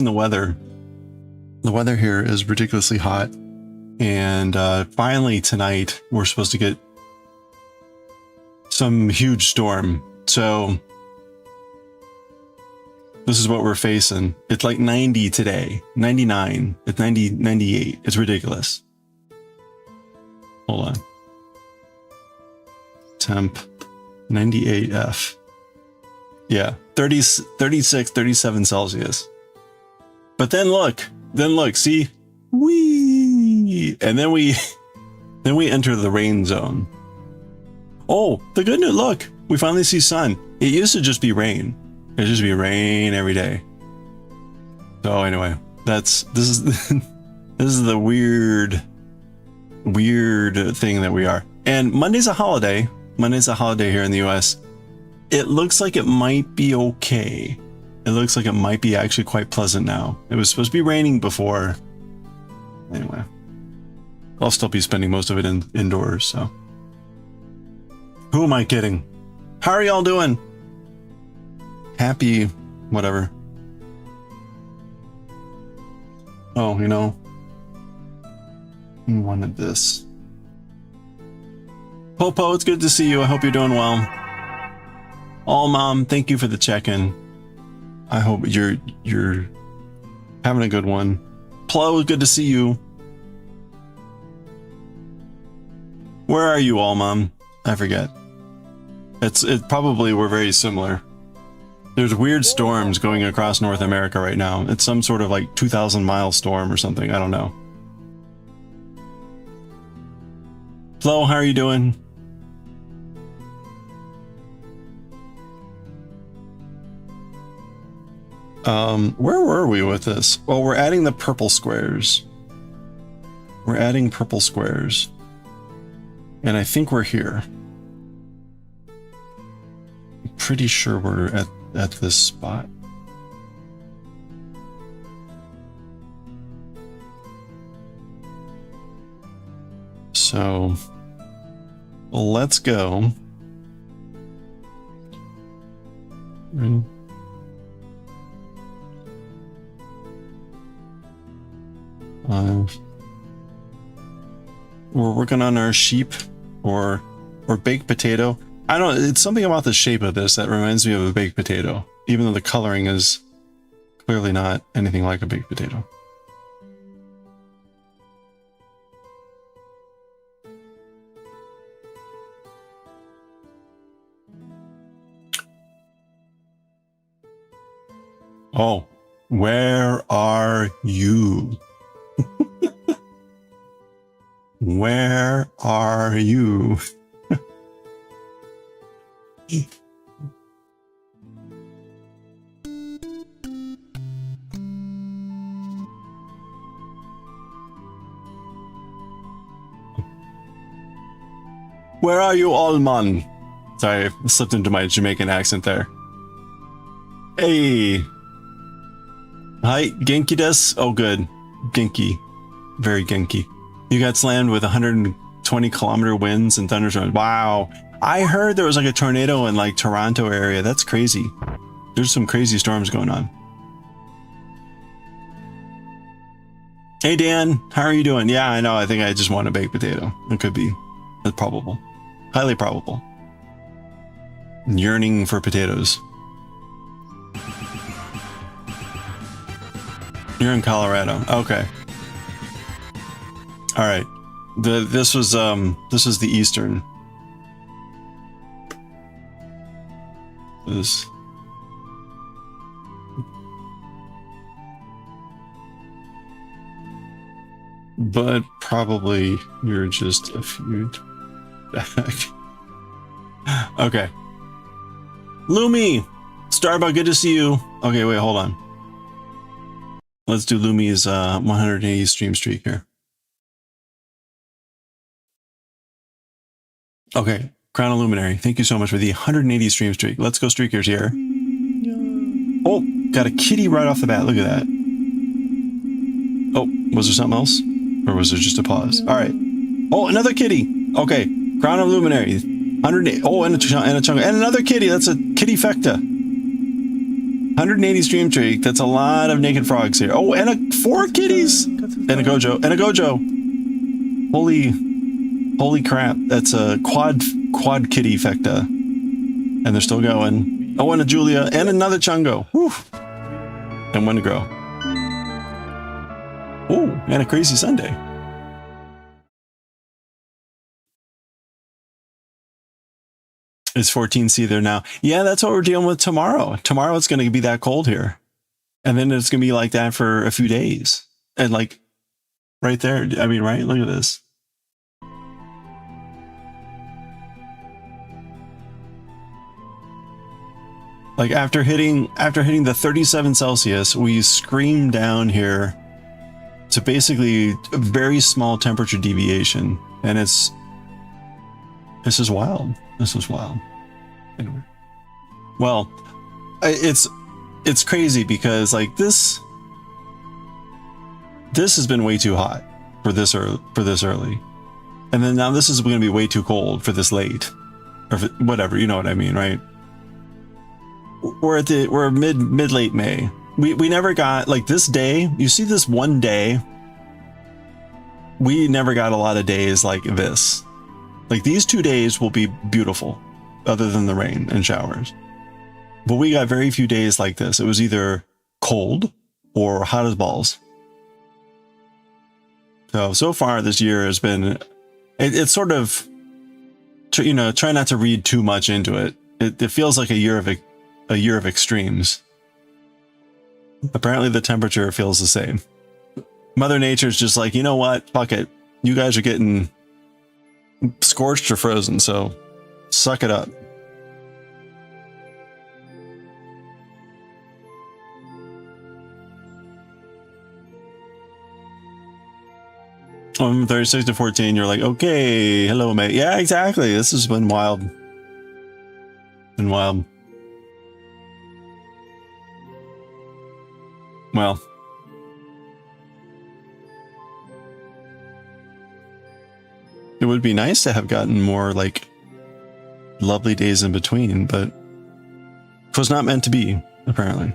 The weather. The weather here is ridiculously hot. And finally tonight, we're supposed to get some huge storm. So this is what we're facing. It's like 90 today, 99, it's 90, 98. It's ridiculous. Hold on. Temp 98F. Yeah, 30, 36, 37 Celsius. But then look, see? Whee! And then we enter the rain zone. Oh, the good news, look, we finally see sun. It used to just be rain. It used to be rain every day. So anyway, this is this is the weird thing that we are. And Monday's a holiday. Monday's a holiday here in the US. It looks like it might be okay. It looks like it might be actually quite pleasant now. It was supposed to be raining before. Anyway, I'll still be spending most of it indoors, so. Who am I kidding? How are y'all doing? Happy, whatever. Oh, you know, I wanted this. Popo, it's good to see you. I hope you're doing well. All Mom, thank you for the check-in. I hope you're having a good one. Plo, good to see you. Where are you, All Mom? I forget. It probably we're very similar. There's weird storms going across North America right now. It's some sort of like 2,000-mile storm or something. I don't know. Flo, how are you doing? Where were we with this? Well, we're adding the purple squares. We're adding purple squares. And I think we're here. I'm pretty sure we're at this spot. So let's go. We're working on our sheep or baked potato. I don't know, it's something about the shape of this that reminds me of a baked potato, even though the coloring is clearly not anything like a baked potato. Oh, where are you? Where are you? Where are you, Allman? Sorry, I slipped into my Jamaican accent there. Hey. Hi, Genki desu? Oh, good. Genki. Very Genki. You got slammed with 120-kilometer winds and thunderstorms. Wow. I heard there was like a tornado in like Toronto area. That's crazy. There's some crazy storms going on. Hey, Dan. How are you doing? Yeah, I know. I think I just want a baked potato. It could be. That's probable. Highly probable. Yearning for potatoes. You're in Colorado. Okay. All right. This was the eastern. This. But probably you're just a few back. Okay. Lumi! Starbuck, good to see you. Okay, wait, hold on. Let's do Lumi's 180 stream streak here. Okay, Crown of Luminary, thank you so much for the 180 stream streak. Let's go streakers here. Oh, got a kitty right off the bat. Look at that. Oh, was there something else? Or was there just a pause? All right. Oh, another kitty. Okay, Crown of Luminary. 108. Oh, and a chunk. And another kitty. That's a kitty fecta. 180 stream streak. That's a lot of naked frogs here. Oh, and 4 kitties and a gojo and a gojo. Holy crap! That's a quad kitty fecta, and they're still going. Oh, and a Julia and another Chungo. Whew. And one to grow. Oh, and a crazy Sunday. It's 14C there now. Yeah, that's what we're dealing with tomorrow. Tomorrow it's going to be that cold here. And then it's going to be like that for a few days. And like right there, I mean, right? Look at this. Like after hitting the 37 Celsius, we scream down here to basically a very small temperature deviation. And this is wild. This is wild. Anyway. Well, it's crazy because like this has been way too hot for this early. And then now this is going to be way too cold for this late. Or whatever, you know what I mean, right? We're mid late May. We never got like this day. You see this one day. We never got a lot of days like this. Like these 2 days will be beautiful, other than the rain and showers. But we got very few days like this. It was either cold or hot as balls. So far this year has been. It's sort of, you know, try not to read too much into it. It feels like a year of extremes. Apparently the temperature feels the same. Mother Nature's just like, you know what? Fuck it. You guys are getting scorched or frozen, so suck it up. From 36 to 14, you're like, okay, hello, mate. Yeah, exactly. This has been wild. Been wild. Well, it would be nice to have gotten more like lovely days in between, but it was not meant to be, apparently.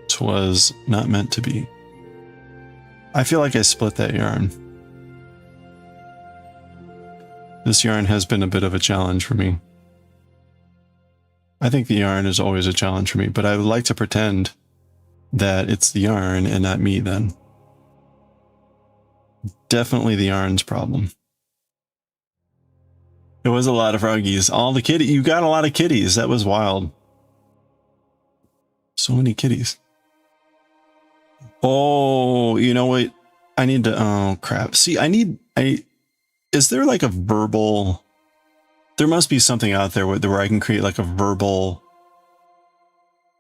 It was not meant to be. I feel like I split that yarn. This yarn has been a bit of a challenge for me. I think the yarn is always a challenge for me, but I would like to pretend that it's the yarn and not me then. Definitely the yarn's problem. It was a lot of froggies. All the kitties. You got a lot of kitties. That was wild. So many kitties. Oh, you know what? I need to, oh crap. See, is there like a verbal, there must be something out there where I can create like a verbal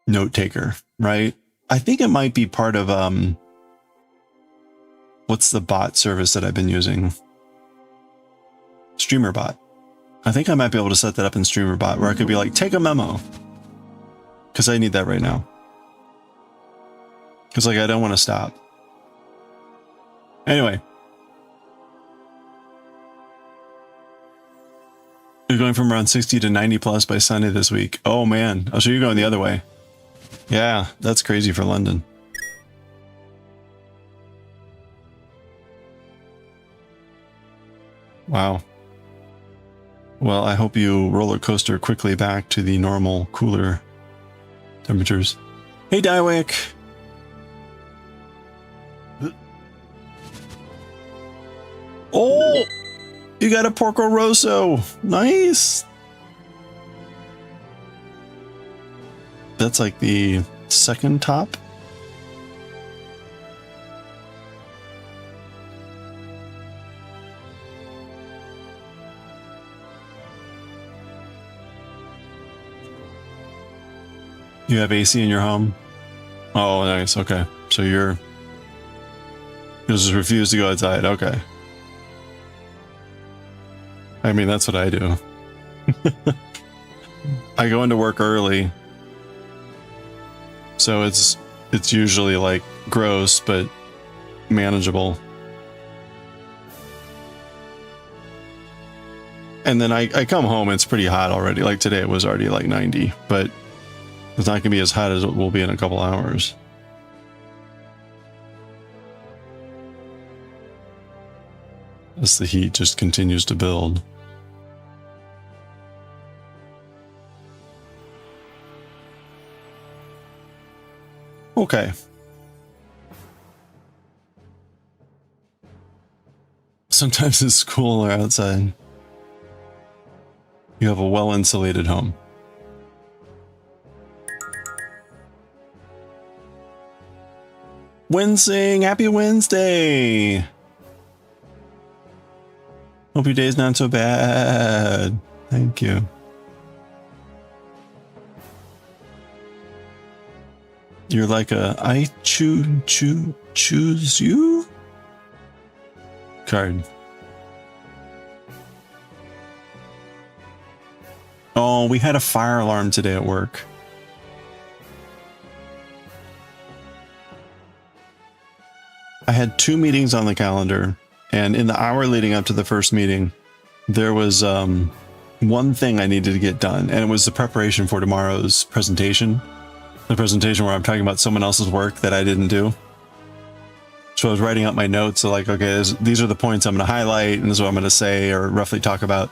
note taker, right? I think it might be part of, what's the bot service that I've been using? StreamerBot. I think I might be able to set that up in StreamerBot where I could be like, take a memo. Because I need that right now. Because like, I don't want to stop. Anyway. You're going from around 60 to 90 plus by Sunday this week. Oh man. Oh, so you're going the other way. Yeah, that's crazy for London. Wow. Well, I hope you roller coaster quickly back to the normal, cooler temperatures. Hey, Diewick. Oh, you got a Porco Rosso. Nice. That's like the second top. You have AC in your home? Oh, nice. Okay. So you just refuse to go outside. Okay. I mean, that's what I do. I go into work early. So it's usually like gross, but manageable. And then I come home, it's pretty hot already. Like today it was already like 90, but it's not gonna be as hot as it will be in a couple hours. As the heat just continues to build. Okay. Sometimes it's cooler outside. You have a well-insulated home. Winsing, happy Wednesday! Hope your day's not so bad. Thank you. You're like a I choose you card. Oh, we had a fire alarm today at work. I had 2 meetings on the calendar, and in the hour leading up to the first meeting, there was one thing I needed to get done, and it was the preparation for tomorrow's presentation. The presentation where I'm talking about someone else's work that I didn't do. So I was writing out my notes, so like, okay, these are the points I'm going to highlight, and this is what I'm going to say or roughly talk about.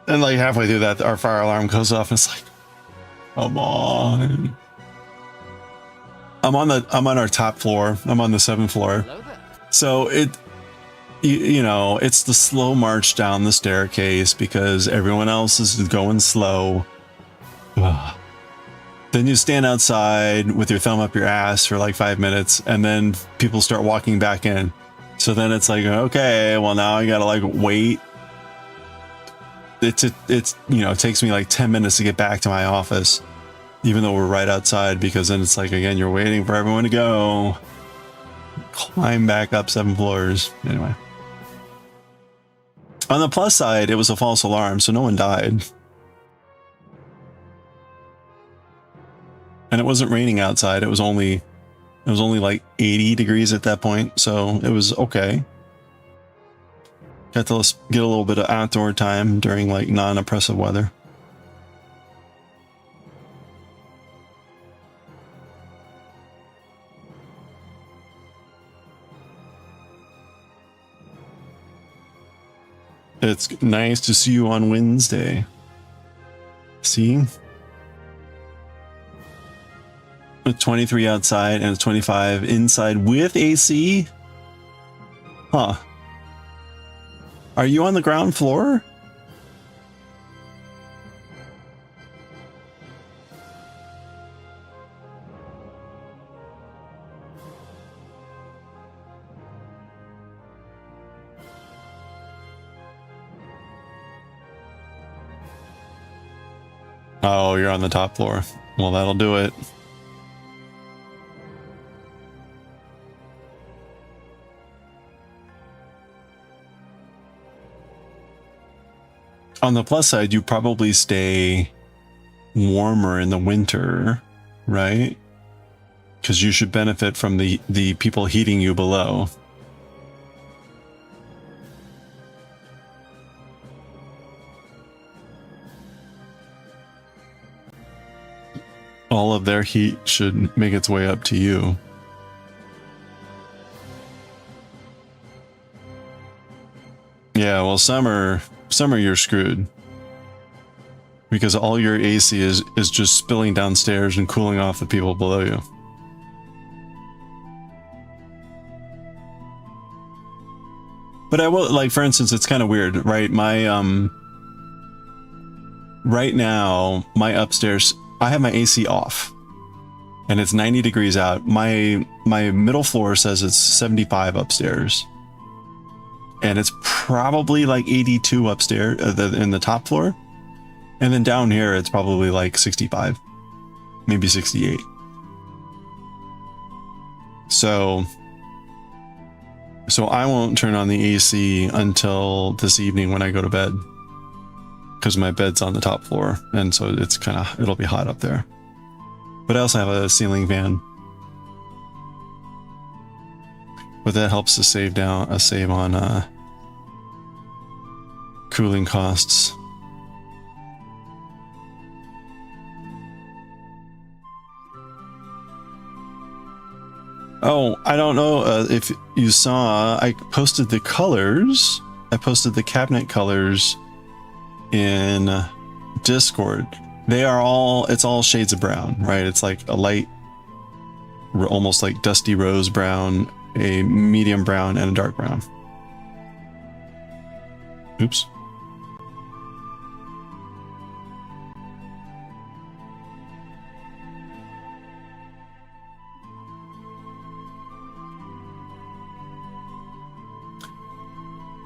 And like halfway through that, our fire alarm goes off, and it's like, come on. I'm on our top floor. I'm on the 7th floor. So you know, it's the slow march down the staircase because everyone else is going slow. Ugh. Then you stand outside with your thumb up your ass for like 5 minutes, and then people start walking back in. So then it's like, okay, well now I gotta like wait. It's you know, it takes me like 10 minutes to get back to my office, even though we're right outside, because then it's like, again, you're waiting for everyone to go. Climb back up 7 floors. Anyway. On the plus side, it was a false alarm, so no one died. And it wasn't raining outside. It was only like 80 degrees at that point, so it was okay. Got to get a little bit of outdoor time during like non-oppressive weather. It's nice to see you on Wednesday. See? With 23 outside and 25 inside with AC? Huh. Are you on the ground floor? Oh, you're on the top floor. Well, that'll do it. On the plus side, you probably stay warmer in the winter, right? Because you should benefit from the people heating you below. All of their heat should make its way up to you. Yeah, well, summer you're screwed. Because all your AC is just spilling downstairs and cooling off the people below you. But I will, like, for instance, it's kind of weird, right? My, right now, my upstairs, I have my AC off. And it's 90 degrees out. My middle floor says it's 75 upstairs. And it's probably like 82 upstairs in the top floor. And then down here, it's probably like 65, maybe 68. So I won't turn on the AC until this evening when I go to bed, because my bed's on the top floor. And so it's it'll be hot up there. But I also have a ceiling fan. but that helps to save on cooling costs. Oh, I don't know if you saw, I posted the colors. I posted the cabinet colors in Discord. They are all, it's all shades of brown, right? It's like a light, almost like dusty rose brown, a medium brown, and a dark brown. Oops.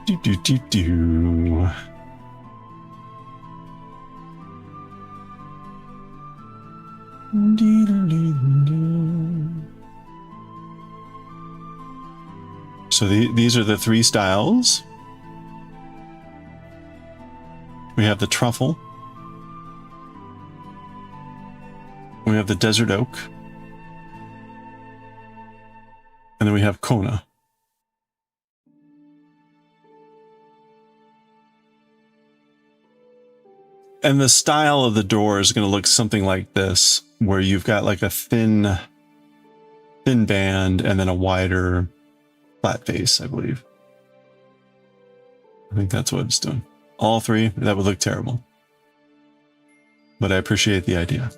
Do do do do. So these are the three styles. We have the truffle. We have the desert oak. And then we have Kona. And the style of the door is going to look something like this, where you've got like a thin band and then a wider flat face, I believe. I think that's what it's doing. All three, that would look terrible. But I appreciate the idea.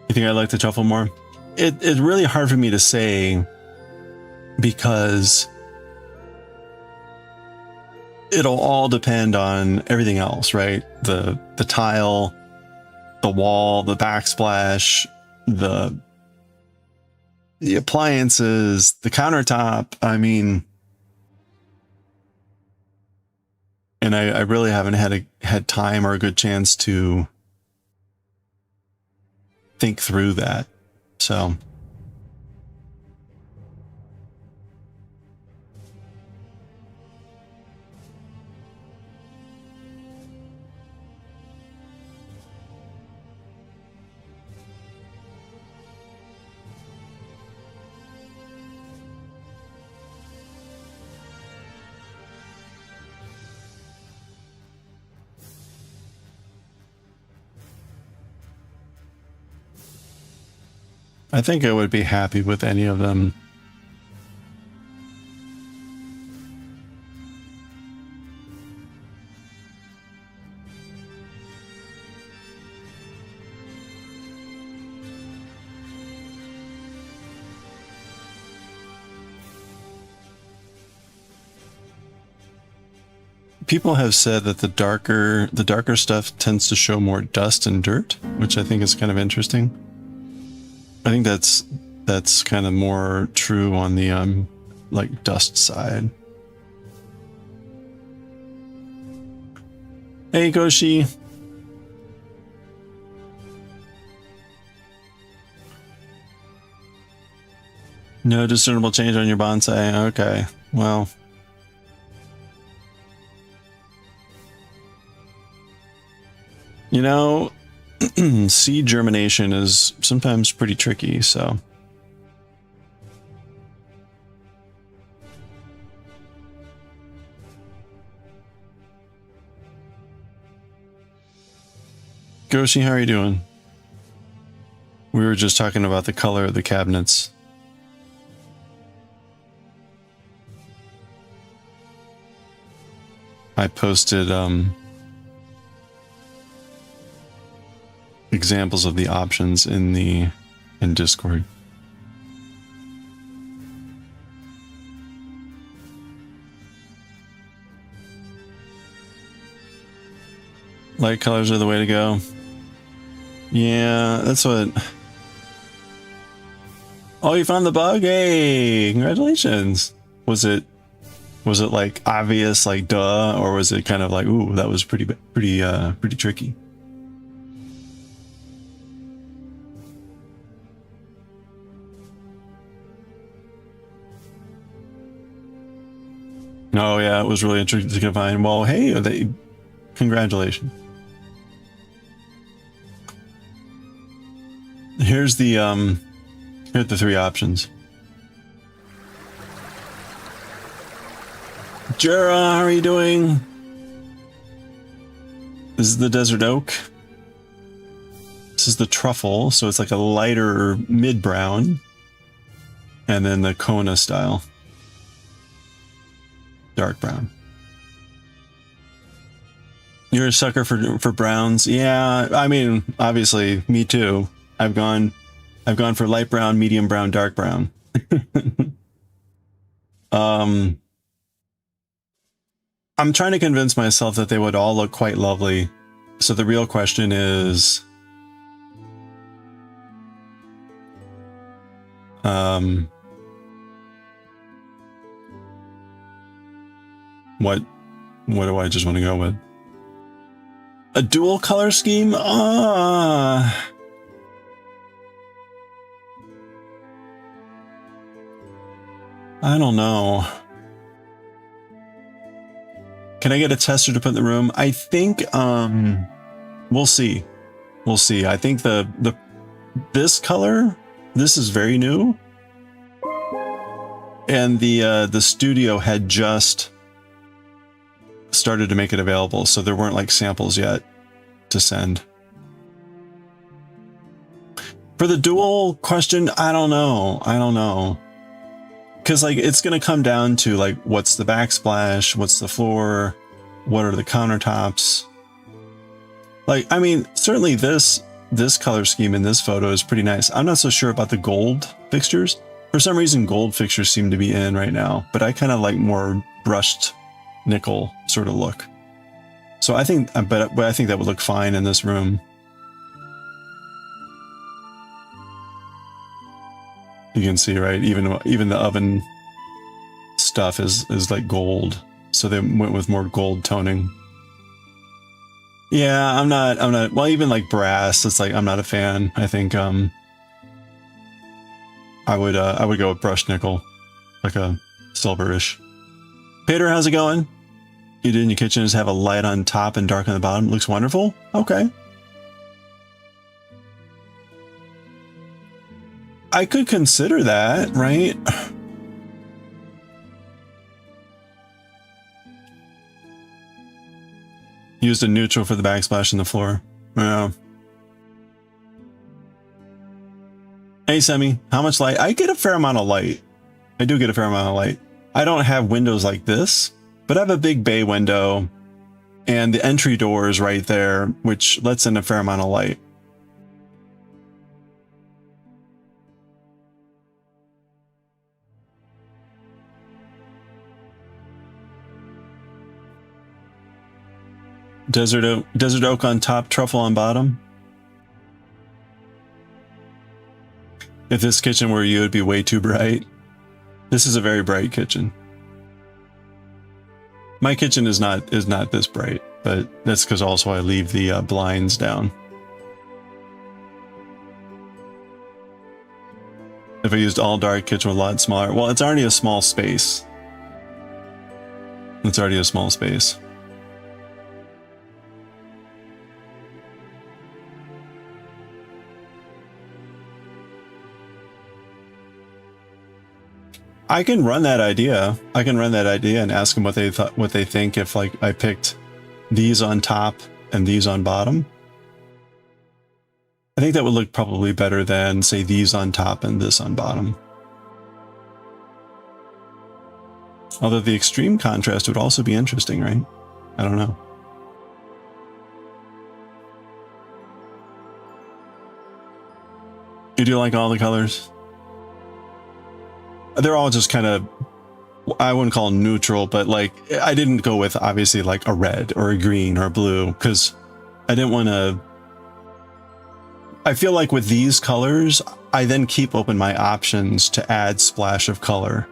You think I like the truffle more? It's really hard for me to say because it'll all depend on everything else, right? The tile, the wall, the backsplash, the appliances, the countertop. I mean, and I really haven't had time or a good chance to think through that. So I think I would be happy with any of them. People have said that the darker stuff tends to show more dust and dirt, which I think is kind of interesting. I think that's kind of more true on the like dust side. Hey Goshi. No discernible change on your bonsai. Okay, well. You know, seed germination is sometimes pretty tricky, so. Goshi, how are you doing? We were just talking about the color of the cabinets. I posted examples of the options in Discord. Light colors are the way to go. Yeah, that's what... Oh, you found the bug? Hey, congratulations. Was it like obvious, like duh, or was it kind of like, ooh, that was pretty tricky? Oh yeah, it was really interesting to find. Well, hey, congratulations. Here's the here's the three options. Jura, how are you doing? This is the desert oak. This is the truffle, so it's like a lighter mid brown, and then the Kona style, dark brown. You're a sucker for browns. Yeah, I mean, obviously, me too. I've gone for light brown, medium brown, dark brown. I'm trying to convince myself that they would all look quite lovely. So the real question is, what do I just want to go with? A dual color scheme? I don't know. Can I get a tester to put in the room? I think we'll see. We'll see. I think this color, this is very new. And the studio had just started to make it available, so there weren't like samples yet to send. For the dual question, I don't know. Because like it's gonna come down to like what's the backsplash, what's the floor, what are the countertops. Like, I mean, certainly this color scheme in this photo is pretty nice. I'm not so sure about the gold fixtures. For some reason, gold fixtures seem to be in right now, but I kind of like more brushed nickel sort of look. So I think, but I think that would look fine in this room. You can see, right? Even the oven stuff is like gold, so they went with more gold toning. Yeah, I'm not. Well, even like brass, it's like I'm not a fan. I think I would go with brushed nickel, like a silverish. Peter, how's it going? You did in your kitchen is have a light on top and dark on the bottom. Looks wonderful. Okay. I could consider that, right? Used a neutral for the backsplash in the floor. Yeah. Hey, Semi, how much light? I get a fair amount of light. I do get a fair amount of light. I don't have windows like this, but I have a big bay window, and the entry door is right there, which lets in a fair amount of light. Desert oak on top, truffle on bottom. If this kitchen were you, it'd be way too bright. This is a very bright kitchen. My kitchen is not this bright, but that's because also I leave the blinds down. If I used all dark, kitchen would a lot smaller. Well, it's already a small space. It's already a small space. I can run that idea. I can run that idea and ask them what they think if like I picked these on top and these on bottom. I think that would look probably better than say these on top and this on bottom. Although the extreme contrast would also be interesting, right? I don't know. You do like all the colors? They're all just kind of, I wouldn't call them neutral, but like I didn't go with obviously like a red or a green or a blue, because I didn't want to. I feel like with these colors, I then keep open my options to add splash of color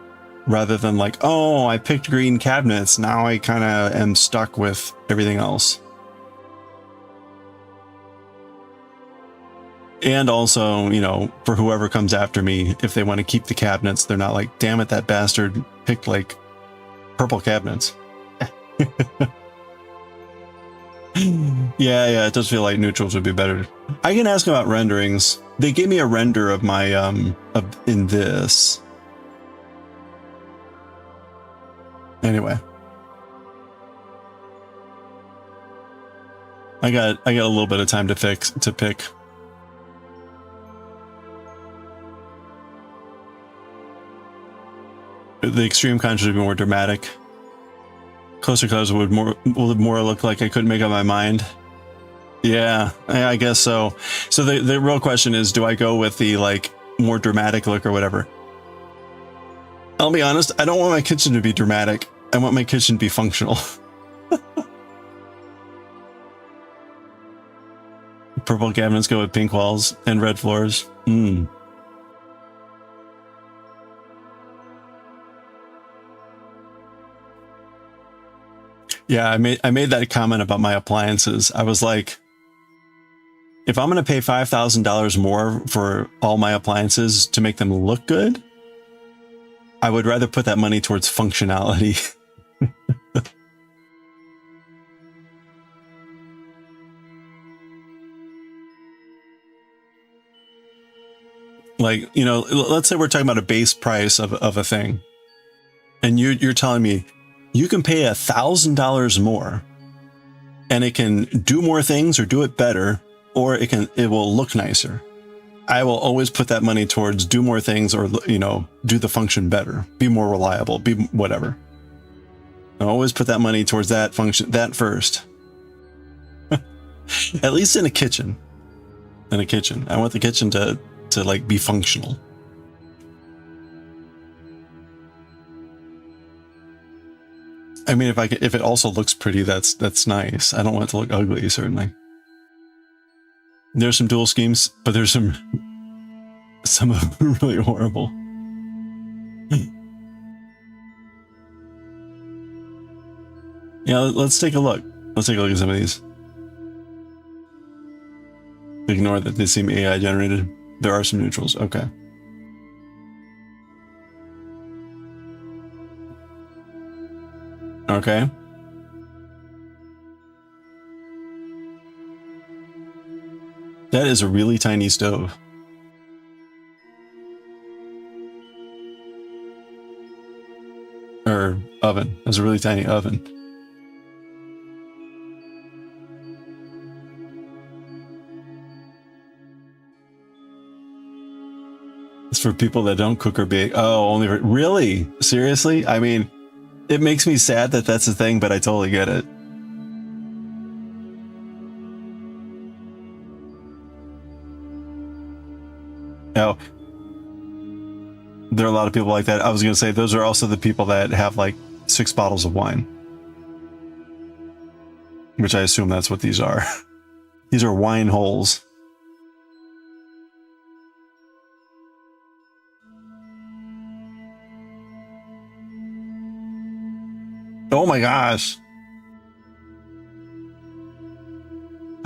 rather than like, oh, I picked green cabinets. Now I kind of am stuck with everything else. And also, you know, for whoever comes after me, if they want to keep the cabinets, they're not like, damn it, that bastard picked like purple cabinets. Yeah, it does feel like neutrals would be better. I can ask about renderings. They gave me a render of my in this. Anyway, I got a little bit of time to pick. The extreme contrast would be more dramatic. Closer colors would more look like I couldn't make up my mind. Yeah, I guess so. So the real question is, do I go with the like more dramatic look or whatever? I'll be honest, I don't want my kitchen to be dramatic. I want my kitchen to be functional. Purple cabinets go with pink walls and red floors. Yeah, I made that comment about my appliances. I was like, if I'm going to pay $5,000 more for all my appliances to make them look good, I would rather put that money towards functionality. Like, you know, let's say we're talking about a base price of a thing. And you're telling me you can pay $1,000 more and it can do more things or do it better, or it will look nicer. I will always put that money towards do more things, or, you know, do the function better, be more reliable, be whatever. I always put that money towards that function, that first. At least in a kitchen. In a kitchen. I want the kitchen to like be functional. I mean, if it also looks pretty, that's nice. I don't want it to look ugly, certainly. There's some dual schemes, but there's some of them really horrible. Yeah, let's take a look. Let's take a look at some of these. Ignore that they seem AI generated. There are some neutrals. Okay. Okay. That is a really tiny stove. Or oven. That's a really tiny oven. It's for people that don't cook or bake. Oh, only for, really? Seriously? I mean, it makes me sad that that's a thing, but I totally get it. Now, there are a lot of people like that. I was going to say, those are also the people that have like 6 bottles of wine. Which I assume that's what these are. These are wine holes. Oh my gosh.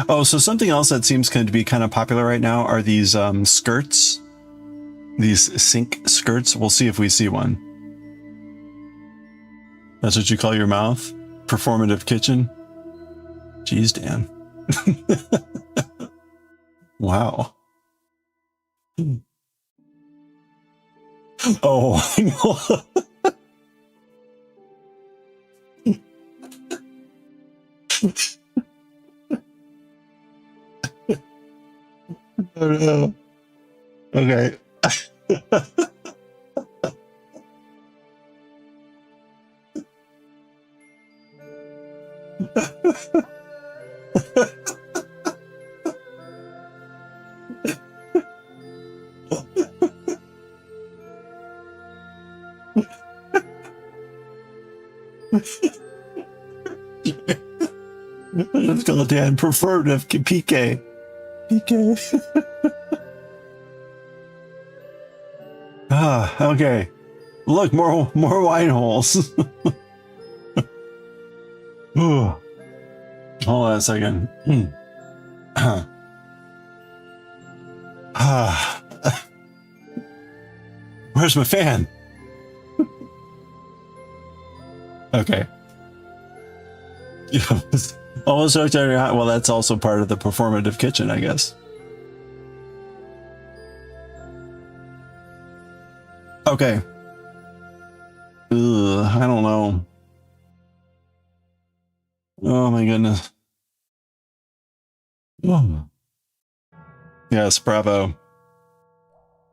Oh, so something else that seems to be kind of popular right now are these skirts. These sink skirts. We'll see if we see one. That's what you call your mouth? Performative kitchen? Jeez, Dan. Wow. Oh, no. Oh no. Okay. Dan. Performative PK. PK. Okay. Look, more wine holes. Hold on a second. Where's my fan? Okay. Also, well, that's also part of the performative kitchen, I guess. Okay. I don't know. Oh my goodness. Oh. Yes, bravo.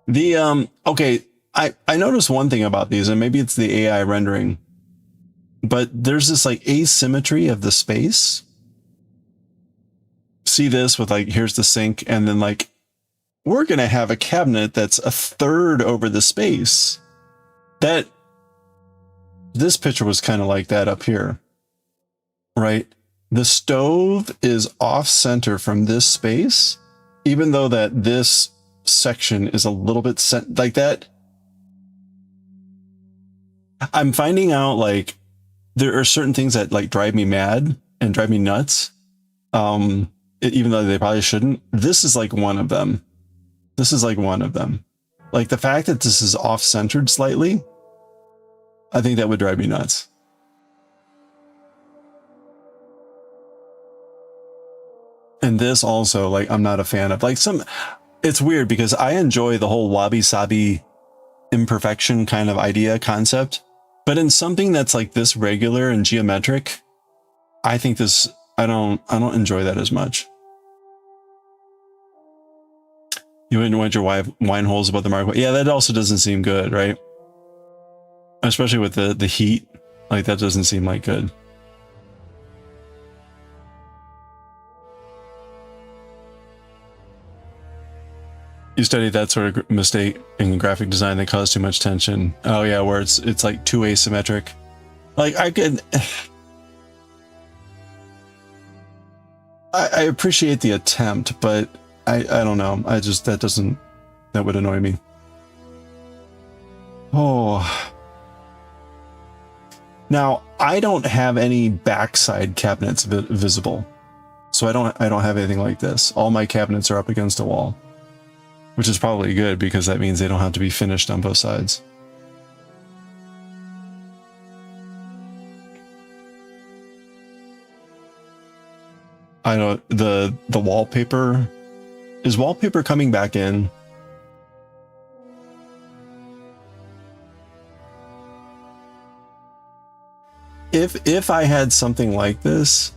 The okay, I noticed one thing about these, and maybe it's the AI rendering, but there's this like asymmetry of the space. See this with like, here's the sink, and then like we're gonna have a cabinet that's a third over the space. That this picture was kind of like that up here, right? The stove is off center from this space, even though that this section is a little bit like that. I'm finding out like there are certain things that like drive me mad and drive me nuts. Even though they probably shouldn't. This is like one of them. This is like one of them. Like the fact that this is off centered slightly, I think that would drive me nuts. And this also, like, I'm not a fan of. Like it's weird because I enjoy the whole wabi-sabi imperfection kind of idea concept. But in something that's like this regular and geometric, I think this, I don't enjoy that as much. You wouldn't want your wine holes above the mark. Yeah, that also doesn't seem good, right? Especially with the heat. Like, that doesn't seem like good. You studied that sort of mistake in graphic design that caused too much tension. Oh yeah, where it's like too asymmetric. Like I could, I appreciate the attempt, but I don't know. I just, that would annoy me. Oh. Now I don't have any backside cabinets visible, so I don't have anything like this. All my cabinets are up against a wall. Which is probably good because that means they don't have to be finished on both sides. I know the wallpaper. Is wallpaper coming back in? If I had something like this,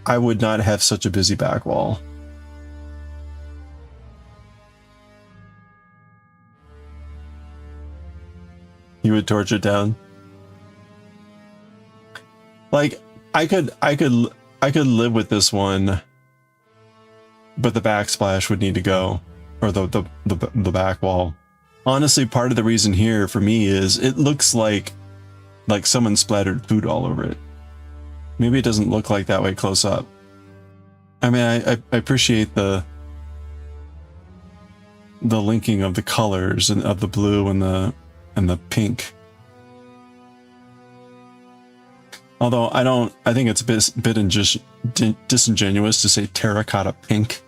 I would not have such a busy back wall. You would torch it down. Like I could live with this one, but the backsplash would need to go, or the back wall. Honestly, part of the reason here for me is it looks like someone splattered food all over it. Maybe it doesn't look like that way close up. I mean, I appreciate the linking of the colors and of the blue and the pink. Although I think it's a bit disingenuous to say terracotta pink.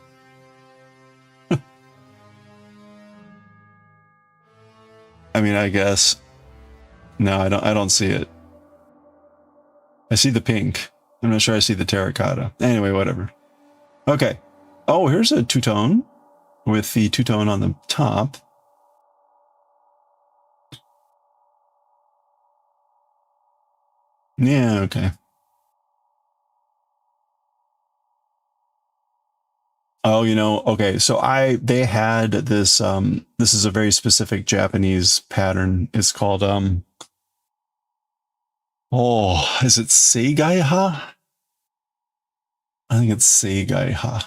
I mean, I guess. No, I don't see it. I see the pink. I'm not sure I see the terracotta. Anyway, whatever. Okay. Oh, here's a two-tone with the two-tone on the top. Yeah, okay. Oh, okay. So they had this, this is a very specific Japanese pattern. It's called, oh, is it Seigaiha? I think it's Seigaiha.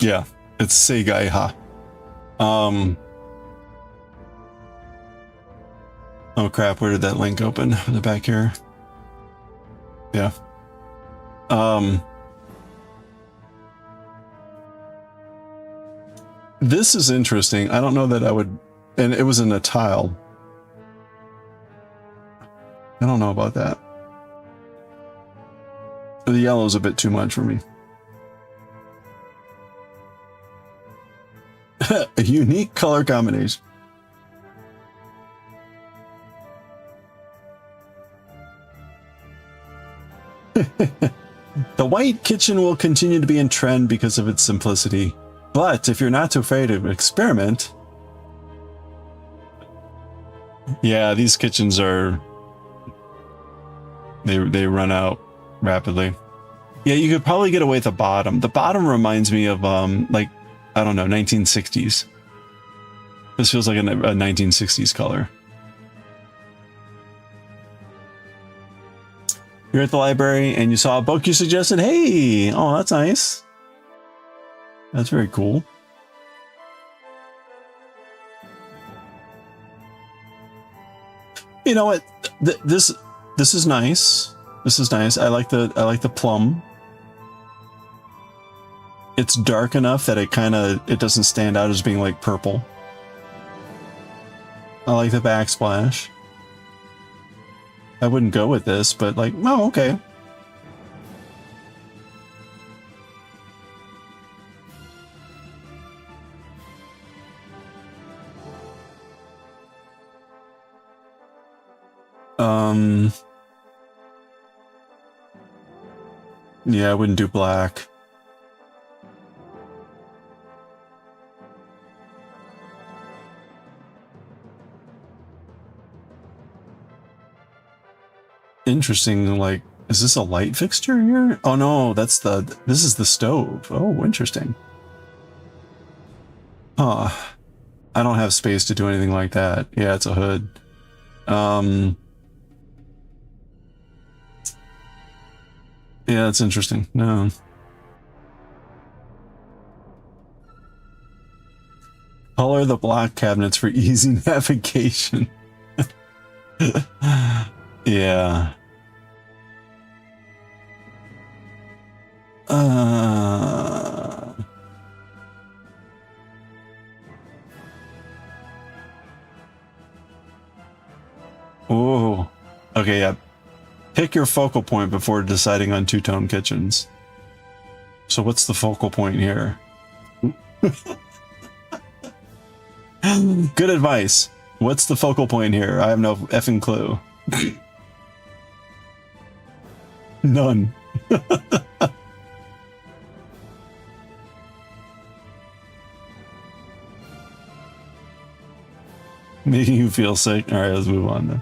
Yeah, it's Seigaiha. Oh crap, where did that link open? In the back here. Yeah. This is interesting. I don't know that I would, and it was in a tile. I don't know about that. The yellow is a bit too much for me. A unique color combination. The white kitchen will continue to be in trend because of its simplicity. But if you're not too afraid to experiment... Yeah, these kitchens are... They run out rapidly. Yeah, you could probably get away with the bottom. The bottom reminds me of, like, I don't know, 1960s. This feels like a 1960s color. You're at the library and you saw a book you suggested. Hey! Oh, that's nice. That's very cool. You know what? This is nice. This is nice. I like the plum. It's dark enough that it doesn't stand out as being like purple. I like the backsplash. I wouldn't go with this, but like, oh, okay. Yeah, I wouldn't do black. Interesting, like, is this a light fixture here? Oh no, this is the stove. Oh, interesting. Huh. I don't have space to do anything like that. Yeah, it's a hood. Yeah, that's interesting. No. Color the block cabinets for easy navigation. Yeah. Oh. Okay, yeah. Pick your focal point before deciding on two-tone kitchens. So what's the focal point here? Good advice. What's the focal point here? I have no effing clue. None. Making you feel sick. All right, let's move on then.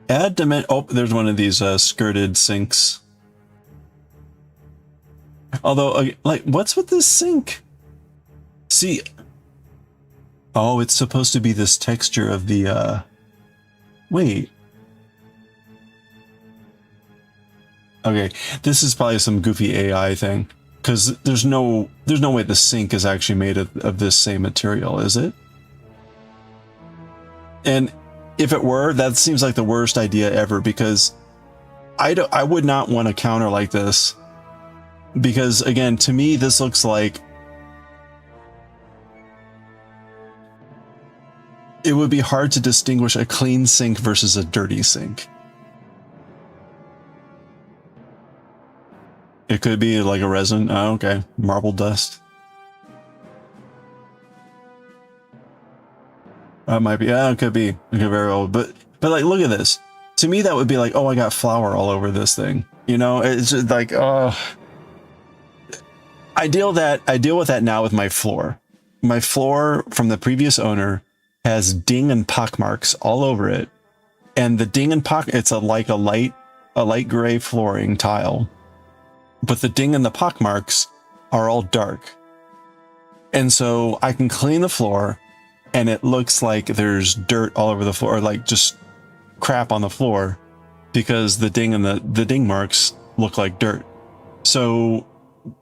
Add dimension. Oh, there's one of these skirted sinks. Although, like, what's with this sink? See. Oh, it's supposed to be this texture of the. Wait. Okay, this is probably some goofy AI thing, because there's no way the sink is actually made of this same material, is it? And if it were, that seems like the worst idea ever, because I would not want a counter like this, because again, to me this looks like it would be hard to distinguish a clean sink versus a dirty sink. It could be like a resin. Oh, okay. Marble dust. That might be. Yeah, it could be. It could be very old. But like, look at this. To me, that would be like, oh, I got flour all over this thing. You know, it's just like, oh. I deal with that now with my floor. My floor from the previous owner has ding and pock marks all over it, and the ding and pock. It's a light gray flooring tile. But the ding and the pock marks are all dark. And so I can clean the floor and it looks like there's dirt all over the floor, or like just crap on the floor, because the ding and the ding marks look like dirt. So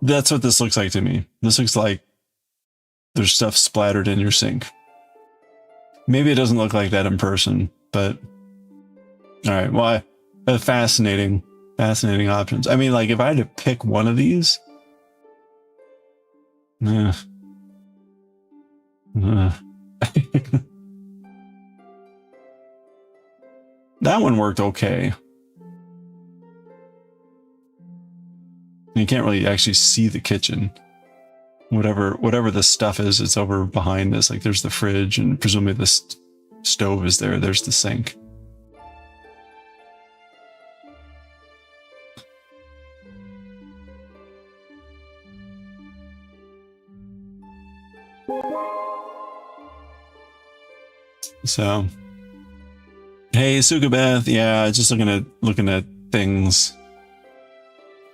That's what this looks like to me. This looks like there's stuff splattered in your sink. Maybe it doesn't look like that in person, but all right. Well, fascinating options. I mean, like if I had to pick one of these, that one worked okay. You can't really actually see the kitchen. Whatever the stuff is, it's over behind this. Like there's the fridge, and presumably the stove is there. There's the sink. So, hey, Sukabeth, yeah, just looking at things.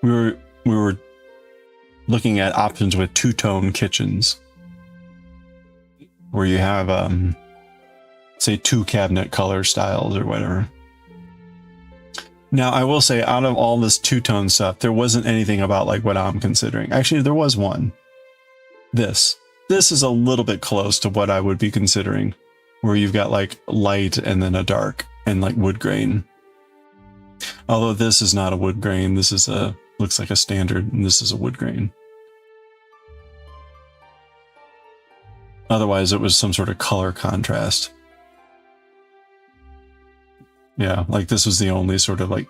We were looking at options with two-tone kitchens, where you have say 2 cabinet color styles or whatever. Now, I will say, out of all this two-tone stuff, there wasn't anything about like what I'm considering. Actually, there was one. This is a little bit close to what I would be considering, where you've got like light and then a dark and like wood grain. Although this is not a wood grain, this is looks like a standard, and this is a wood grain. Otherwise, it was some sort of color contrast. Yeah, like this was the only sort of like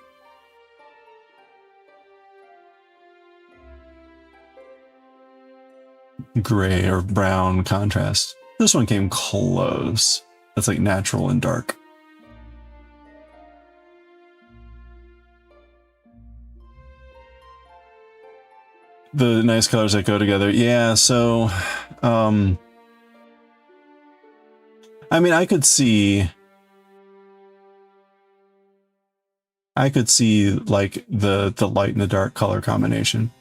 gray or brown contrast. This one came close. That's like natural and dark. The nice colors that go together. Yeah, so I mean, I could see like the light and the dark color combination.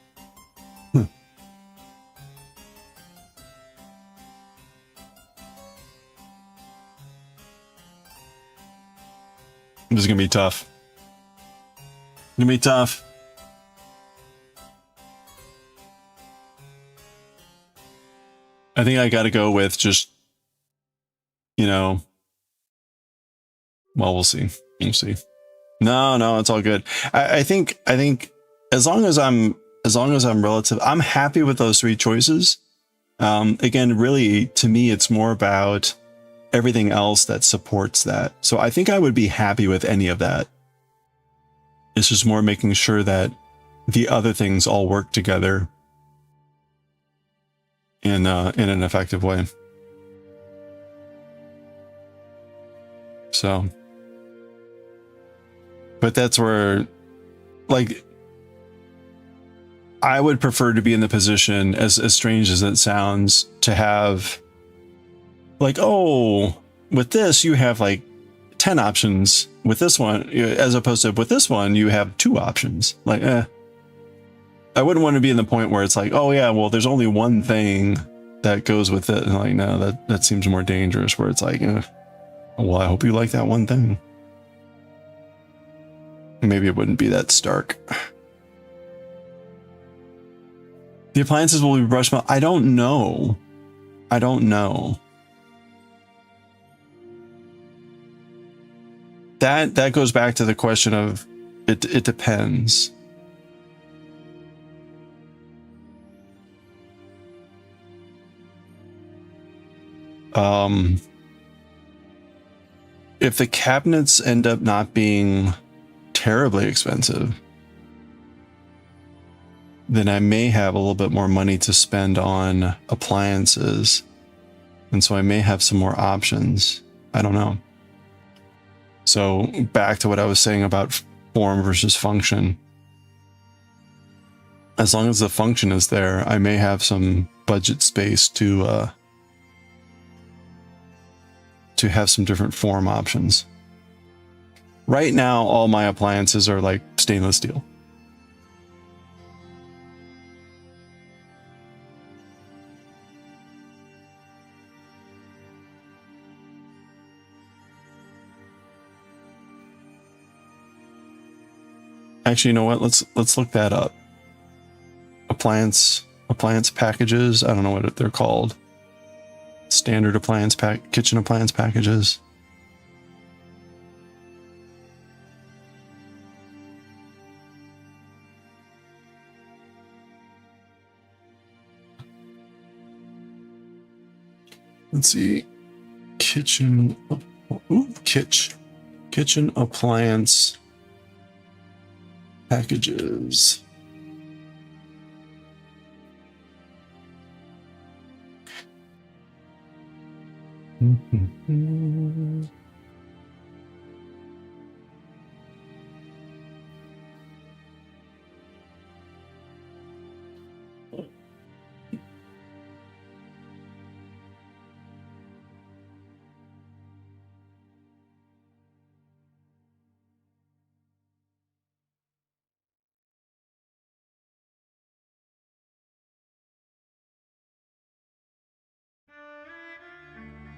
This is gonna be tough. Gonna be tough. I think I gotta go with just, you know, well, we'll see. We'll see. No, it's all good. I think as long as I'm relative, I'm happy with those 3 choices. Again, really, to me, it's more about everything else that supports that. So I think I would be happy with any of that. It's just more making sure that the other things all work together in an effective way. So, but that's where, like, I would prefer to be in the position, as strange as it sounds, to have like, oh, with this you have like 10 options with this one, as opposed to with this one you have 2 options. Like, I wouldn't want to be in the point where it's like, oh yeah, well, there's only one thing that goes with it, and like, no, that seems more dangerous, where it's like, well, I hope you like that one thing. Maybe it wouldn't be that stark. The appliances will be brushed. I don't know. That goes back to the question of it depends. If the cabinets end up not being terribly expensive, then I may have a little bit more money to spend on appliances. And so I may have some more options. I don't know. So back to what I was saying about form versus function. As long as the function is there, I may have some budget space to have some different form options. Right now, all my appliances are like stainless steel. Actually, you know what? Let's look that up. appliance packages. I don't know what they're called. Standard appliance kitchen appliance packages. Let's see. Kitchen appliance packages.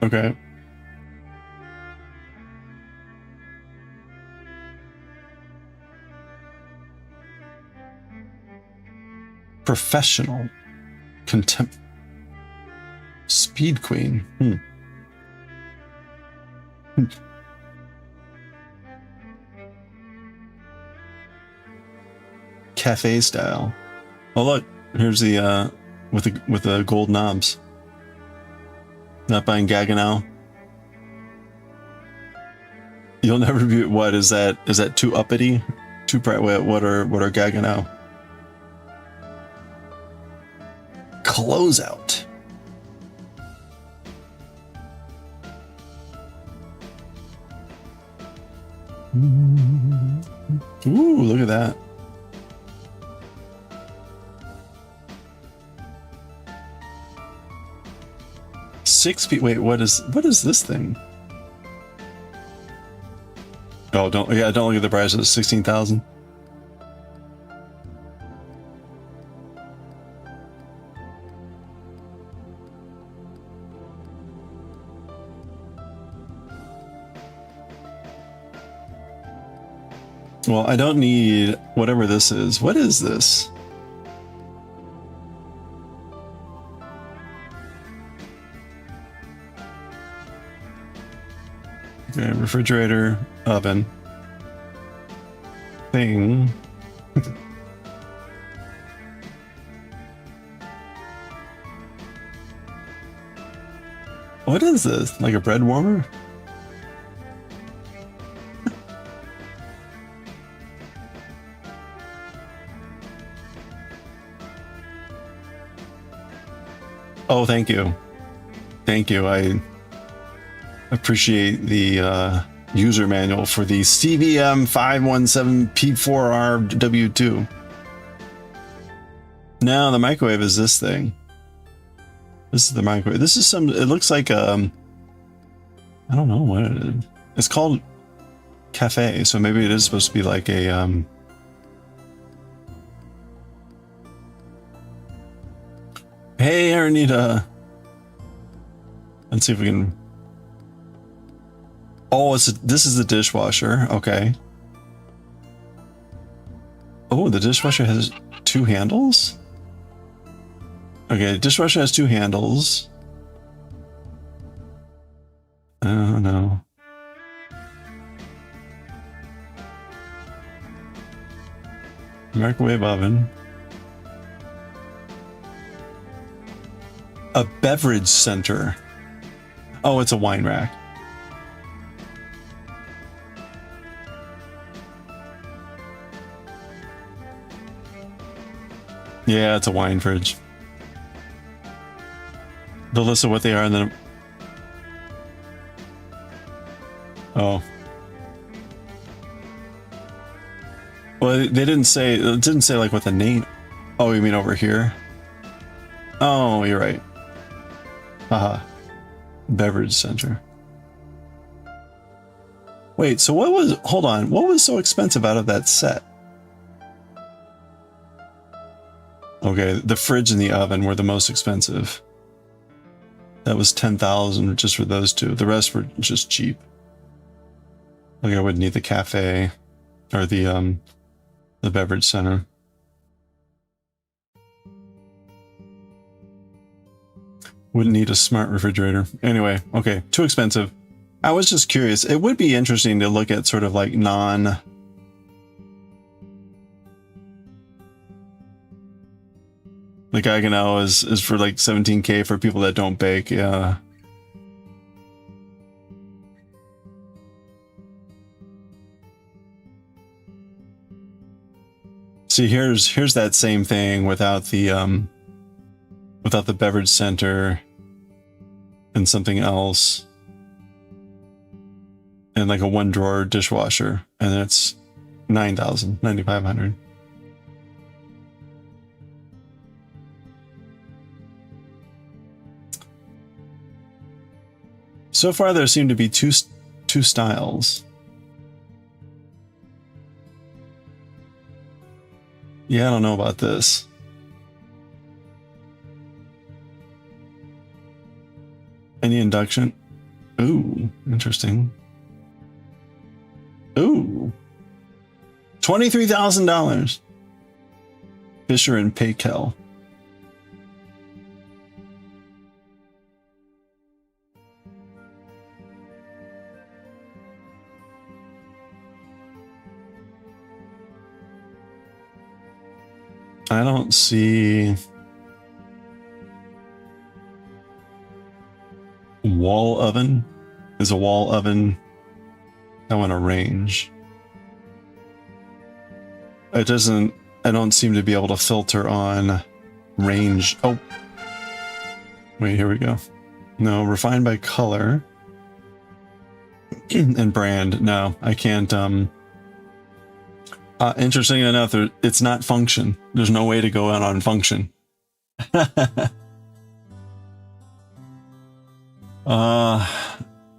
Okay. Professional. Contempt. Speed Queen. Cafe style. Oh look, here's the with the gold knobs. Not buying Gaggenau. You'll never be. What is that? Is that too uppity? Too bright? What are Gaggenau? Closeout. Ooh, look at that. Wait, what is this thing? Oh, don't look at the price. It's 16,000. Well, I don't need whatever this is. What is this? Okay, refrigerator, oven, thing. What is this? Like a bread warmer? Oh, thank you. Thank you. I appreciate the user manual for the CVM 517P4RW2. Now the microwave is this thing. This is the microwave. This is some, it looks like I don't know what it is. It's called cafe, so maybe it is supposed to be like a Hey Aranita. Let's see if we can. Oh, this is the dishwasher. Okay. Oh, the dishwasher has 2 handles? Okay, dishwasher has 2 handles. Oh no. Microwave oven. A beverage center. Oh, it's a wine rack. Yeah, it's a wine fridge. The list of what they are, and then oh, well, they didn't say. It didn't say like what the name. Oh, you mean over here? Oh, you're right. Haha. Beverage center. Wait, so what was? Hold on. What was so expensive out of that set? Okay, the fridge and the oven were the most expensive. That was 10,000 just for those two. The rest were just cheap. Like I would need the cafe or the beverage center. Wouldn't need a smart refrigerator. Anyway, okay, too expensive. I was just curious. It would be interesting to look at sort of like non... The Gaggenau is for like 17K for people that don't bake, yeah. See, here's that same thing without the beverage center and something else. And like a one drawer dishwasher, and it's 9,000, 9,500. So far, there seem to be two styles. Yeah, I don't know about this. Any induction? Ooh, interesting. Ooh. $23,000. Fisher and Paykel. I don't see wall oven. Is a wall oven? I want a range. It doesn't. I don't seem to be able to filter on range. Oh, wait. Here we go. No, refined by color and brand. No, I can't. Interesting enough, it's not function. There's no way to go out on function.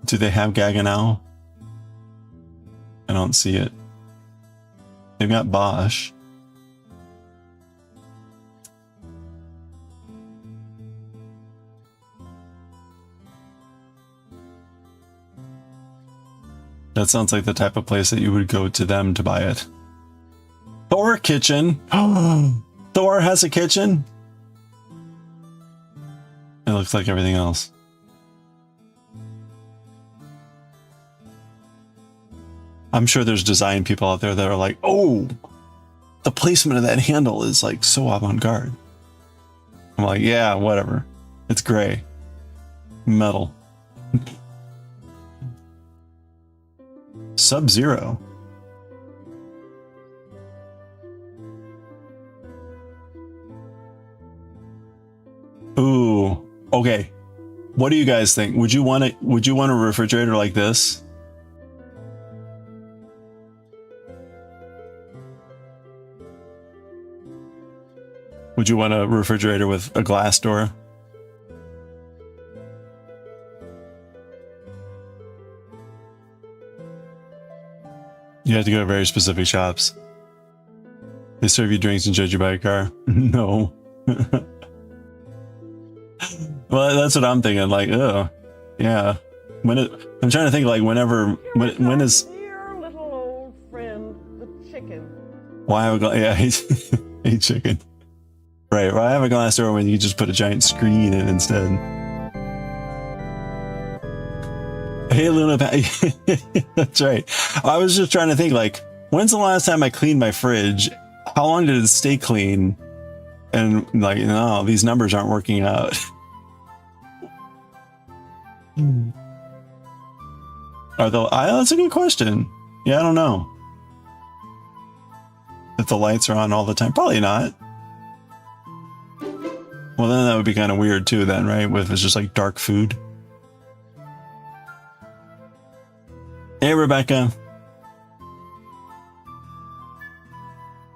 Do they have Gaggenau? I don't see it. They've got Bosch. That sounds like the type of place that you would go to them to buy it. Thor kitchen. Thor has a kitchen. It looks like everything else. I'm sure there's design people out there that are like, oh, the placement of that handle is like so avant-garde. I'm like, yeah, whatever. It's gray. Metal. Sub-Zero. Ooh, okay. What do you guys think? Would you want a refrigerator like this? Would you want a refrigerator with a glass door? You have to go to very specific shops. They serve you drinks and judge you by a car. No. Well, that's what I'm thinking. Like, oh, yeah. I'm trying to think like when is dear little old friend, the chicken. Why have a glass? Yeah, hate chicken. Right. Well, I have a glass door when you just put a giant screen in instead. Hey, Luna. That's right. I was just trying to think like, when's the last time I cleaned my fridge? How long did it stay clean? And like, no, these numbers aren't working out. That's a good question. Yeah, I don't know. If the lights are on all the time, probably not. Well, then that would be kind of weird too, then, right? If it's just like dark food. Hey, Rebecca.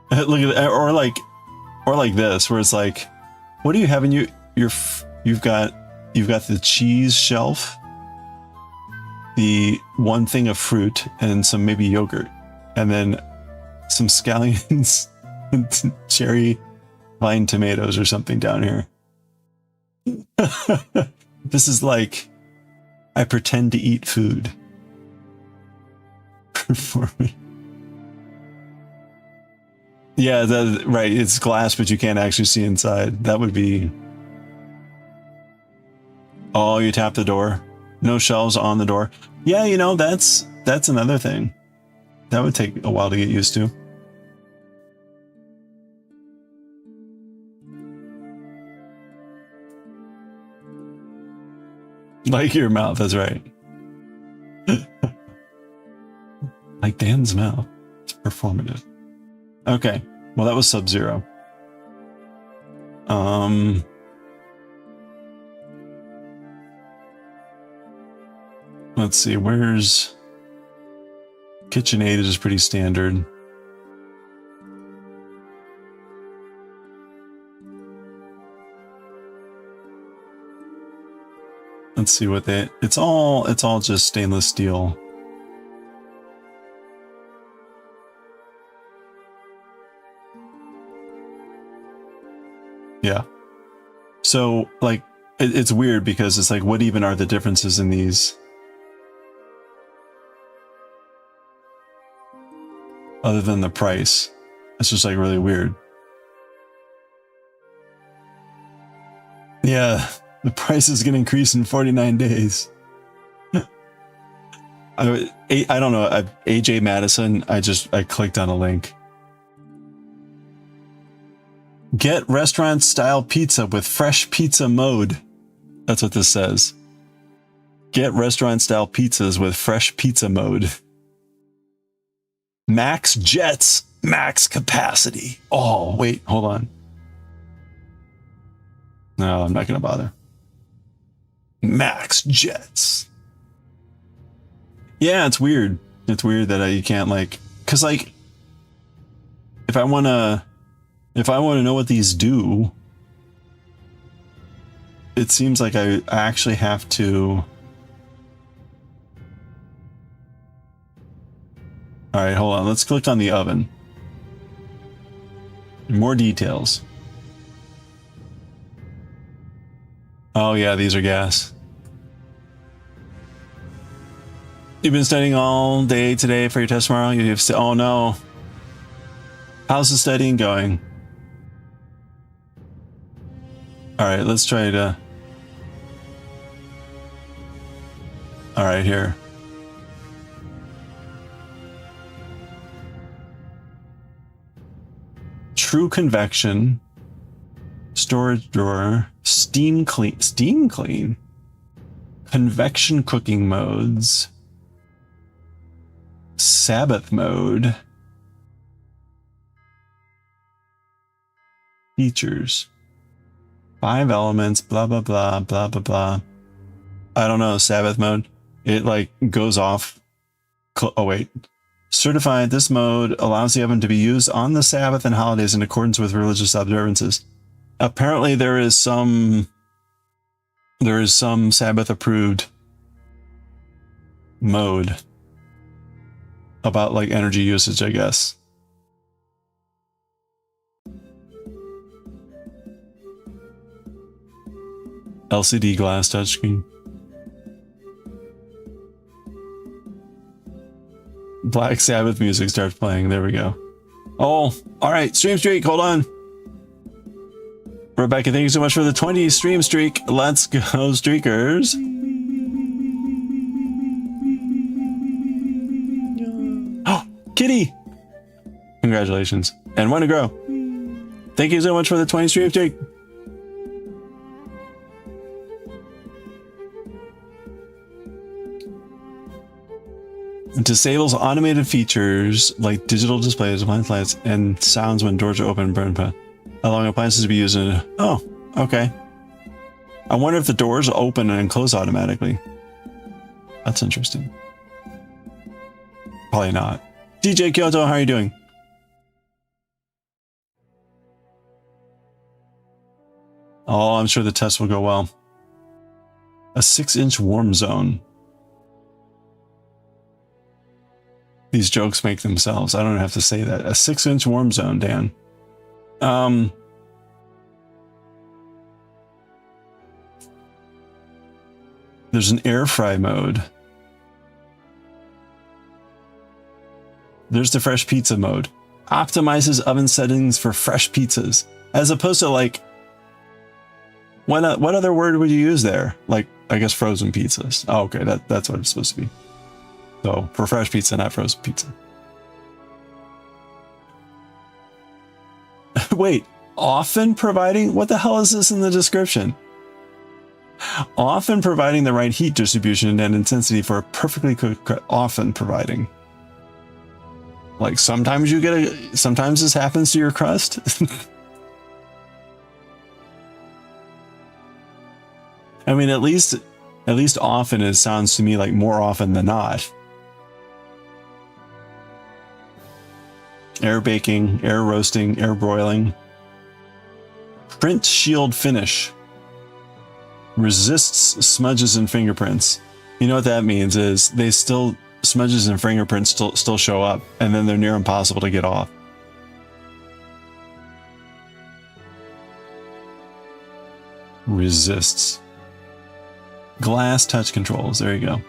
Look at that, or like this, where it's like, what do you have in you've got the cheese shelf, the one thing of fruit, and some maybe yogurt, and then some scallions, and cherry vine tomatoes or something down here. This is like, I pretend to eat food for me. Yeah, right. It's glass, but you can't actually see inside. That would be... Oh, you tap the door. No shelves on the door. Yeah, you know, that's another thing. That would take a while to get used to. Like your mouth, that's right. Like Dan's mouth. It's performative. Okay. Well, that was Sub-Zero. Let's see, where's KitchenAid is pretty standard. Let's see what they, it's all just stainless steel. Yeah. So like it's weird because it's like, what even are the differences in these? Other than the price. It's just like really weird. Yeah, the price is going to increase in 49 days. I don't know. AJ Madison, I clicked on a link. Get restaurant style pizza with fresh pizza mode. That's what this says. Get restaurant style pizzas with fresh pizza mode. Max jets, max capacity. Oh, wait, hold on. No, I'm not going to bother. Max jets. Yeah, it's weird. It's weird that you can't like, cause like, if I want to know what these do, it seems like I actually have to. All right, hold on. Let's click on the oven. More details. Oh yeah, these are gas. You've been studying all day today for your test tomorrow. You have oh no. How's the studying going? All right, let's try to. All right, here. True convection, storage drawer, steam clean, convection cooking modes, Sabbath mode, features, 5 elements, blah, blah, blah, blah, blah, blah. I don't know, Sabbath mode. It like goes off. Oh, wait. Certified, this mode allows the oven to be used on the Sabbath and holidays in accordance with religious observances. Apparently there is some Sabbath approved mode about like energy usage, I guess. LCD glass touchscreen. Black Sabbath music starts playing. There we go. Oh, all right. Stream streak. Hold on. Rebecca, thank you so much for the 20 stream streak. Let's go, streakers. Oh, Kitty. Congratulations. And one to grow. Thank you so much for the 20 stream streak. Disables automated features like digital displays, appliance lights, and sounds when doors are open and burn path, allowing appliances to be used in. Oh, okay. I wonder if the doors open and close automatically. That's interesting. Probably not. DJ Kyoto, how are you doing? Oh, I'm sure the test will go well. A 6-inch warm zone. These jokes make themselves. I don't have to say that. A 6-inch warm zone, Dan. There's an air fry mode. There's the fresh pizza mode. Optimizes oven settings for fresh pizzas. As opposed to like, what other word would you use there? Like I guess frozen pizzas. Oh, okay, that's what it's supposed to be. So for fresh pizza, not frozen pizza. Wait, often providing? What the hell is this in the description? Often providing the right heat distribution and intensity for a perfectly cooked. Often providing. Like sometimes you get sometimes this happens to your crust. I mean, at least often sounds to me like more often than not. Air baking, air roasting, air broiling. Print shield finish. Resists smudges and fingerprints. You know what that means is they still, smudges and fingerprints still show up, and then they're near impossible to get off. Resists. Glass touch controls. There you go.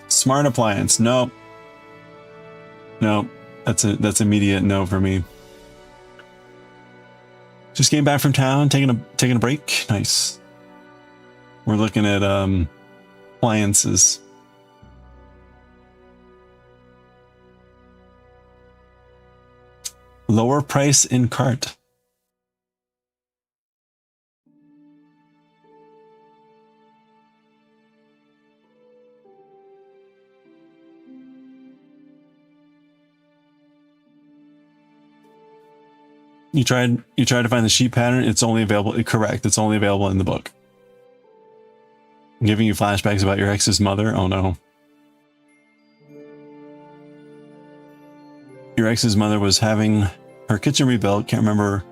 Smart appliance. Nope. Nope. That's immediate no for me. Just came back from town, taking a break. Nice. We're looking at appliances. Lower price in cart. You tried to find the sheet pattern. It's only available. Correct. It's only available in the book. I'm giving you flashbacks about your ex's mother. Oh no. Your ex's mother was having her kitchen rebuilt. Can't remember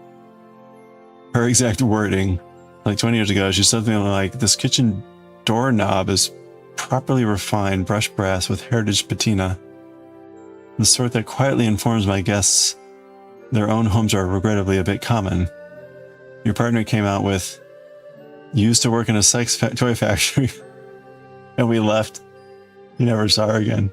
her exact wording. Like 20 years ago, she said something like, "This kitchen doorknob is properly refined brushed brass with heritage patina. The sort that quietly informs my guests their own homes are regrettably a bit common. Your partner came out with, used to work in a sex toy factory, and we left. You never saw her again."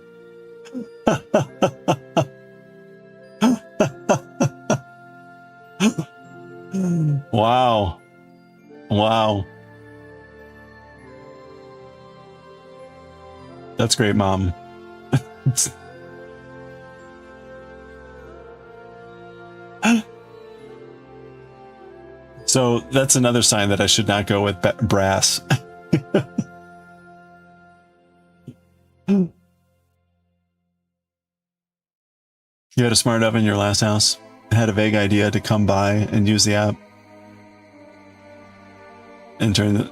Wow. Wow. That's great, Mom. So that's another sign that I should not go with brass. You had a smart oven in your last house? I had a vague idea to come by and use the app and turn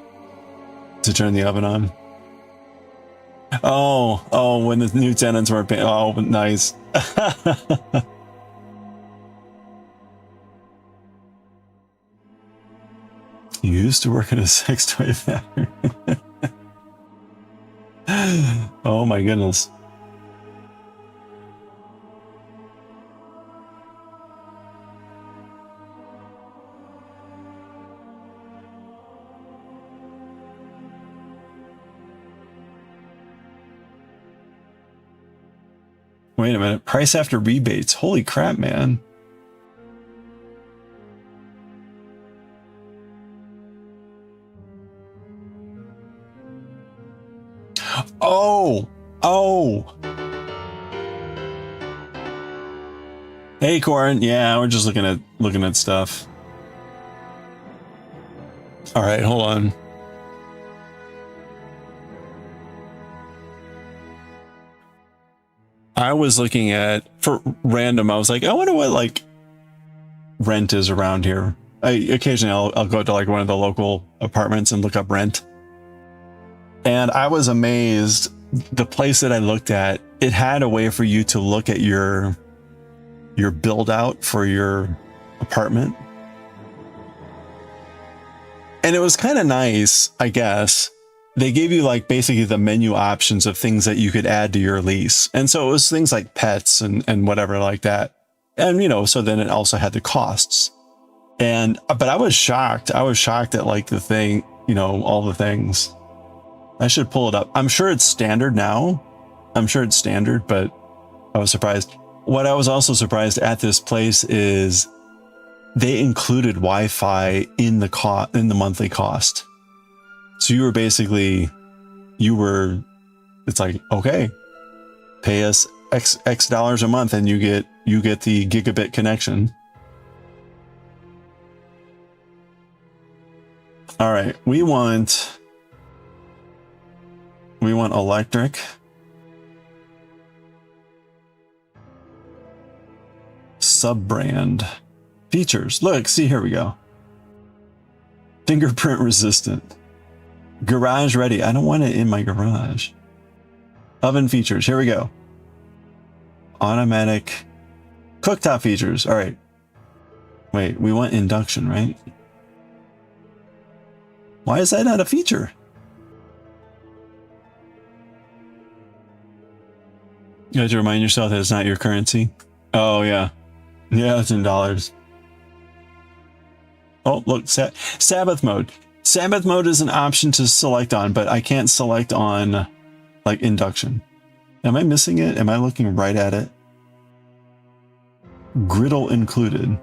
the oven on. Oh, when the new tenants weren't paying. Oh, nice. You used to work in a sex toy factory. Oh my goodness. Wait a minute. Price after rebates. Holy crap, man. Oh. Hey, Corin. Yeah, we're just looking at stuff. All right, hold on. I was looking at, for random, I was like, I wonder what like rent is around here. Occasionally I'll go to like one of the local apartments and look up rent. And I was amazed. The place that I looked at, it had a way for you to look at your build out for your apartment. And it was kind of nice, I guess. They gave you like basically the menu options of things that you could add to your lease. And so it was things like pets and whatever like that. And, you know, so then it also had the costs. But I was shocked. I was shocked at like the thing, you know, all the things. I should pull it up. I'm sure it's standard now. I'm sure it's standard, but I was surprised. What I was also surprised at this place is they included Wi-Fi in the monthly cost. So you were basically, it's like, okay, pay us X dollars a month and you get the gigabit connection. All right, we want electric. Sub-brand. Features. Look, see, here we go. Fingerprint resistant. Garage ready. I don't want it in my garage. Oven features. Here we go. Automatic cooktop features. All right. Wait, we want induction, right? Why is that not a feature? You have to remind yourself that it's not your currency. Oh, yeah. Yeah, it's in dollars. Oh, look, Sabbath mode. Sabbath mode is an option to select on, but I can't select on, like, induction. Am I missing it? Am I looking right at it? Griddle included.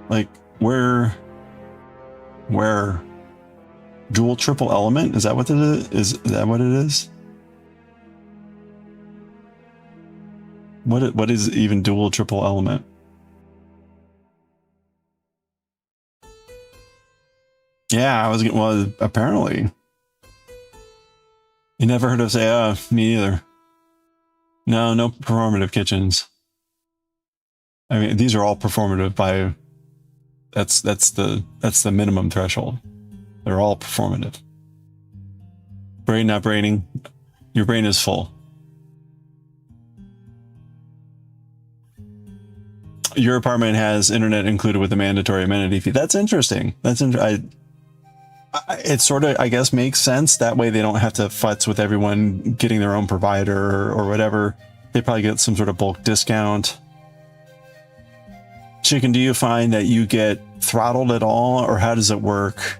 Like, where dual triple element? Is that what it is? Is that what it is? What is even dual triple element? Yeah, I was getting, well, apparently. You never heard of say, oh, me either. No performative kitchens. I mean, these are all performative by, that's the minimum threshold. They're all performative. Brain not braining. Your brain is full. Your apartment has internet included with a mandatory amenity fee. That's interesting. It sort of, I guess, makes sense. That way they don't have to futz with everyone getting their own provider or whatever. They probably get some sort of bulk discount. Chicken, do you find that you get throttled at all, or how does it work?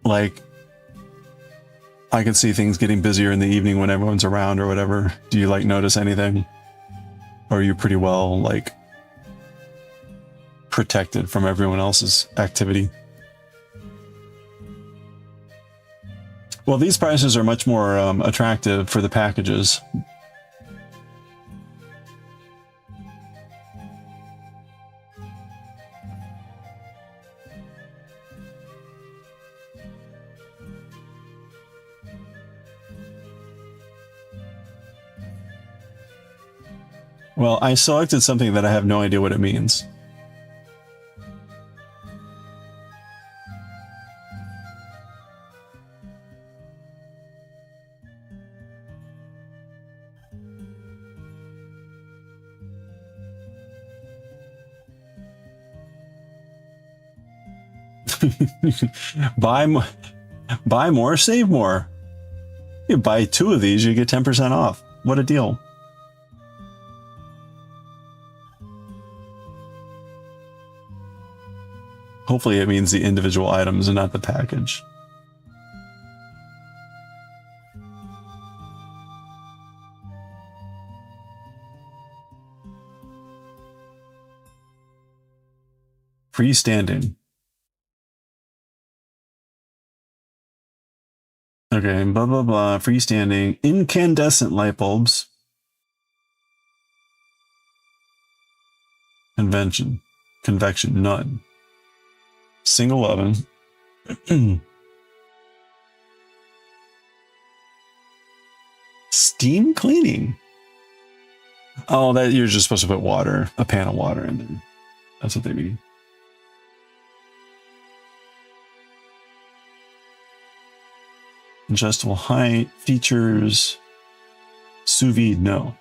Like, I can see things getting busier in the evening when everyone's around or whatever. Do you, like, notice anything? Or are you pretty well, like, protected from everyone else's activity? Well, these prices are much more attractive for the packages. Well, I selected something that I have no idea what it means. Buy more, save more. You buy 2 of these, you get 10% off. What a deal. Hopefully it means the individual items and not the package. Freestanding. Okay, blah, blah, blah. Freestanding. Incandescent light bulbs. Convection, none. Single oven. Steam cleaning. Oh, that you're just supposed to put water, a pan of water in there. That's what they mean. Adjustable height, features, sous vide, no.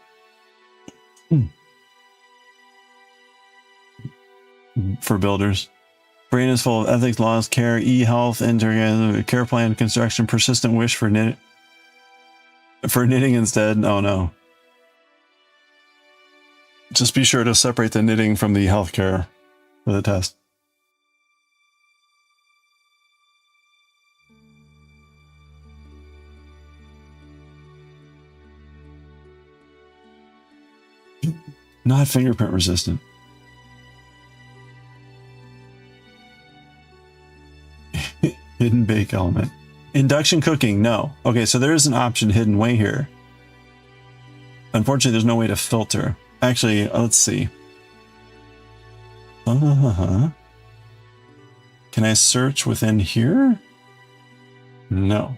For builders. Brain is full of ethics, laws, care, e-health, care plan, construction, persistent wish for knitting instead. Oh no. Just be sure to separate the knitting from the healthcare for the test. Not fingerprint resistant. Hidden bake element. Induction cooking, no. Okay, so there is an option hidden way here. Unfortunately, there's no way to filter. Actually, let's see. Can I search within here? No.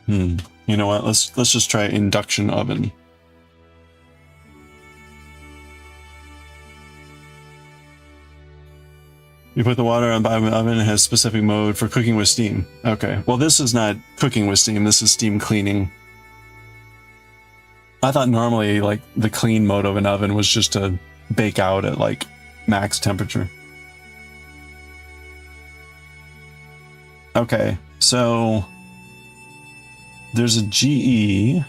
You know what? Let's just try induction oven. You put the water on the bottom of the oven and has specific mode for cooking with steam. Okay. Well, this is not cooking with steam. This is steam cleaning. I thought normally like the clean mode of an oven was just to bake out at like max temperature. Okay. So there's a GE.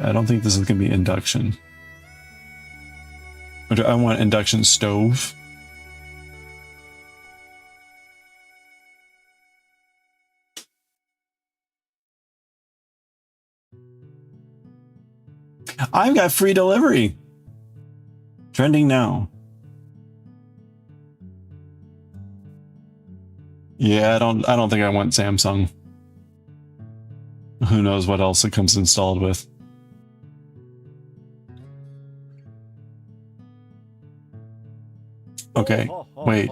I don't think this is going to be induction. Or do I want induction stove? I've got free delivery. Trending now. Yeah, I don't think I want Samsung. Who knows what else it comes installed with. Okay, wait.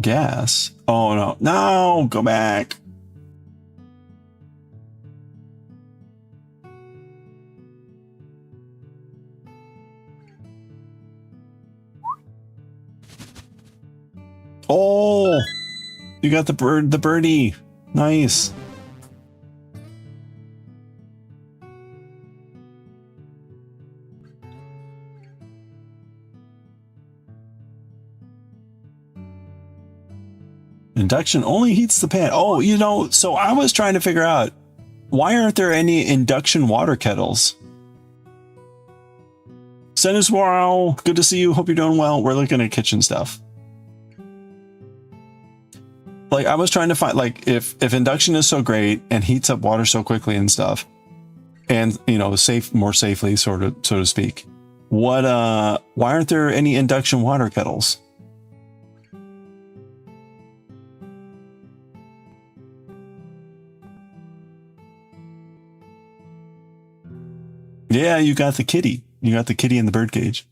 Gas? Oh no. No, go back. Oh, you got the birdie. Nice. Induction only heats the pan. Oh, you know, so I was trying to figure out, why aren't there any induction water kettles? Senus, wow, good to see you. Hope you're doing well. We're looking at kitchen stuff. Like, I was trying to find, like, if induction is so great and heats up water so quickly and stuff, and, you know, more safely, so to speak, why aren't there any induction water kettles? Yeah, you got the kitty. You got the kitty in the birdcage.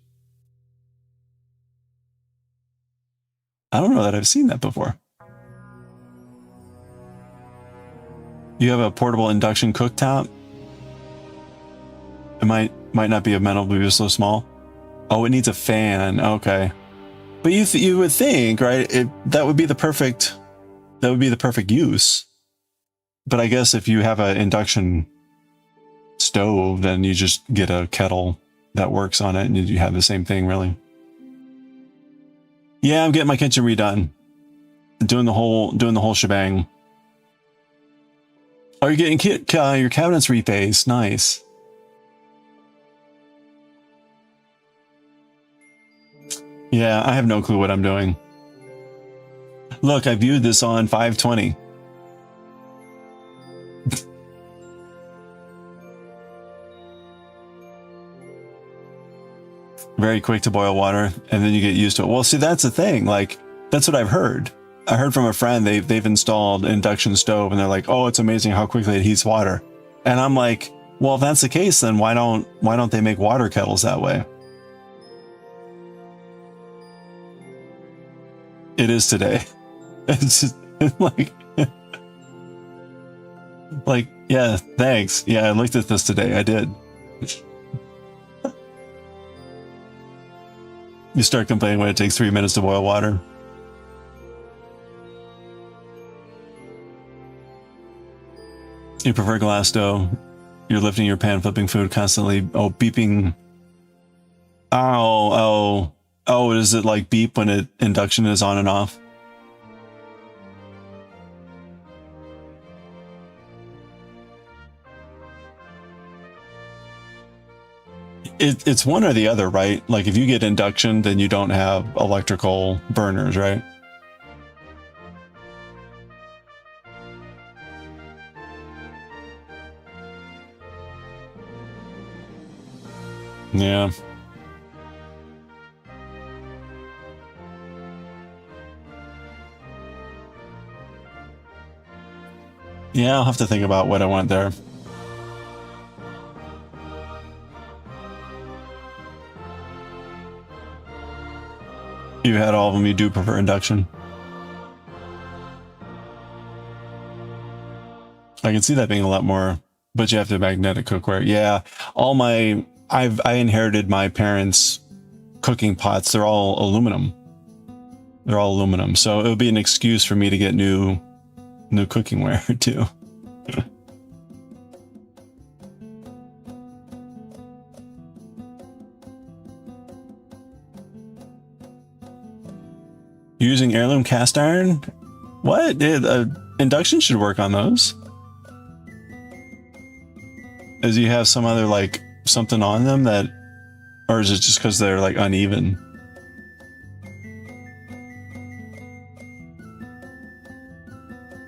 I don't know that I've seen that before. You have a portable induction cooktop? It might not be amenable to be so small. Oh, it needs a fan. Okay. But you would think, right? That would be the perfect use. But I guess if you have an induction stove, then you just get a kettle that works on it and you have the same thing, really. Yeah, I'm getting my kitchen redone. Doing the whole shebang. Oh, you're getting your cabinets refaced. Nice. Yeah, I have no clue what I'm doing. Look, I viewed this on 520. Very quick to boil water, and then you get used to it. Well, see, that's the thing. Like, that's what I've heard. I heard from a friend, they've installed an induction stove, and they're like, oh, it's amazing how quickly it heats water. And I'm like, well, if that's the case, then why don't they make water kettles that way? It is today. It's just, like, yeah, thanks. Yeah, I looked at this today. I did. You start complaining when it takes 3 minutes to boil water. You prefer glass dough. You're lifting your pan, flipping food constantly. Oh, beeping. Oh, does it like beep when induction is on and off? It's one or the other, right? Like if you get induction, then you don't have electrical burners, right? Yeah. Yeah, I'll have to think about what I want there. You had all of them. You do prefer induction. I can see that being a lot more, but you have to magnetic cookware. Yeah, all my I inherited my parents' cooking pots. They're all aluminum. They're all aluminum, so it would be an excuse for me to get new cookingware too. Using heirloom cast iron? What? Induction should work on those. As you have some other, like, something on them that... Or is it just because they're, like, uneven?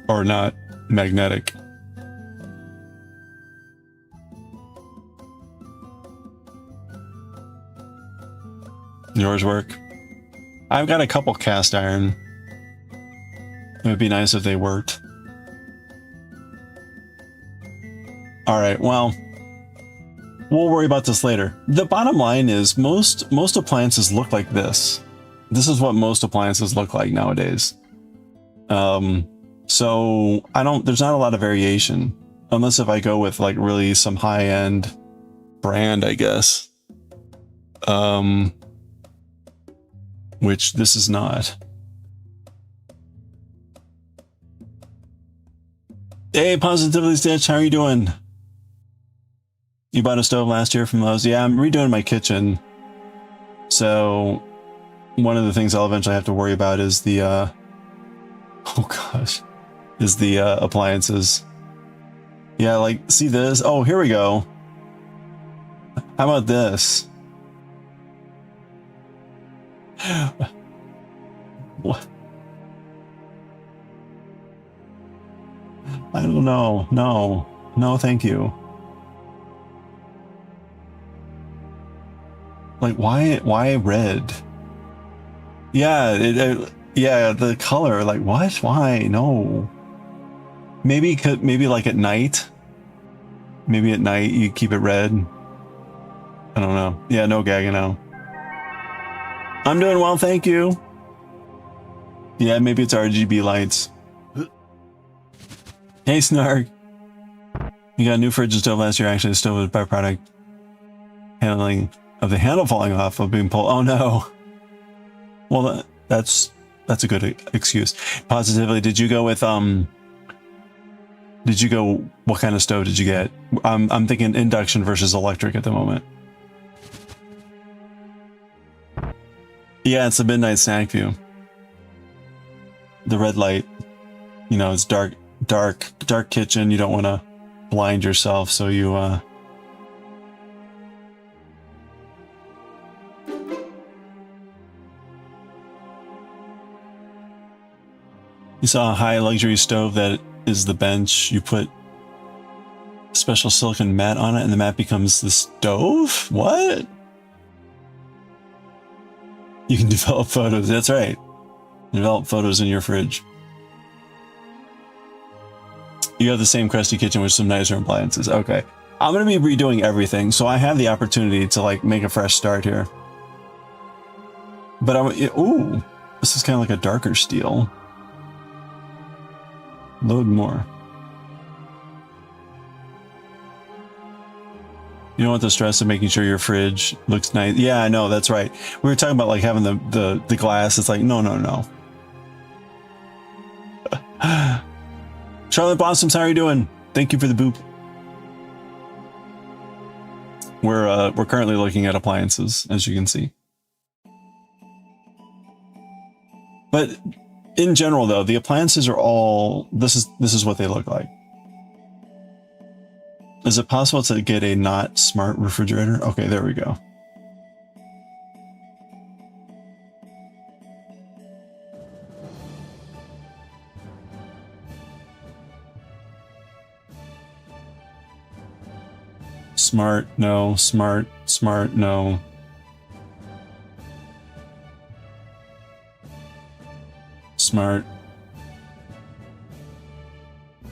Or not magnetic? Yours work? I've got a couple cast iron. It would be nice if they worked. Alright, well... We'll worry about this later. The bottom line is most appliances look like this. This is what most appliances look like nowadays. So there's not a lot of variation. Unless if I go with like really some high-end brand, I guess. Which this is not. Hey, Positively Stitch, how are you doing? You bought a stove last year from Lowe's? Yeah, I'm redoing my kitchen. So, one of the things I'll eventually have to worry about is the, oh gosh, is the appliances. Yeah, like, see this? Oh, here we go. How about this? What? I don't know. No, thank you. Like, why red? Yeah, yeah, the color, like, what? Why? No. Maybe like at night. Maybe at night you keep it red. I don't know. Yeah, no gagging now. I'm doing well, thank you. Yeah, maybe it's RGB lights. Hey, Snark. You got a new fridge and stove last year. Actually, the stove was byproduct handling of the handle falling off of being pulled. Oh no. Well, that's a good excuse. Positively, did you go with what kind of stove did you get? I'm thinking induction versus electric at the moment. Yeah, it's a midnight snack view. The red light, you know, it's dark kitchen. You don't want to blind yourself, so you you saw a high luxury stove that is the bench. You put special silicone mat on it and the mat becomes the stove? What? You can develop photos. That's right. Develop photos in your fridge. You have the same crusty kitchen with some nicer appliances. Okay. I'm going to be redoing everything, so I have the opportunity to like make a fresh start here. But ooh, this is kind of like a darker steel. Load more. You don't want the stress of making sure your fridge looks nice. Yeah, I know, that's right. We were talking about like having the glass. It's like, no. Charlotte Blossoms, how are you doing? Thank you for the boop. We're currently looking at appliances, as you can see. But in general, though, the appliances are all this is what they look like. Is it possible to get a not smart refrigerator? Okay, there we go. Smart, no. Smart, smart, no. Smart.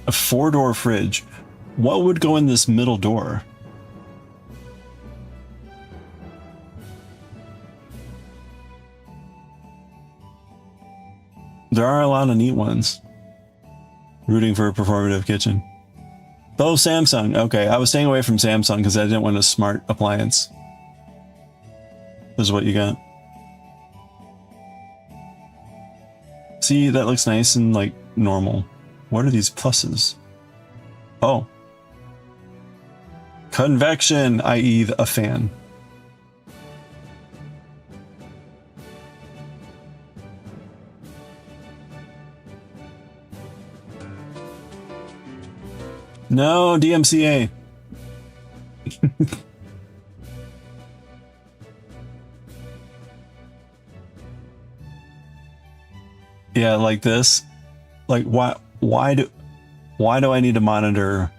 A 4-door fridge. What would go in this middle door? There are a lot of neat ones. Rooting for a performative kitchen. Oh, Samsung. Okay, I was staying away from Samsung because I didn't want a smart appliance. This is what you got. See, that looks nice and like normal. What are these pluses? Oh. Convection, i.e. a fan. No, DMCA. Yeah, like this. Like why do I need to monitor?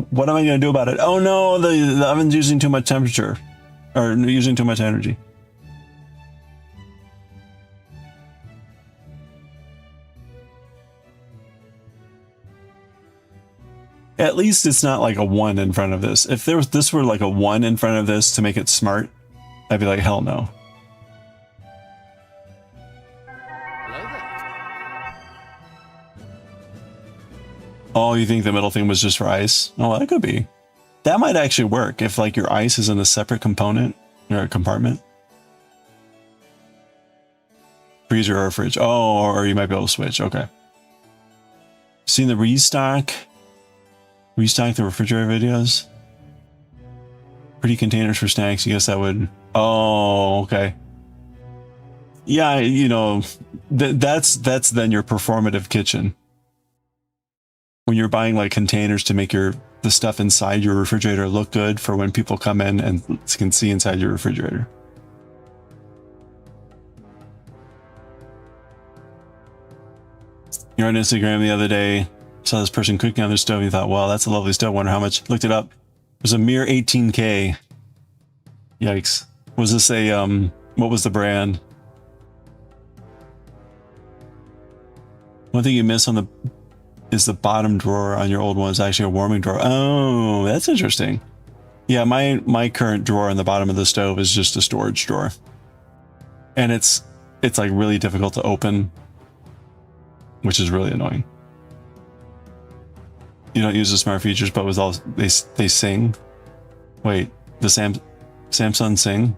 What am I going to do about it? Oh no, the oven's using too much temperature or using too much energy. At least it's not like a 1 in front of this. If this were like a 1 in front of this to make it smart, I'd be like, hell no. Oh, you think the middle thing was just for ice? Oh, that could be. That might actually work if like your ice is in a separate component or a compartment. Freezer or fridge. Oh, or you might be able to switch. Okay. Seen the restock the refrigerator videos? Pretty containers for snacks. I guess that would. Oh, okay. Yeah, you know, that's then your performative kitchen. When you're buying like containers to make the stuff inside your refrigerator look good for when people come in and can see inside your refrigerator. You're on Instagram the other day, saw this person cooking on their stove, and you thought, wow, that's a lovely stove. Wonder how much. Looked it up. It was a mere 18K. Yikes. Was this a what was the brand? One thing you miss is the bottom drawer on your old one is actually a warming drawer. Oh, that's interesting. Yeah, my current drawer on the bottom of the stove is just a storage drawer. And it's like really difficult to open, which is really annoying. You don't use the smart features, but with all they sing. Wait, the Samsung Sing?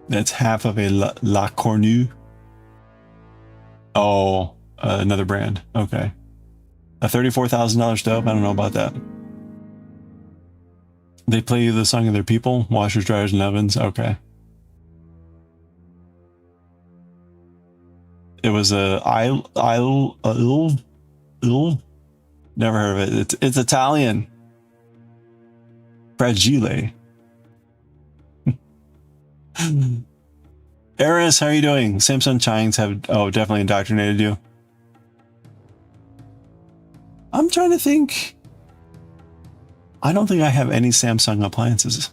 That's half of a La Cornue. Oh, another brand. Okay. A $34,000 stove? I don't know about that. They play you the song of their people? Washers, dryers, and ovens? Okay. It was a never heard of it. It's Italian. Fragile. Eris, how are you doing? Samsung Chines have definitely indoctrinated you. I'm trying to think. I don't think I have any Samsung appliances.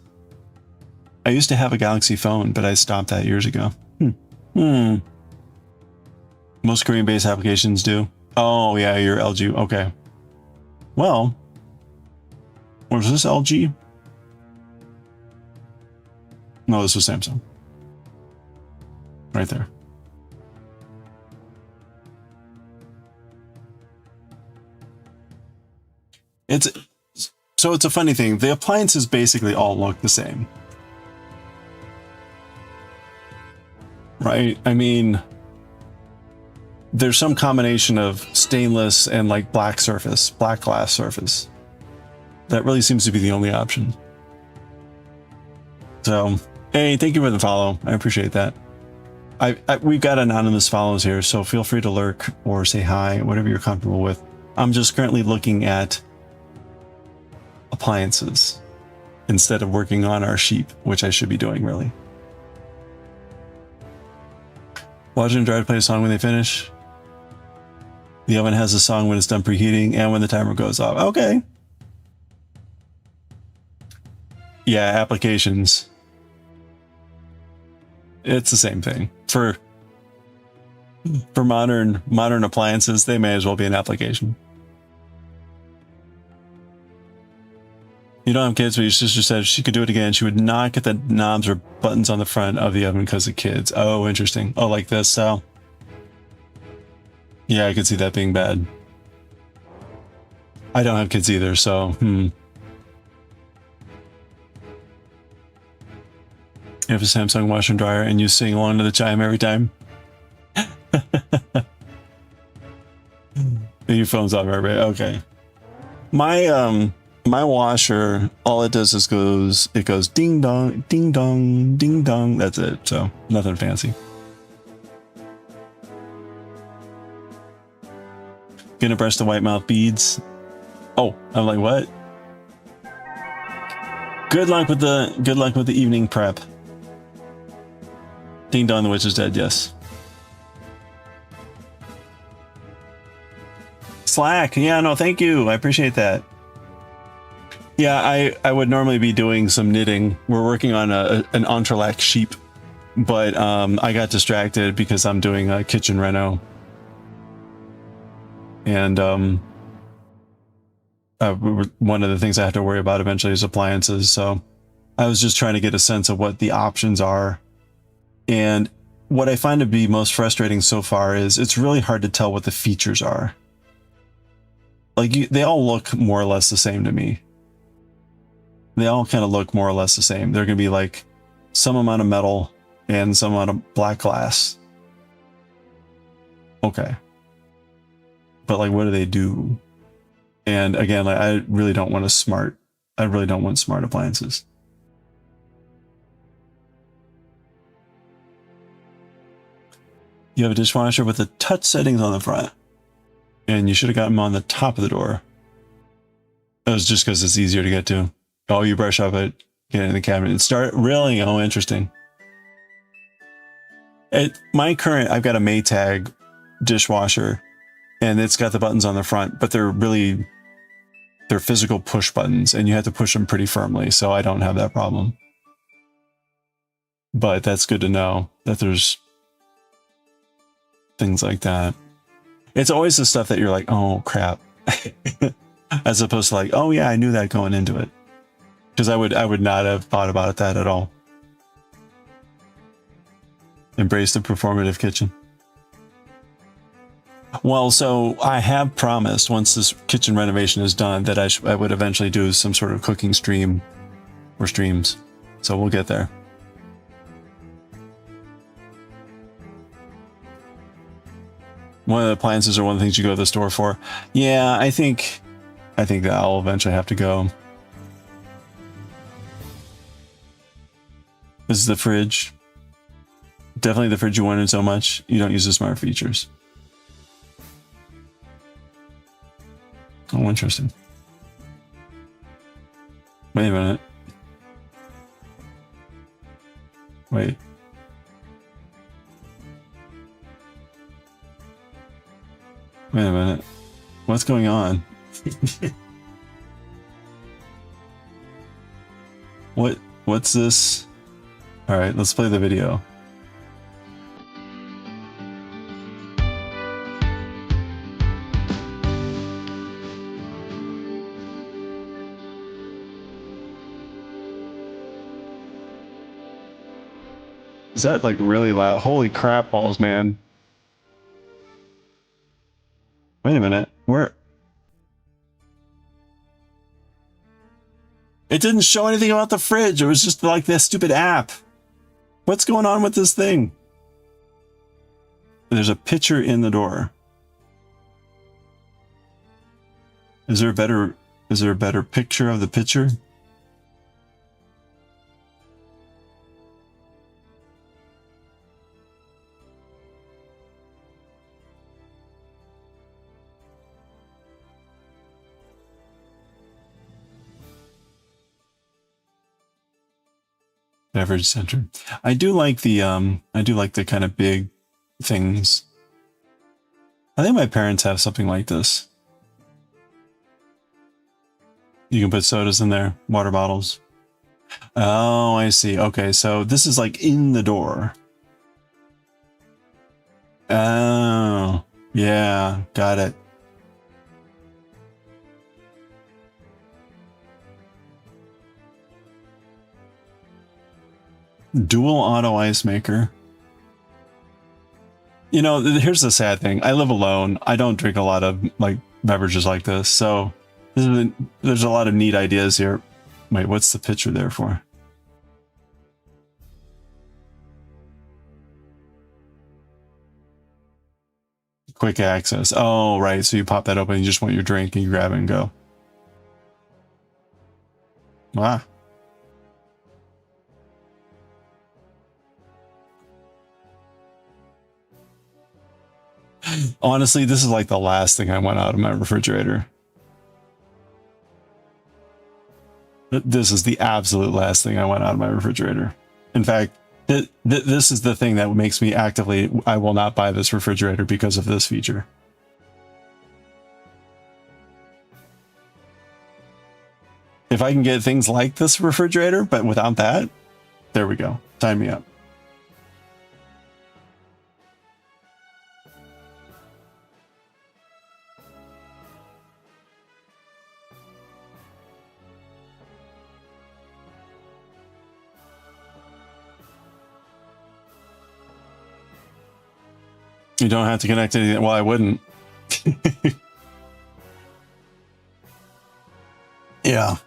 I used to have a Galaxy phone, but I stopped that years ago. Most Korean-based applications do. Oh yeah, you're LG. Okay. Well, was this LG? No, this was Samsung. Right there. So it's a funny thing. The appliances basically all look the same. Right? I mean, there's some combination of stainless and like black glass surface. That really seems to be the only option. So, hey, thank you for the follow. I appreciate that. We've got anonymous follows here, so feel free to lurk or say hi, whatever you're comfortable with. I'm just currently looking at appliances instead of working on our sheep, which I should be doing really. Watch and dry to play a song when they finish. The oven has a song when it's done preheating and when the timer goes off. Okay. Yeah, applications. It's the same thing. For modern appliances, they may as well be an application. You don't have kids, but your sister said if she could do it again, she would not get the knobs or buttons on the front of the oven because of kids. Oh, interesting. Oh, like this style. Yeah, I could see that being bad. I don't have kids either, so You have a Samsung washer and dryer and you sing along to the chime every time. Your phone's off, right? Okay. My washer, all it does is it goes ding dong, ding dong, ding dong. That's it. So nothing fancy. Gonna brush the white mouth beads. Oh, I'm like, what? Good luck with the evening prep. Ding dong, the witch is dead. Yes. Slack. Yeah, no, thank you. I appreciate that. Yeah, I would normally be doing some knitting. We're working on an entrelac sheep, but I got distracted because I'm doing a kitchen reno. And one of the things I have to worry about eventually is appliances. So I was just trying to get a sense of what the options are. And what I find to be most frustrating so far is it's really hard to tell what the features are. Like they all look more or less the same to me. They all kind of look more or less the same. They're going to be like some amount of metal and some amount of black glass. Okay. But like, what do they do? And again, like, I really don't want smart appliances. You have a dishwasher with the touch settings on the front. And you should have gotten them on the top of the door. That was just because it's easier to get to. Oh, you brush up it, get it in the cabinet, and start really. Oh, interesting. I've got a Maytag dishwasher, and it's got the buttons on the front, but they're physical push buttons, and you have to push them pretty firmly. So I don't have that problem. But that's good to know that there's things like that. It's always the stuff that you're like, oh crap, as opposed to like, oh yeah, I knew that going into it. Because I would not have thought about that at all. Embrace the performative kitchen. Well, so I have promised once this kitchen renovation is done that I would eventually do some sort of cooking stream or streams. So we'll get there. One of the appliances are one of the things you go to the store for. Yeah, I think that I'll eventually have to go. This is the fridge. Definitely the fridge you wanted so much. You don't use the smart features. Oh, interesting. Wait a minute. Wait. Wait a minute. What's going on? What's this? All right, let's play the video. Is that like really loud? Holy crap balls, man. Wait a minute. Where? It didn't show anything about the fridge. It was just like this stupid app. What's going on with this thing? There's a picture in the door. Is there a better picture of the picture? Beverage center. I do like the kind of big things. I think my parents have something like this. You can put sodas in there, water bottles. Oh, I see. Okay, so this is like in the door. Oh, yeah, got it. Dual auto ice maker. You know, here's the sad thing. I live alone. I don't drink a lot of like beverages like this, so there's a lot of neat ideas here. Wait, what's the picture there for? Quick access. Oh, right. So you pop that open, you just want your drink, and you grab it and go. Wow. Honestly, this is like the last thing I want out of my refrigerator. This is the absolute last thing I want out of my refrigerator. In fact, this is the thing that makes me actively, I will not buy this refrigerator because of this feature. If I can get things like this refrigerator, but without that, there we go. Sign me up. You don't have to connect anything. Well, I wouldn't. Yeah.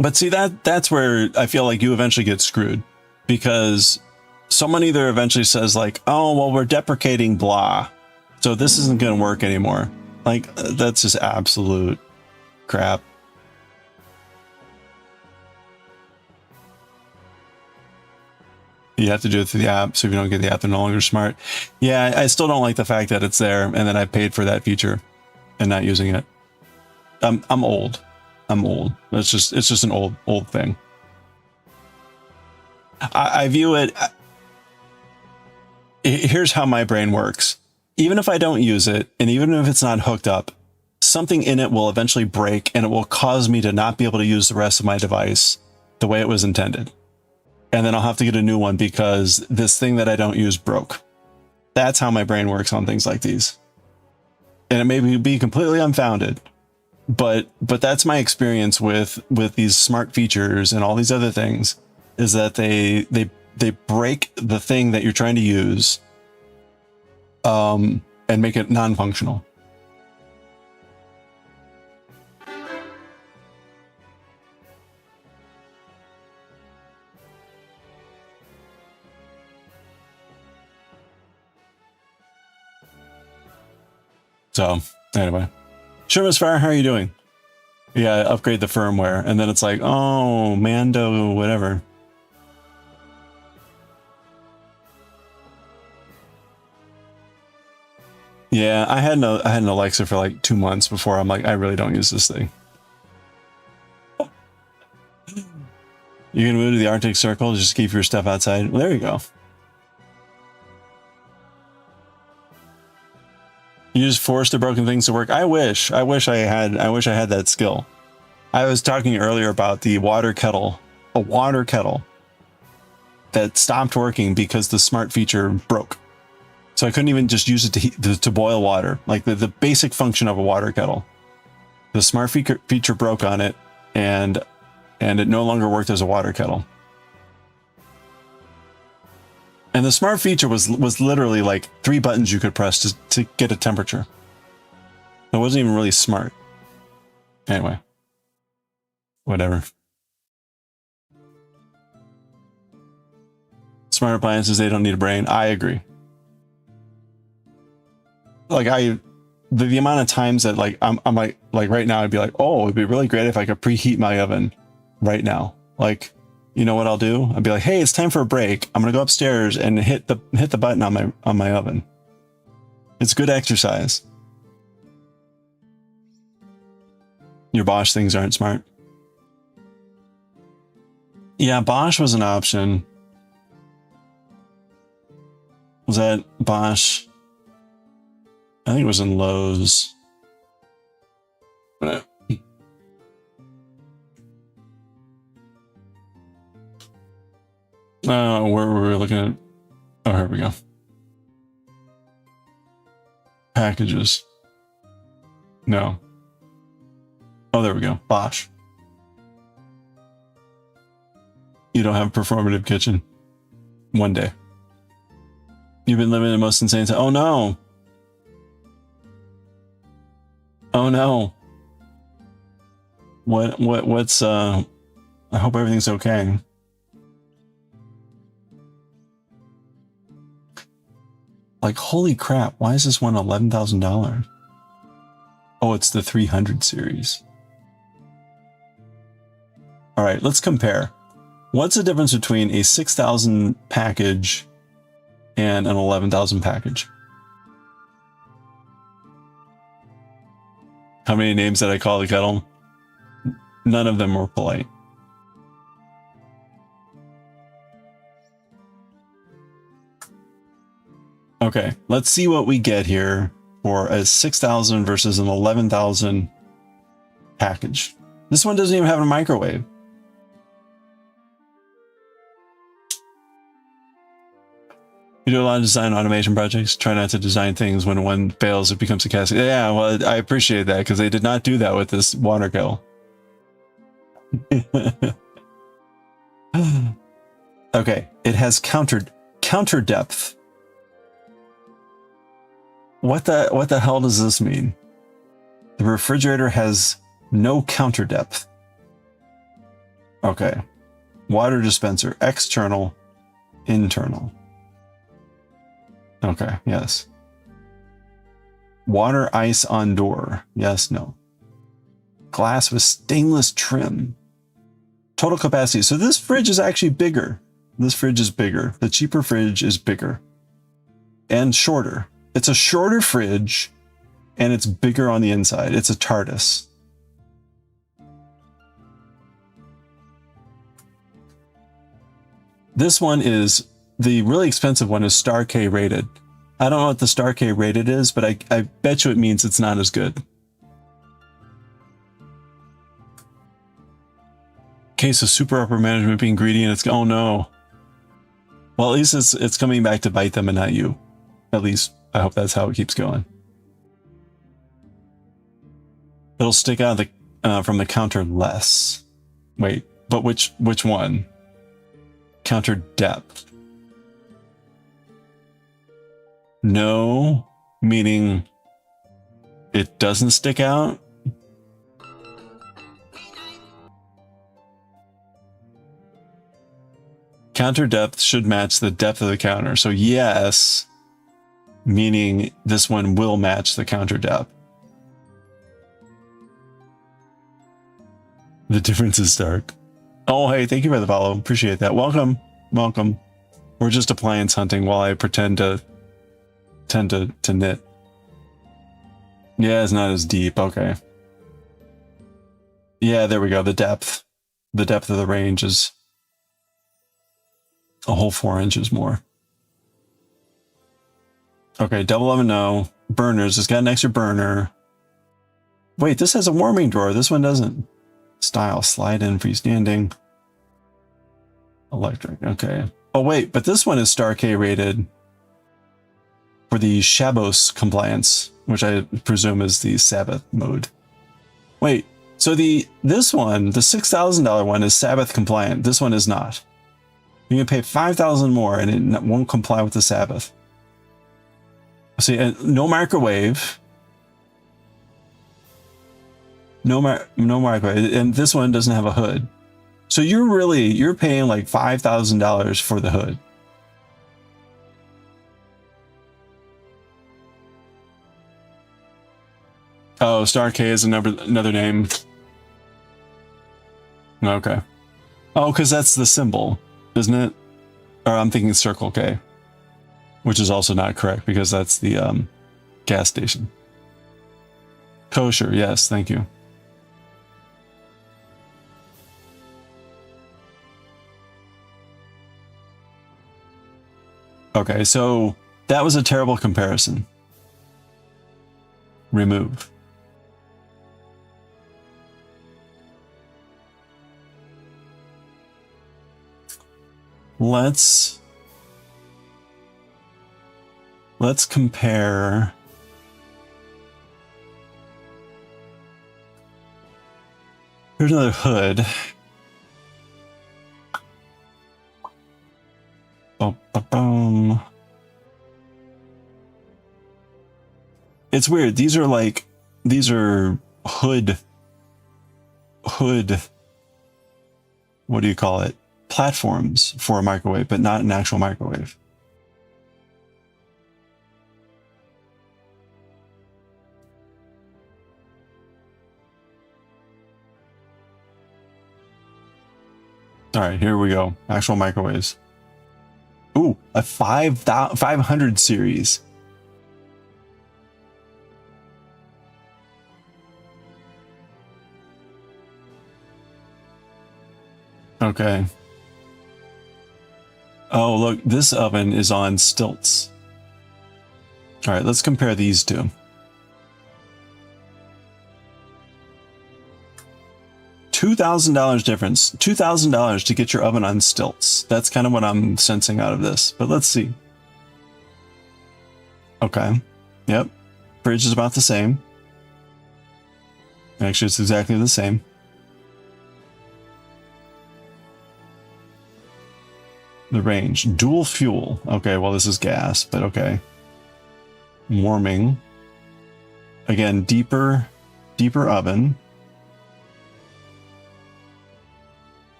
But see, that's where I feel like you eventually get screwed, because someone either eventually says like, oh, well, we're deprecating blah, so this isn't going to work anymore. Like, that's just absolute crap. You have to do it through the app, so if you don't get the app, they're no longer smart. Yeah, I still don't like the fact that it's there and then I paid for that feature and not using it. I'm old. I'm old. It's just an old thing. I view it. Here's how my brain works. Even if I don't use it, and even if it's not hooked up, something in it will eventually break, and it will cause me to not be able to use the rest of my device the way it was intended. And then I'll have to get a new one because this thing that I don't use broke. That's how my brain works on things like these. And it may be completely unfounded, but that's my experience with these smart features and all these other things, is that they break the thing that you're trying to use, and make it non-functional. So anyway, Sherman's Fire, how are you doing? Yeah, upgrade the firmware, and then it's like, oh, Mando, whatever. Yeah, I had an Alexa for like 2 months before I'm like, I really don't use this thing. You're gonna move to the Arctic Circle, just keep your stuff outside. Well, there you go. You just force the broken things to work. I wish I had that skill. I was talking earlier about the water kettle, a water kettle that stopped working because the smart feature broke. So I couldn't even just use it to boil water, like the basic function of a water kettle. The smart feature broke on it, and it no longer worked as a water kettle. And the smart feature was literally like 3 buttons you could press to get a temperature. It wasn't even really smart. Anyway, whatever. Smart appliances, they don't need a brain. I agree. Like the amount of times that like I'm like right now I'd be like, oh, it'd be really great if I could preheat my oven right now. Like, you know what I'll do? I'd be like, hey, it's time for a break. I'm gonna go upstairs and hit the button on my oven. It's good exercise. Your Bosch things aren't smart. Yeah, Bosch was an option. Was that Bosch? I think it was in Lowe's. Where were we looking at? Oh, here we go. Packages. No. Oh, there we go. Bosch. You don't have a performative kitchen. One day. You've been living the most insane time. Oh no. Oh no. What's I hope everything's okay. Like, holy crap, why is this one $11,000? Oh, it's the 300 series. All right, let's compare. What's the difference between a 6,000 package and an 11,000 package? How many names did I call the kettle? None of them were polite. Okay, let's see what we get here for a 6,000 versus an 11,000 package. This one doesn't even have a microwave. You do a lot of design automation projects. Try not to design things when one fails, it becomes a casket. Yeah, well, I appreciate that because they did not do that with this water kettle. Okay, it has counter depth. What the hell does this mean? The refrigerator has no counter depth. Okay. Water dispenser, external, internal. Okay, yes. Water ice on door. Yes, no. Glass with stainless trim. Total capacity. So this fridge is actually bigger. This fridge is bigger. The cheaper fridge is bigger. And shorter. It's a shorter fridge, and it's bigger on the inside. It's a TARDIS. This one is, the really expensive one is Star K rated. I don't know what the Star K rated is, but I bet you it means it's not as good. Case of super upper management being greedy and it's, oh no. Well, at least it's coming back to bite them and not you. At least I hope that's how it keeps going. It'll stick out from the counter less. Wait, but which one? Counter depth. No, meaning it doesn't stick out. Counter depth should match the depth of the counter. So yes, meaning this one will match the counter depth. The difference is stark. Oh, hey, thank you for the follow. Appreciate that. Welcome. Welcome. We're just appliance hunting while I pretend to knit. Yeah, it's not as deep. Okay. Yeah, there we go. The depth of the range is a whole 4 inches more. Okay, double oven, no. Burners, it's got an extra burner. Wait, this has a warming drawer. This one doesn't. Style, slide in, freestanding. Electric, okay. Oh wait, but this one is Star K rated for the Shabos compliance, which I presume is the Sabbath mode. Wait, so this one, the $6,000 one is Sabbath compliant. This one is not. You can pay $5,000 more and it won't comply with the Sabbath. See, no microwave. No microwave, and this one doesn't have a hood. So you're paying like $5,000 for the hood. Oh, Star K is another name. Okay. Oh, because that's the symbol, isn't it? Or I'm thinking Circle K, which is also not correct because that's the gas station. Kosher, yes, thank you. Okay, so That was a terrible comparison. Remove. Let's compare. Here's another hood. Boom. It's weird. These are hood. What do you call it? Platforms for a microwave, but not an actual microwave. All right, here we go. Actual microwaves. Ooh, a 500 series. Okay. Oh, look, this oven is on stilts. All right, let's compare these two. $2,000 difference. $2,000 to get your oven on stilts. That's kind of what I'm sensing out of this, but let's see. Okay. Yep. Fridge is about the same. Actually, it's exactly the same. The range. Dual fuel. Okay, well, this is gas, but okay. Warming. Again, deeper oven.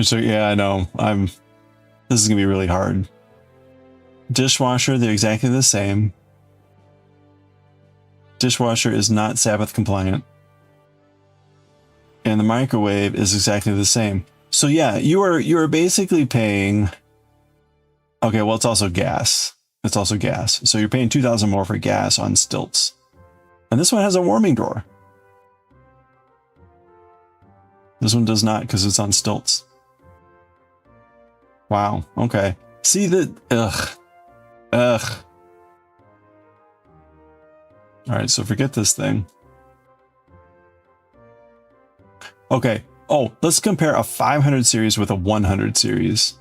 So yeah, I know. This is gonna be really hard. Dishwasher, they're exactly the same. Dishwasher is not Sabbath compliant. And the microwave is exactly the same. So yeah, you are basically paying. Okay, well, it's also gas. It's also gas. So you're paying $2,000 more for gas on stilts. And this one has a warming drawer. This one does not because it's on stilts. Wow. Okay. See the ugh. All right. So forget this thing. Okay. Oh, let's compare a 500 series with a 100 series.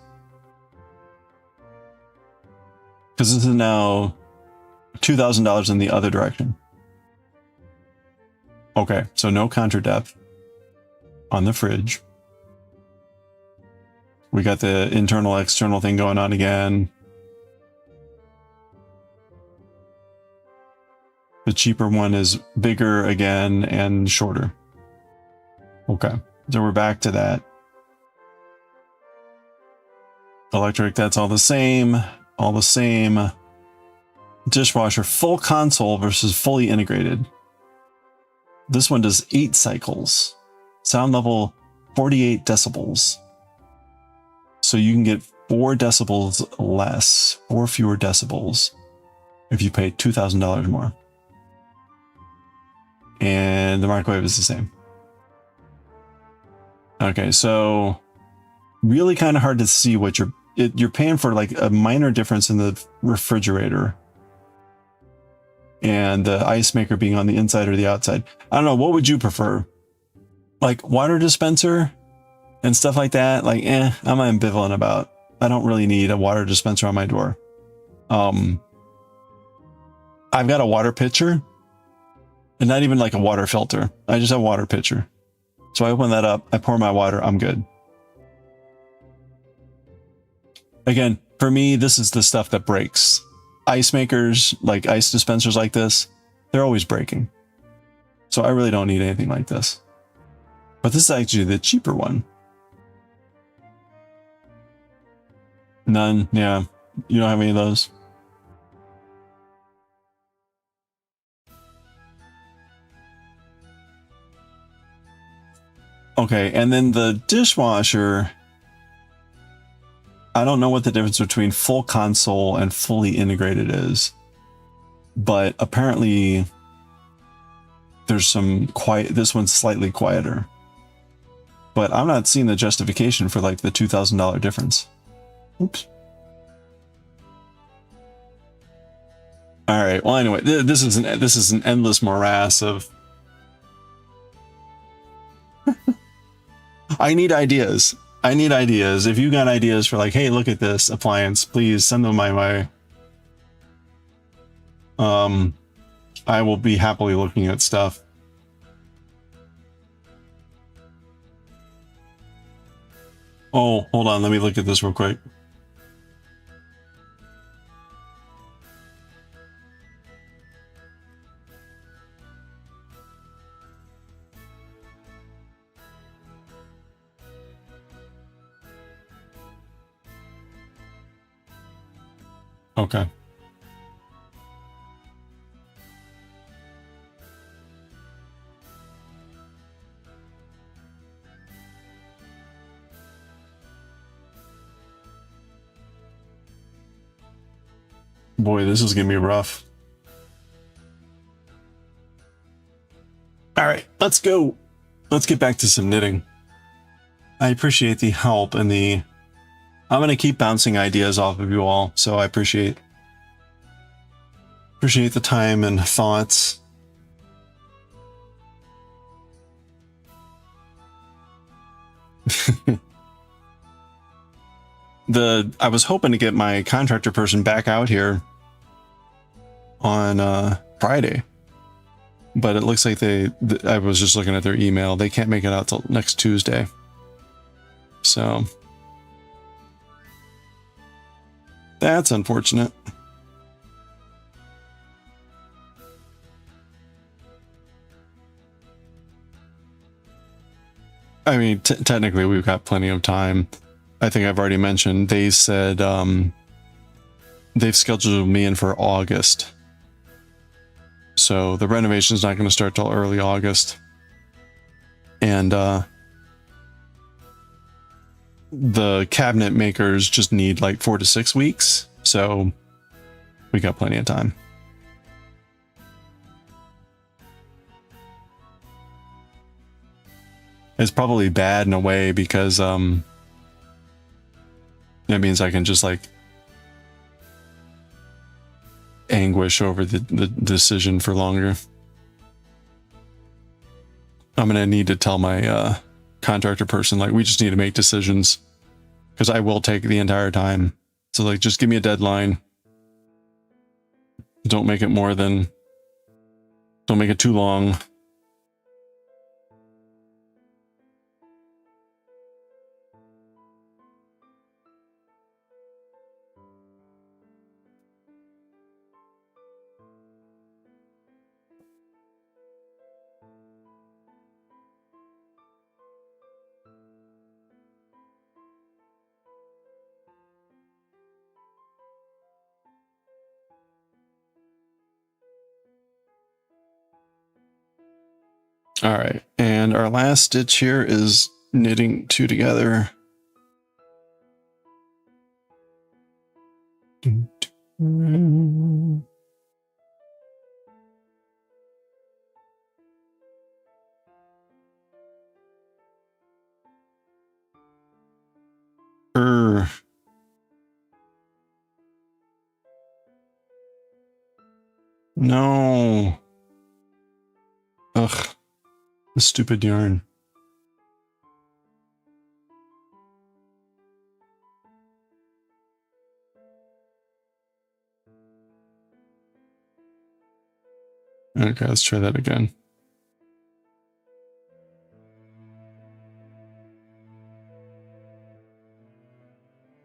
Because this is now $2,000 in the other direction. Okay. So no contour depth on the fridge. We got the internal external thing going on again. The cheaper one is bigger again and shorter. Okay, so we're back to that. Electric, that's all the same. All the same. Dishwasher, full console versus fully integrated. This one does 8 cycles. Sound level 48 decibels. So you can get 4 decibels less, 4 fewer decibels if you pay $2,000 more. And the microwave is the same. Okay, so really kind of hard to see what you're paying for, like a minor difference in the refrigerator and the ice maker being on the inside or the outside. I don't know, what would you prefer? Like water dispenser and stuff like that? Like, I'm ambivalent about. I don't really need a water dispenser on my door. I've got a water pitcher and not even like a water filter. I just have a water pitcher. So I open that up, I pour my water, I'm good. Again, for me, this is the stuff that breaks. Ice makers, like ice dispensers like this, they're always breaking. So I really don't need anything like this. But this is actually the cheaper one. None, yeah. You don't have any of those? Okay, and then the dishwasher, I don't know what the difference between full console and fully integrated is, but apparently there's some quiet, this one's slightly quieter, but I'm not seeing the justification for like the $2,000 difference. Oops. All right. Well, anyway, this is an endless morass of. I need ideas. I need ideas. If you got ideas for like, hey, look at this appliance, please send them my way. I will be happily looking at stuff. Oh, hold on. Let me look at this real quick. Okay. Boy, this is gonna be rough. All right, let's go. Let's get back to some knitting. I appreciate the help and the... I'm gonna keep bouncing ideas off of you all, so I appreciate the time and thoughts. I was hoping to get my contractor person back out here on Friday, but it looks like I was just looking at their email. They can't make it out till next Tuesday. So that's unfortunate. I mean, technically we've got plenty of time. I think I've already mentioned, they said they've scheduled me in for August. So the renovation is not going to start till early August. And the cabinet makers just need like 4 to 6 weeks. So we got plenty of time. It's probably bad in a way because that means I can just like anguish over the decision for longer. I'm gonna need to tell my contractor person, like, we just need to make decisions, because I will take the entire time. So like, just give me a deadline. Don't make it too long. All right, and our last stitch here is knitting 2 together. No. Ugh. The stupid yarn. Okay, let's try that again.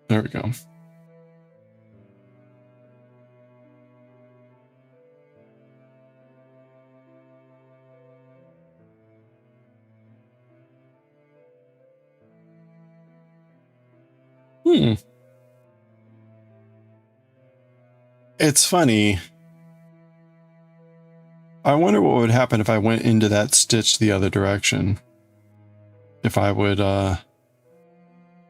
There we go. It's funny. I wonder what would happen if I went into that stitch the other direction. If I would,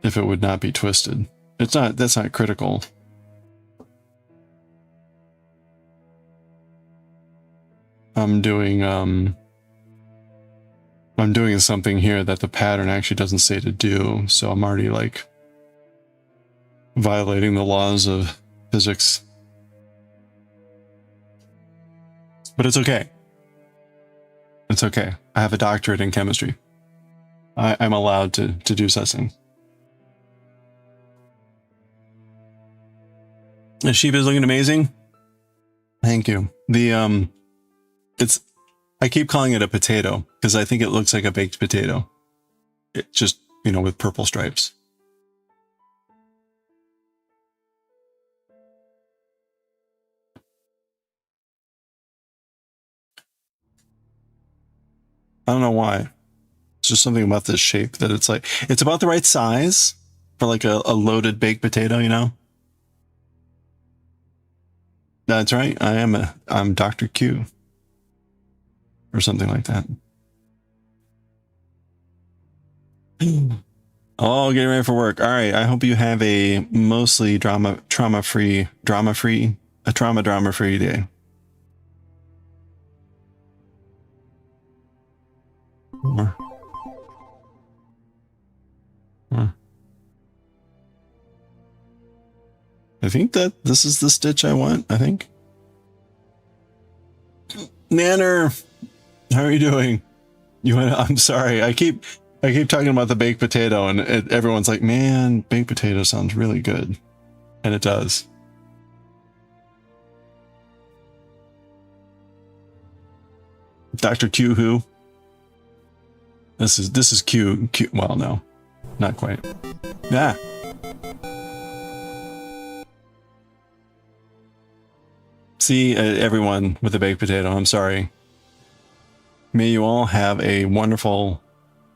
if it would not be twisted. That's not critical. I'm doing something here that the pattern actually doesn't say to do, so I'm already like violating the laws of physics. But it's okay. It's okay. I have a doctorate in chemistry. I'm allowed to do such things. The sheep is looking amazing. Thank you. The I keep calling it a potato because I think it looks like a baked potato. It just, you know, with purple stripes. I don't know why. It's just something about this shape that it's like, it's about the right size for like a loaded baked potato, you know? That's right. I'm Dr. Q. Or something like that. Oh, getting ready for work. All right. I hope you have a mostly drama-free day. More. I think that this is the stitch I want, I think. Nanner, how are you doing? I'm sorry. I keep talking about the baked potato and everyone's like, man, baked potato sounds really good. And it does. Dr. Q who? This is Q. Well, no, not quite. Yeah. See, everyone with a baked potato, I'm sorry. May you all have a wonderful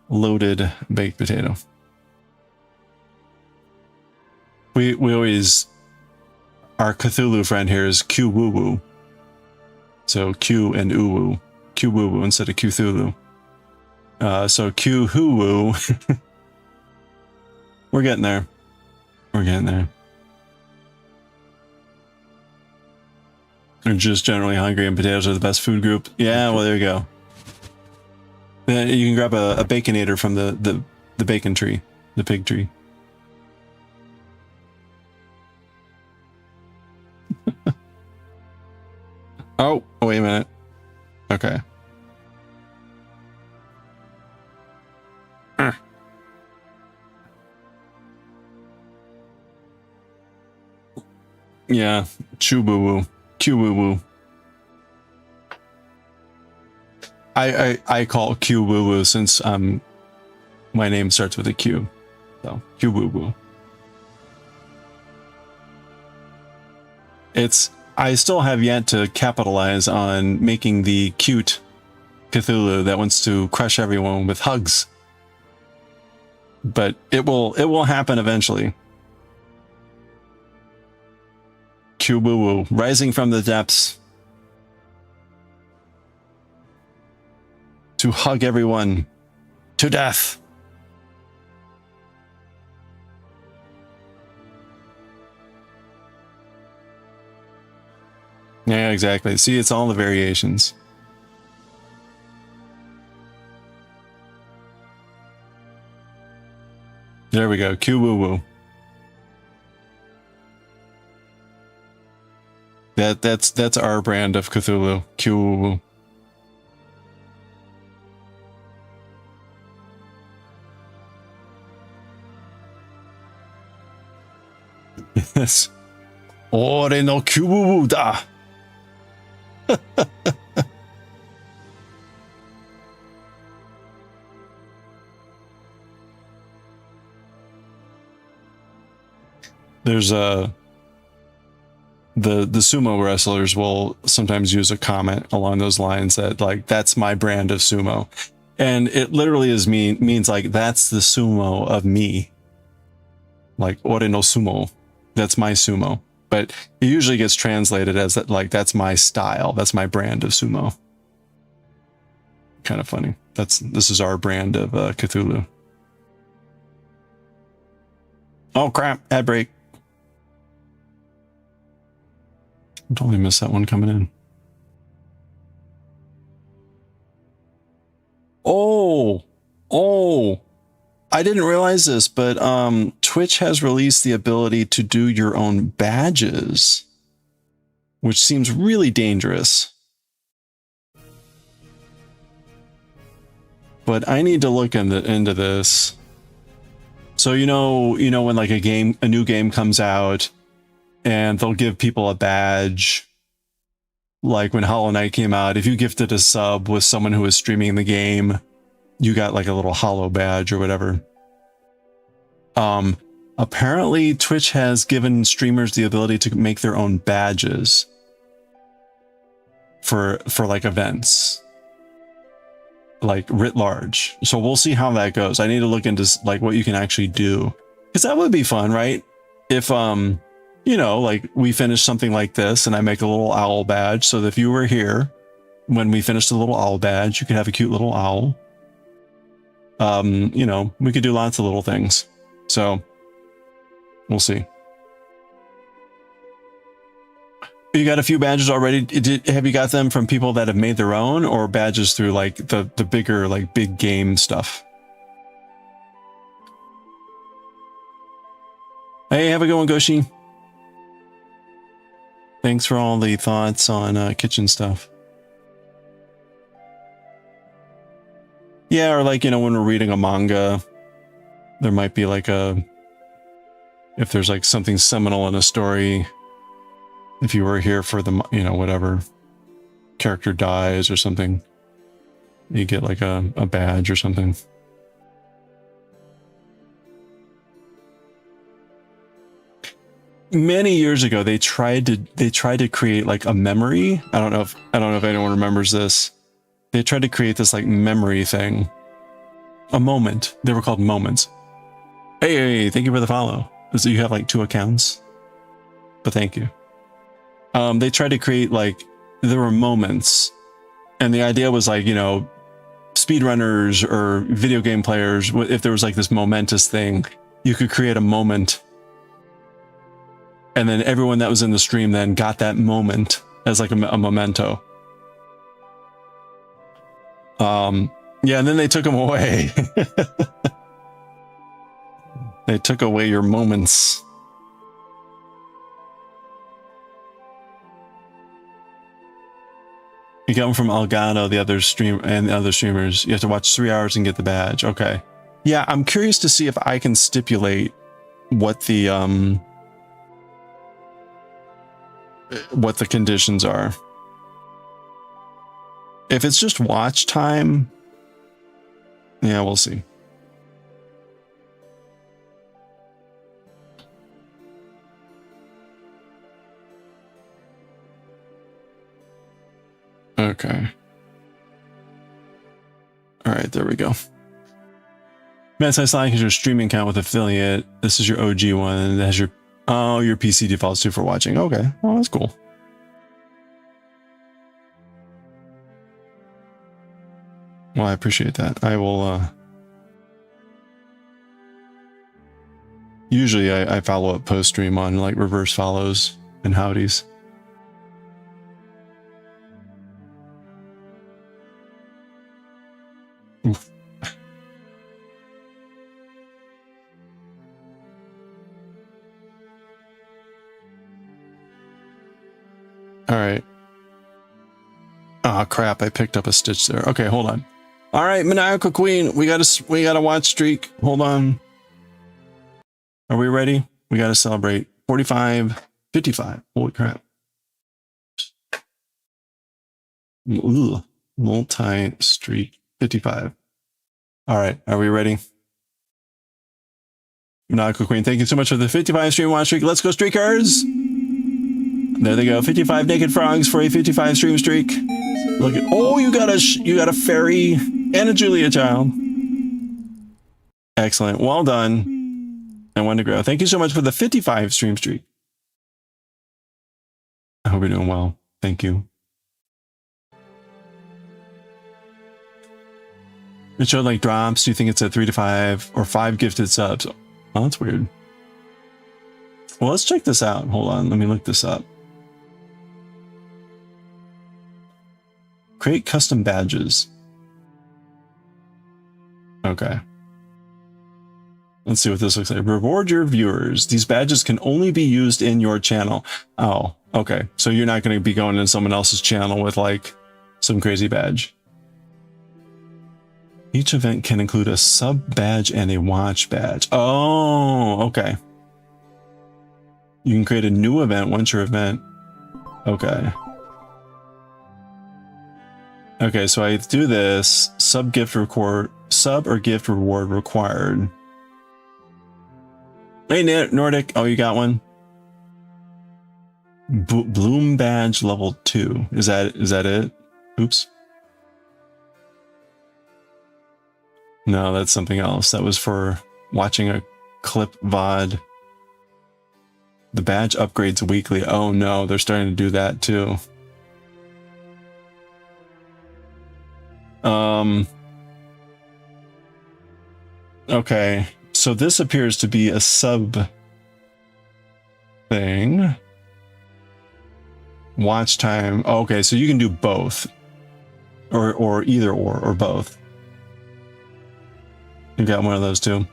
loaded baked potato. We always, our Cthulhu friend here is Q woo woo. So Q and Uwu. Q woo woo instead of Cthulhu. So Q who woo. We're getting there. We're getting there. They're just generally hungry and potatoes are the best food group. Yeah, well, there you go. Then you can grab a baconator from the bacon tree, the pig tree. Oh, wait a minute. Okay. Yeah, chew boo woo. Q woo woo. I call Q woo woo since my name starts with a Q. So Q woo woo. I still have yet to capitalize on making the cute Cthulhu that wants to crush everyone with hugs. But it will happen eventually. Q woo woo, rising from the depths to hug everyone to death. Yeah, exactly. See, it's all the variations. There we go. Q woo woo. That's our brand of Cthulhu. Q woo woo. Yes. Ore no Q woo woo da. There's the sumo wrestlers will sometimes use a comment along those lines that like, that's my brand of sumo. And it literally means like, that's the sumo of me. Like, ore no sumo. That's my sumo. But it usually gets translated as that, like, that's my style. That's my brand of sumo. Kind of funny. This is our brand of Cthulhu. Oh crap, ad break. Totally missed that one coming in. Oh, I didn't realize this, but Twitch has released the ability to do your own badges, which seems really dangerous. but I need to look into this. So you know when like a new game comes out, and they'll give people a badge. Like when Hollow Knight came out, if you gifted a sub with someone who was streaming the game, you got like a little Hollow badge or whatever. Apparently Twitch has given streamers the ability to make their own badges for like events, like writ large. So we'll see how that goes. I need to look into like what you can actually do, because that would be fun, right? If you know, like we finish something like this and I make a little owl badge, so that if you were here when we finished the little owl badge, you could have a cute little owl. You know, we could do lots of little things. So we'll see. You got a few badges already. Have you got them from people that have made their own, or badges through like the bigger, like big game stuff? Hey, have a good one, Goshi. Thanks for all the thoughts on kitchen stuff. Yeah, or like, you know, when we're reading a manga, there might be like if there's like something seminal in a story, if you were here for the, you know, whatever character dies or something, you get like a badge or something. Many years ago, they tried to create like a memory. I don't know if anyone remembers this. They tried to create this like memory thing, a moment. They were called moments. Hey, thank you for the follow. So you have like 2 accounts, but thank you. They tried to create like, there were moments, and the idea was like, you know, speedrunners or video game players, if there was like this momentous thing, you could create a moment, and then everyone that was in the stream then got that moment as like a memento. Yeah, and then they took them away. They took away your moments. You get them from Elgato, the other streamers. You have to watch 3 hours and get the badge. Okay. Yeah, I'm curious to see if I can stipulate what the conditions are. If it's just watch time, yeah, we'll see. Okay. All right, there we go. Man, so I saw your streaming account with affiliate. This is your OG one. That has your PC defaults too for watching. Okay, oh, that's cool. Well, I appreciate that. I will. Usually, I follow up post stream on like reverse follows and howdies. Oof. All right. Oh crap! I picked up a stitch there. Okay, hold on. All right, Maniacal Queen, we got a watch streak. Hold on. Are we ready? We got to celebrate 45, 55. Holy crap! Ooh, multi-streak 55. All right, are we ready? Maniacal Queen, thank you so much for the 55 stream watch streak. Let's go, streakers! There they go. 55 naked frogs for a 55 stream streak. Look at, oh, you got a fairy and a Julia child. Excellent. Well done. And one to grow. Thank you so much for the 55 stream streak. I hope you're doing well. Thank you. It showed like drops. Do you think it's at 3 to 5 or 5 gifted subs? Oh, that's weird. Well, let's check this out. Hold on. Let me look this up. Create custom badges. Okay. Let's see what this looks like. Reward your viewers. These badges can only be used in your channel. Oh, okay. So you're not going to be going in someone else's channel with like some crazy badge. Each event can include a sub badge and a watch badge. Oh, okay. You can create a new event once your event. Okay. Okay, so I do this. Sub or gift reward required. Hey, Nordic. Oh, you got one? Bloom badge level 2. Is that it? Oops. No, that's something else. That was for watching a clip VOD. The badge upgrades weekly. Oh no, they're starting to do that too. Okay, so this appears to be a sub thing. Watch time. Okay, so you can do both. Or either or both. You got one of those too.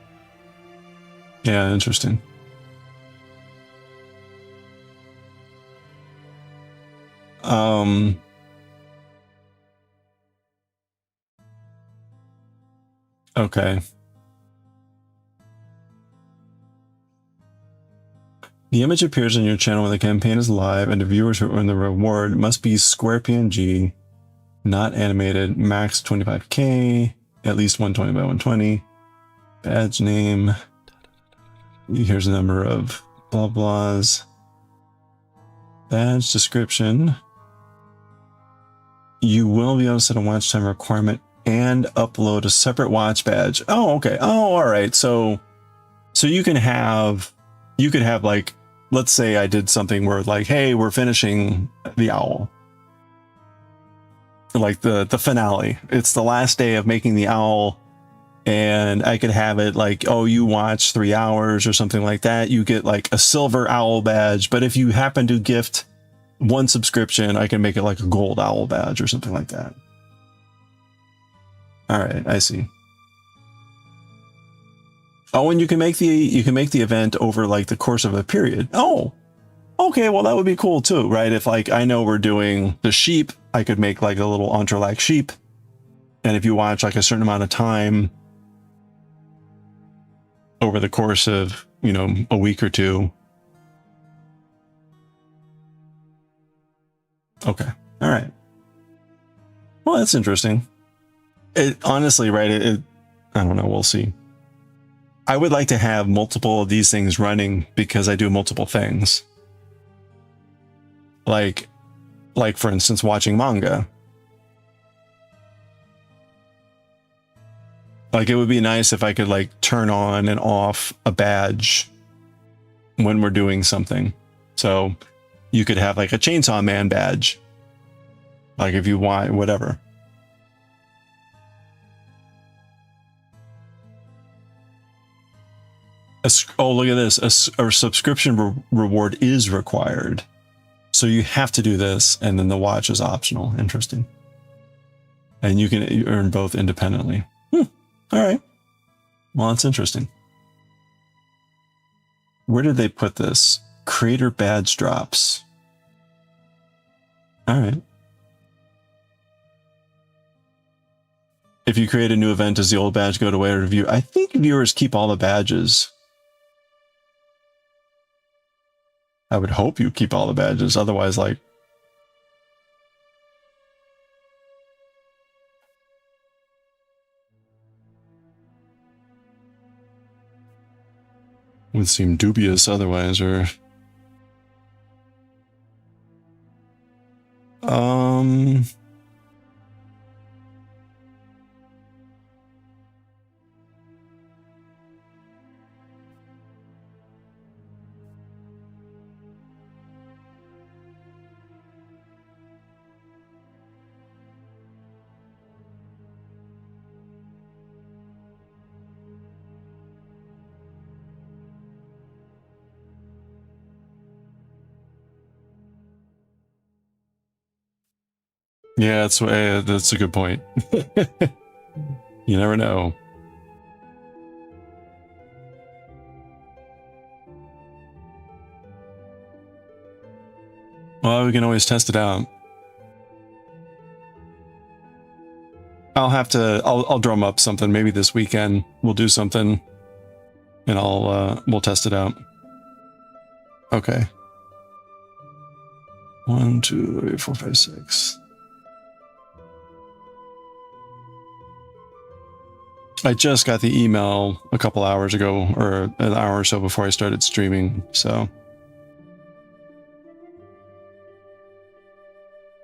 Yeah, interesting. Okay. The image appears on your channel when the campaign is live, and the viewers who earn the reward must be square PNG, not animated, max 25k, at least 120 by 120. Badge name. Here's a number of blah blahs. Badge description. You will be able to set a watch time requirement and upload a separate watch badge. Oh, okay. Oh, all right. So you can have, like, let's say I did something where like, hey, we're finishing the owl. Like the finale. It's the last day of making the owl. And I could have it like, oh, you watch 3 hours or something like that. You get like a silver owl badge. But if you happen to gift one subscription, I can make it like a gold owl badge or something like that. All right, I see. Oh, and you can make the event over like the course of a period. Oh, okay. Well, that would be cool too, right? If like I know we're doing the sheep, I could make like a little entrelac sheep. And if you watch like a certain amount of time over the course of, you know, a week or two. Okay. All right. Well, that's interesting. It honestly, right? I don't know. We'll see. I would like to have multiple of these things running because I do multiple things. Like for instance, watching manga. Like it would be nice if I could like turn on and off a badge when we're doing something. So you could have like a Chainsaw Man badge. Like if you want, whatever. Oh, look at this. A subscription reward is required. So you have to do this, and then the watch is optional. Interesting. And you can earn both independently. All right. Well, that's interesting. Where did they put this? Creator badge drops. All right. If you create a new event, does the old badge go away to review? I think viewers keep all the badges. I would hope you keep all the badges. Otherwise, like, would seem dubious otherwise, or yeah, that's a good point. You never know. Well, we can always test it out. I'll drum up something. Maybe this weekend we'll do something and we'll test it out. Okay. 1, 2, 3, 4, 5, 6. I just got the email a couple hours ago, or an hour or so before I started streaming, so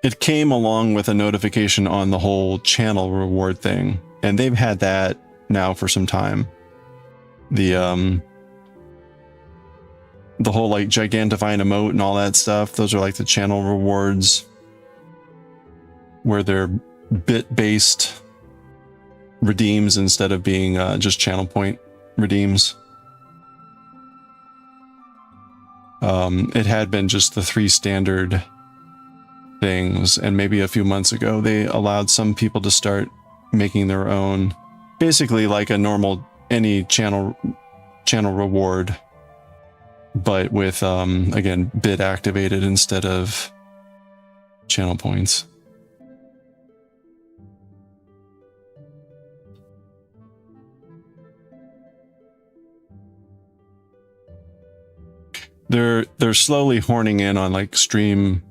it came along with a notification on the whole channel reward thing, and they've had that now for some time. The whole like gigantifying emote and all that stuff, those are like the channel rewards where they're bit-based redeems instead of being just channel point redeems. It had been just the 3 standard things, and maybe a few months ago they allowed some people to start making their own, basically like a normal any channel reward, but with again bit activated instead of channel points. They're slowly horning in on like Streamlabs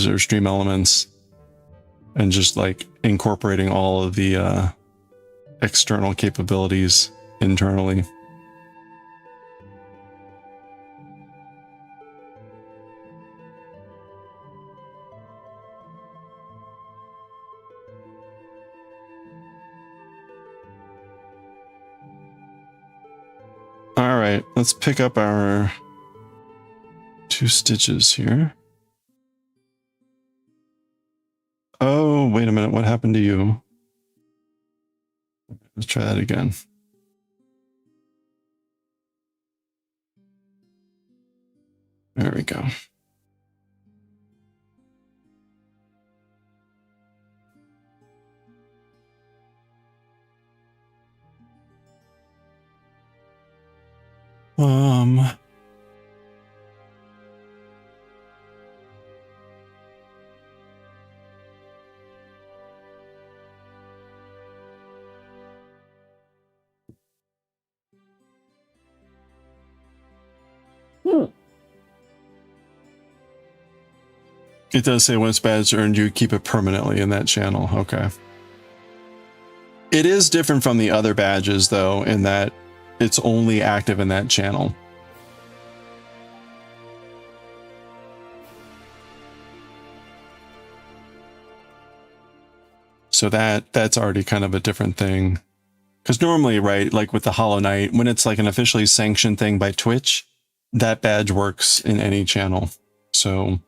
or Stream Elements and just like incorporating all of the external capabilities internally. All right, let's pick up our 2 stitches here. Oh, wait a minute. What happened to you? Let's try that again. There we go. It does say once badge earned, you keep it permanently in that channel. Okay. It is different from the other badges, though, in that it's only active in that channel. So that's already kind of a different thing. Because normally, right, like with the Hollow Knight, when it's like an officially sanctioned thing by Twitch, that badge works in any channel. So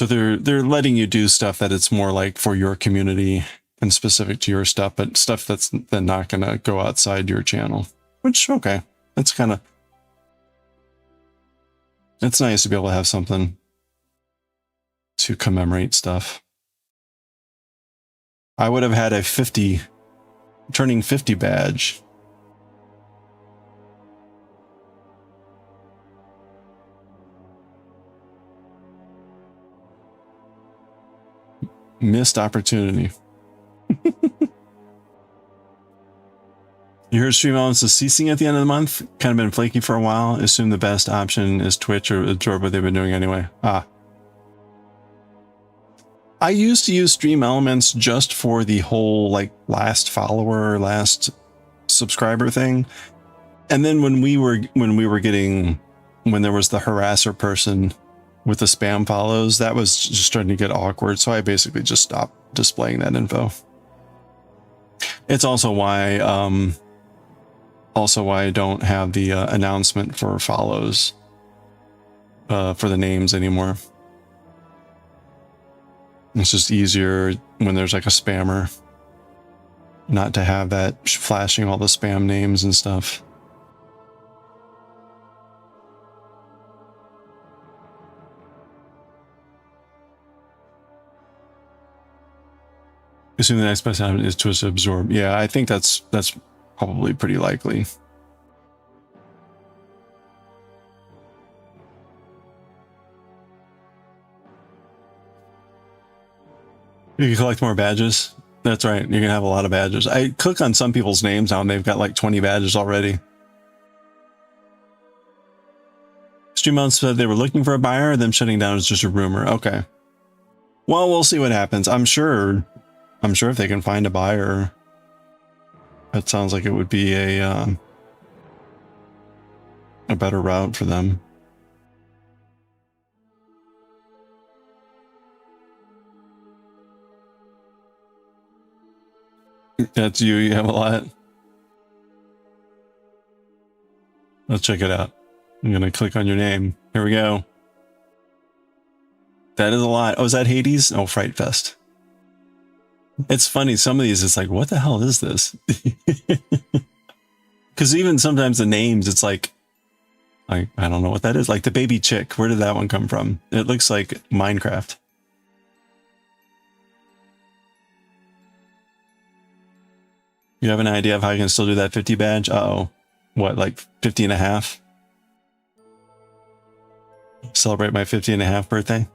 they're letting you do stuff that it's more like for your community and specific to your stuff, but stuff that's then not going to go outside your channel. Which, okay, that's kind of, it's nice to be able to have something to commemorate stuff. I would have had a turning 50 badge. Missed opportunity. You heard Stream Elements is ceasing at the end of the month? Kind of been flaky for a while. Assume the best option is Twitch or absorb what they've been doing anyway. I used to use Stream Elements just for the whole like last follower, last subscriber thing. And then when there was the harasser person with the spam follows, that was just starting to get awkward. So I basically just stopped displaying that info. It's also why I don't have the announcement for follows for the names anymore. It's just easier when there's like a spammer not to have that flashing all the spam names and stuff. Assuming the next best option is to absorb. Yeah, I think that's probably pretty likely. You can collect more badges. That's right. You're gonna have a lot of badges. I click on some people's names now and they've got like 20 badges already. Streamon said they were looking for a buyer, them shutting down is just a rumor. Okay. Well, we'll see what happens. I'm sure if they can find a buyer, that sounds like it would be a better route for them. That's you. You have a lot. Let's check it out. I'm going to click on your name. Here we go. That is a lot. Oh, is that Hades? Oh, Fright Fest. It's funny. Some of these, it's like, what the hell is this? Because even sometimes the names, it's like, I don't know what that is. Like the baby chick. Where did that one come from? It looks like Minecraft. You have an idea of how you can still do that 50 badge? Uh-oh. What, like 50 and a half? Celebrate my 50 and a half birthday?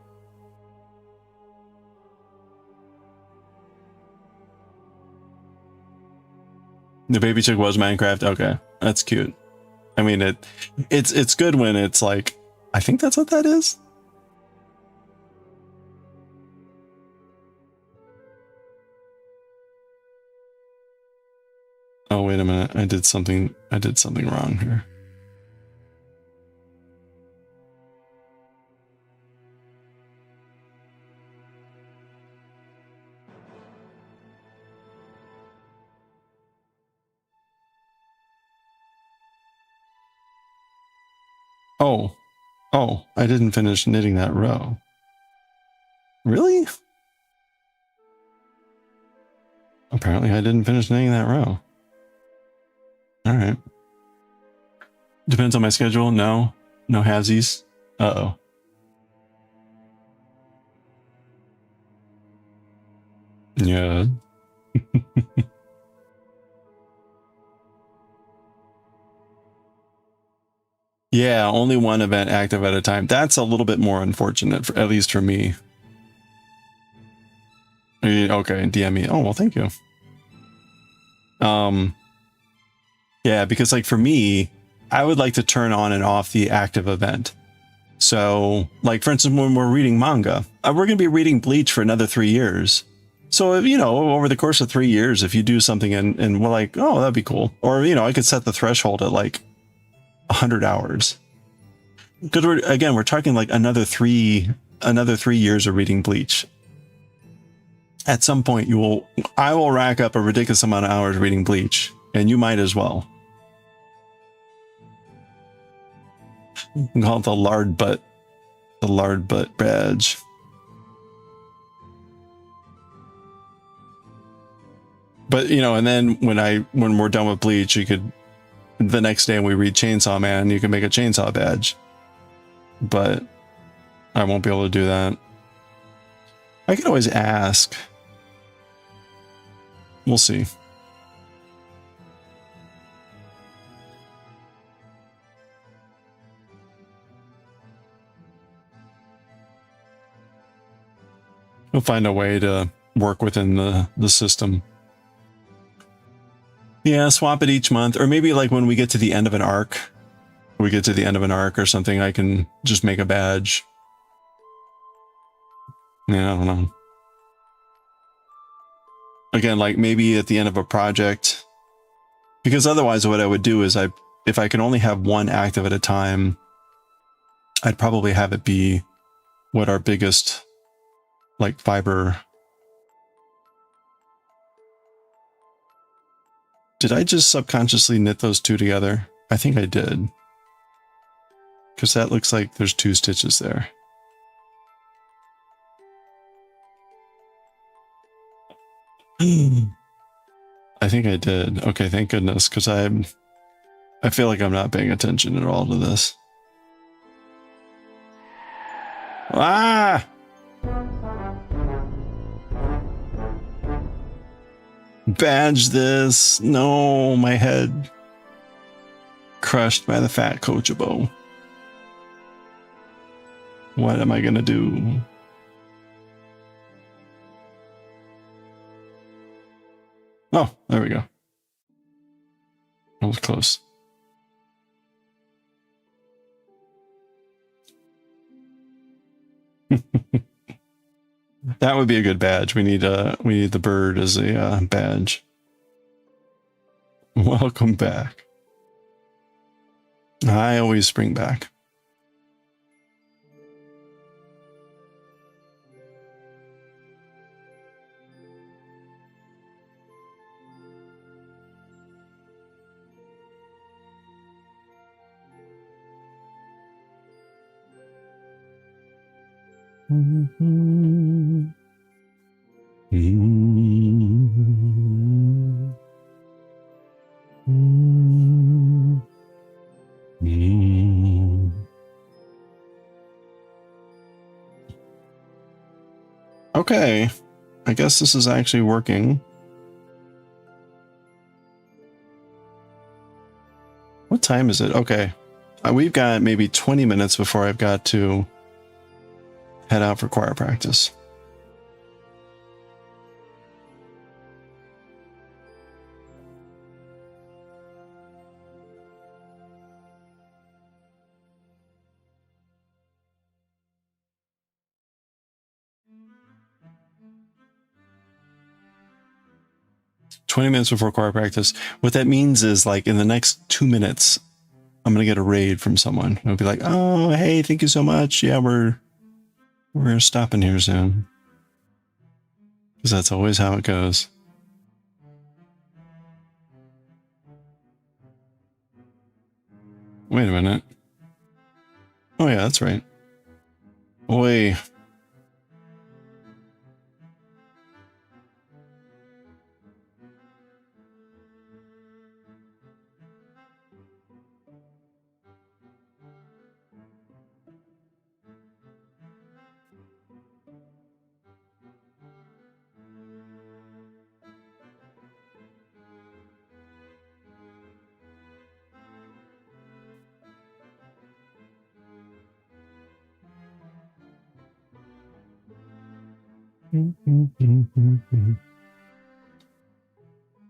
The baby chick was Minecraft? Okay. That's cute. I mean, it's good when it's like, I think that's what that is. Oh, wait a minute. I did something wrong here. Oh, I didn't finish knitting that row. Really? Apparently I didn't finish knitting that row. All right. Depends on my schedule. No halvesies. Uh-oh. Yeah. Yeah, only one event active at a time. That's a little bit more unfortunate, for, at least for me. Okay, DM me. Oh, well, thank you. Yeah, because like for me, I would like to turn on and off the active event. So, like for instance, when we're reading manga, we're going to be reading Bleach for another 3 years. So, you know, over the course of 3 years, if you do something and we're like, oh, that'd be cool. Or, you know, I could set the threshold at like 100 hours. Because we're talking like another three years of reading Bleach. At some point, I will rack up a ridiculous amount of hours reading Bleach, and you might as well. We call it the lard butt badge. But you know, and then when we're done with Bleach, you could the next day when we read Chainsaw Man, you can make a chainsaw badge. But I won't be able to do that. I can always ask. We'll see. We'll find a way to work within the system. Yeah, swap it each month. Or maybe like when we get to the end of an arc. Or something, I can just make a badge. Yeah, I don't know. Again, like maybe at the end of a project. Because otherwise what I would do is if I can only have one active at a time, I'd probably have it be what our biggest like fiber. Did I just subconsciously knit those two together? I think I did. Because that looks like there's 2 stitches there. I think I did. Okay, thank goodness, because I feel like I'm not paying attention at all to this. Ah! Badge this. No, my head. Crushed by the fat Kochabo. What am I gonna do? Oh, there we go. That was close. That would be a good badge. We need the bird as a badge. Welcome back. I always spring back. Okay, I guess this is actually working. What time is it? Okay, we've got maybe 20 minutes before I've got to head out for choir practice. .20 minutes before choir practice. What that means is, like, in the next 2 minutes, I'm gonna get a raid from someone. It'll be like, "Oh, hey, thank you so much. Yeah, we're stopping here soon," because that's always how it goes. Wait a minute. Oh yeah, that's right. Oi.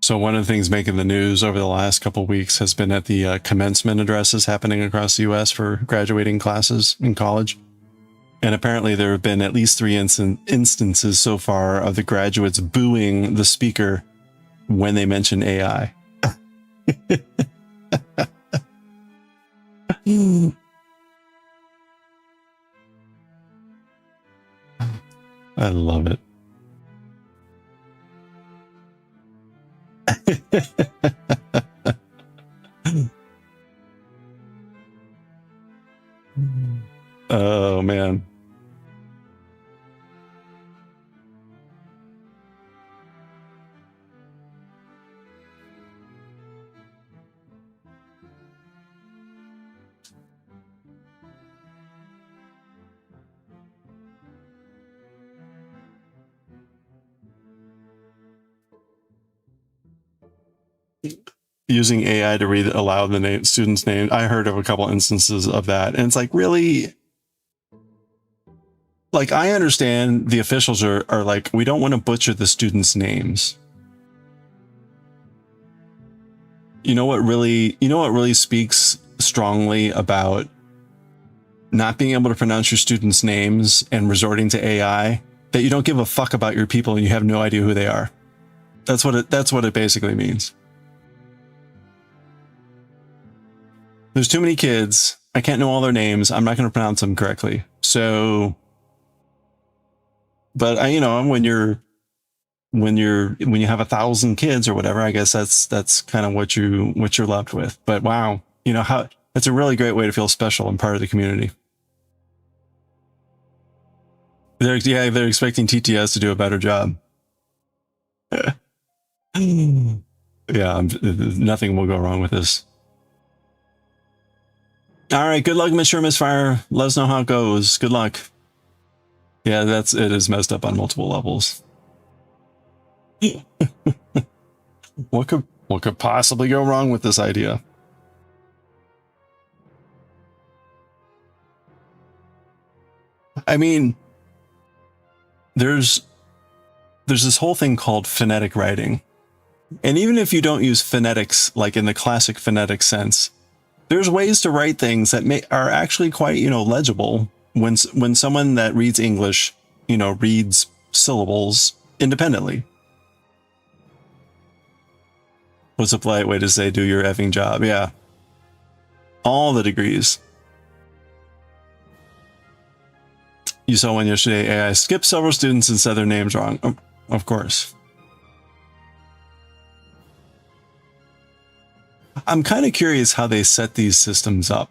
So one of the things making the news over the last couple of weeks has been at the commencement addresses happening across the U.S. for graduating classes in college. And apparently there have been at least 3 instances so far of the graduates booing the speaker when they mention AI. I love it. Oh man. Using AI to read aloud the student's name. I heard of a couple instances of that. And it's like, really? Like, I understand the officials are like, we don't want to butcher the students' names. You know what really speaks strongly about not being able to pronounce your students' names and resorting to AI? That you don't give a fuck about your people and you have no idea who they are. That's what it basically means. There's too many kids. I can't know all their names. I'm not going to pronounce them correctly. So, but when you have 1,000 kids or whatever, I guess that's kind of what you're left with. But wow, that's a really great way to feel special and part of the community. They're expecting TTS to do a better job. Yeah, nothing will go wrong with this. All right, good luck, Mr. Misfire. Let us know how it goes. Good luck. Yeah, it is messed up on multiple levels. What could possibly go wrong with this idea? I mean, there's this whole thing called phonetic writing, And even if you don't use phonetics, like in the classic phonetic sense, there's ways to write things that are actually quite, legible when someone that reads English, reads syllables independently. What's a polite way to say do your effing job? Yeah. All the degrees. You saw one yesterday, AI skipped several students and said their names wrong. Oh, of course. I'm kind of curious how they set these systems up.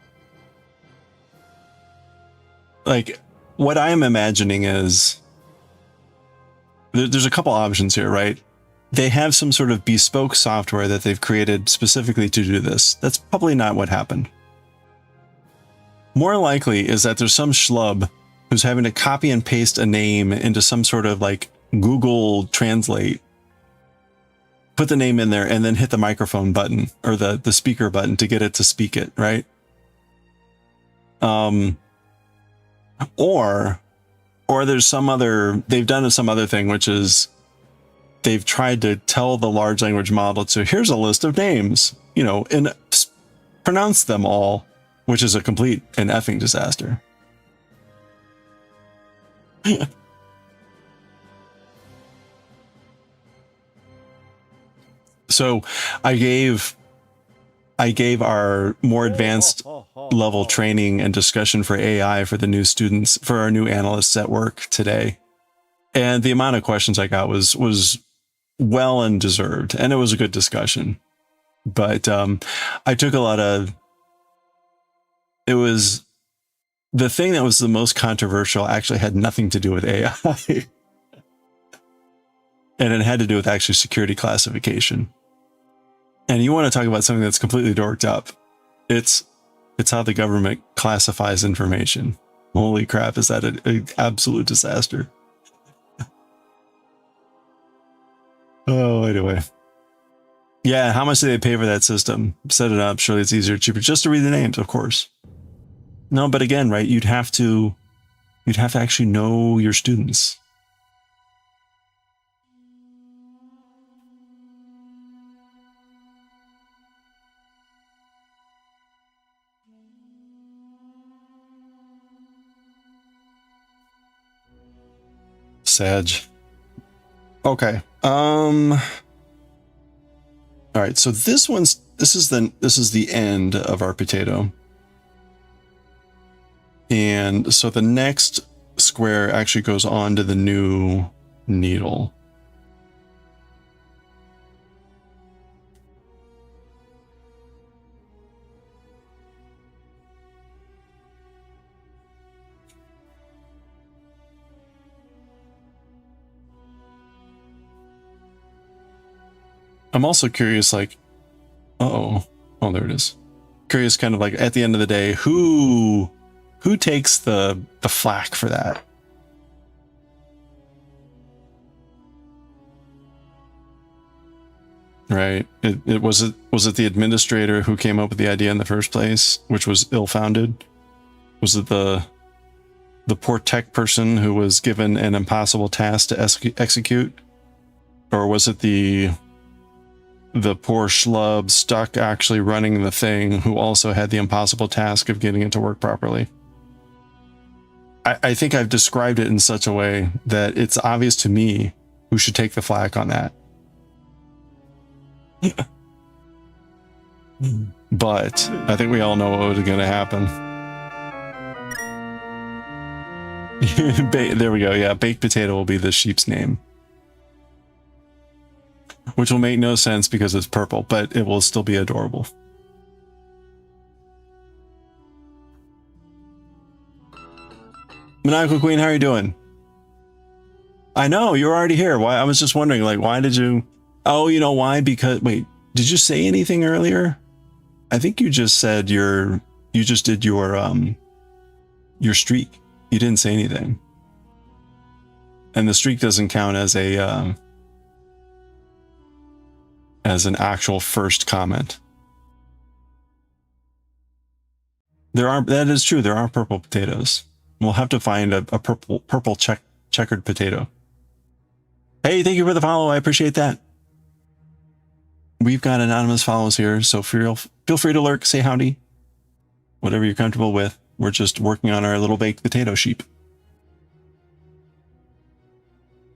Like, what I'm imagining is there's a couple options here, right? They have some sort of bespoke software that they've created specifically to do this. That's probably not what happened. More likely is that there's some schlub who's having to copy and paste a name into some sort of like Google Translate, put the name in there, and then hit the microphone button or the speaker button to get it to speak it, right? Or there's they've done some other thing, which is they've tried to tell the large language model to, here's a list of names, and pronounce them all, which is a complete and effing disaster. So I gave our more advanced level training and discussion for AI for the new students, for our new analysts at work today. And the amount of questions I got was well and deserved. And it was a good discussion. But I took a lot of, it was the thing that was the most controversial actually had nothing to do with AI. And it had to do with actually security classification. And you want to talk about something that's completely dorked up. It's how the government classifies information. Holy crap, is that an absolute disaster? Oh, anyway. Yeah, how much do they pay for that system? Set it up, surely it's easier, cheaper, just to read the names, of course. No, but again, right, you'd have to actually know your students. Sag. Okay. All right, so this is the end of our potato. And so the next square actually goes on to the new needle. I'm also curious, like, oh, there it is. Curious, kind of like at the end of the day, who takes the flack for that? Right? It was it the administrator who came up with the idea in the first place, which was ill-founded? Was it the poor tech person who was given an impossible task to execute? Or was it the poor schlub stuck actually running the thing who also had the impossible task of getting it to work properly? I think I've described it in such a way that it's obvious to me who should take the flak on that. But I think we all know what was going to happen. There we go. Yeah, baked potato will be the sheep's name. Which will make no sense because it's purple, but it will still be adorable. Maniacal Queen, how are you doing? I know, you're already here. Why? I was just wondering, like, why did you... Oh, you know why? Because, wait, did you say anything earlier? I think you just said you just did your streak. You didn't say anything. And the streak doesn't count as a... as an actual first comment. That is true. There are purple potatoes. We'll have to find a purple checkered potato. Hey, thank you for the follow. I appreciate that. we've got anonymous follows here, so feel free to lurk, say howdy, whatever you're comfortable with. We're just working on our little baked potato sheep.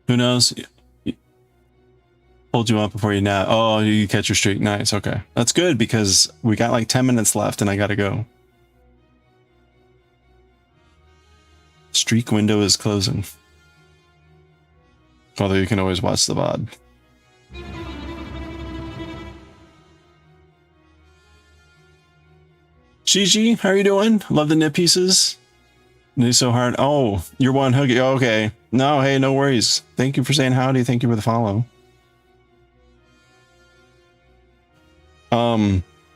Who knows? Hold you up before you nap. Oh, you catch your streak. Nice. Okay. That's good because we got like 10 minutes left and I got to go. Streak window is closing. Although you can always watch the VOD. Gigi, how are you doing? Love the knit pieces. Knit so hard. Oh, you're one huggy. Oh, okay. No, hey, no worries. Thank you for saying howdy. Thank you for the follow.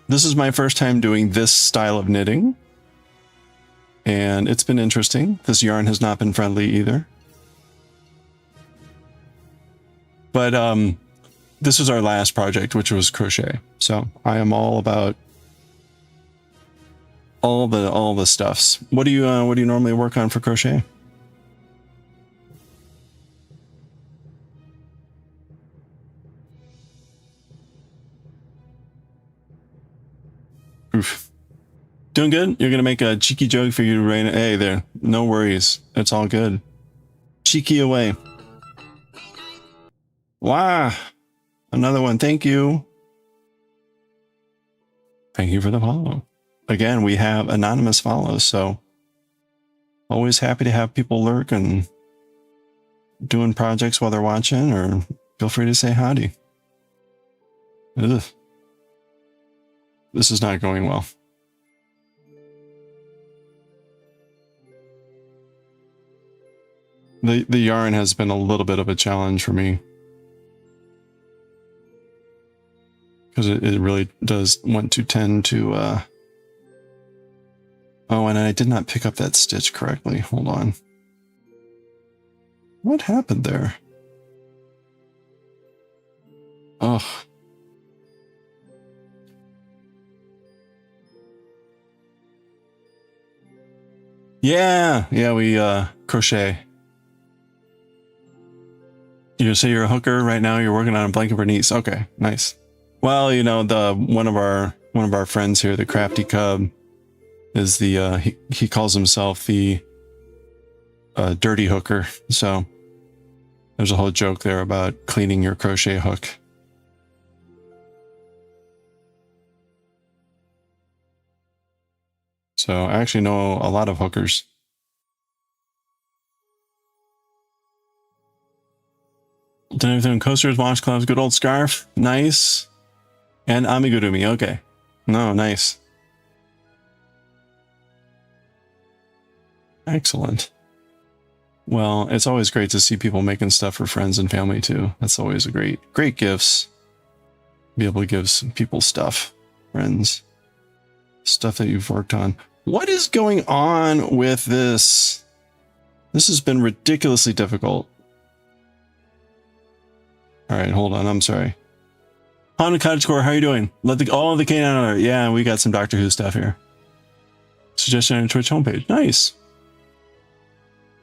This is my first time doing this style of knitting. And it's been interesting. This yarn has not been friendly either. But this was our last project, which was crochet. So I am all about all the stuffs. What do you normally work on for crochet? Oof. Doing good? You're gonna make a cheeky joke for you to rain. Hey there. No worries. It's all good. Cheeky away. Wow. Another one. Thank you. Thank you for the follow. Again, we have anonymous follows, so always happy to have people lurk and doing projects while they're watching, or feel free to say howdy. Ugh. This is not going well. The yarn has been a little bit of a challenge for me. Because it really does want to tend to... Oh, and I did not pick up that stitch correctly. Hold on. What happened there? Ugh. Yeah, we crochet. You say you're a hooker right now. You're working on a blanket for niece. Okay, nice. Well, you know, one of our friends here, the Crafty Cub, is the he calls himself the dirty hooker. So there's a whole joke there about cleaning your crochet hook. So I actually know a lot of hookers. Done everything. Coasters, washcloths, good old scarf. Nice. And amigurumi. Okay. No, nice. Excellent. Well, it's always great to see people making stuff for friends and family too. That's always a great gifts. Be able to give some people stuff, friends, stuff that you've worked on. What is going on with this? This has been ridiculously difficult. All right, hold on. I'm sorry. Haunted Cottagecore, how are you doing? Let the all of the canine alert. Yeah, we got some Doctor Who stuff here. Suggestion on the Twitch homepage. Nice.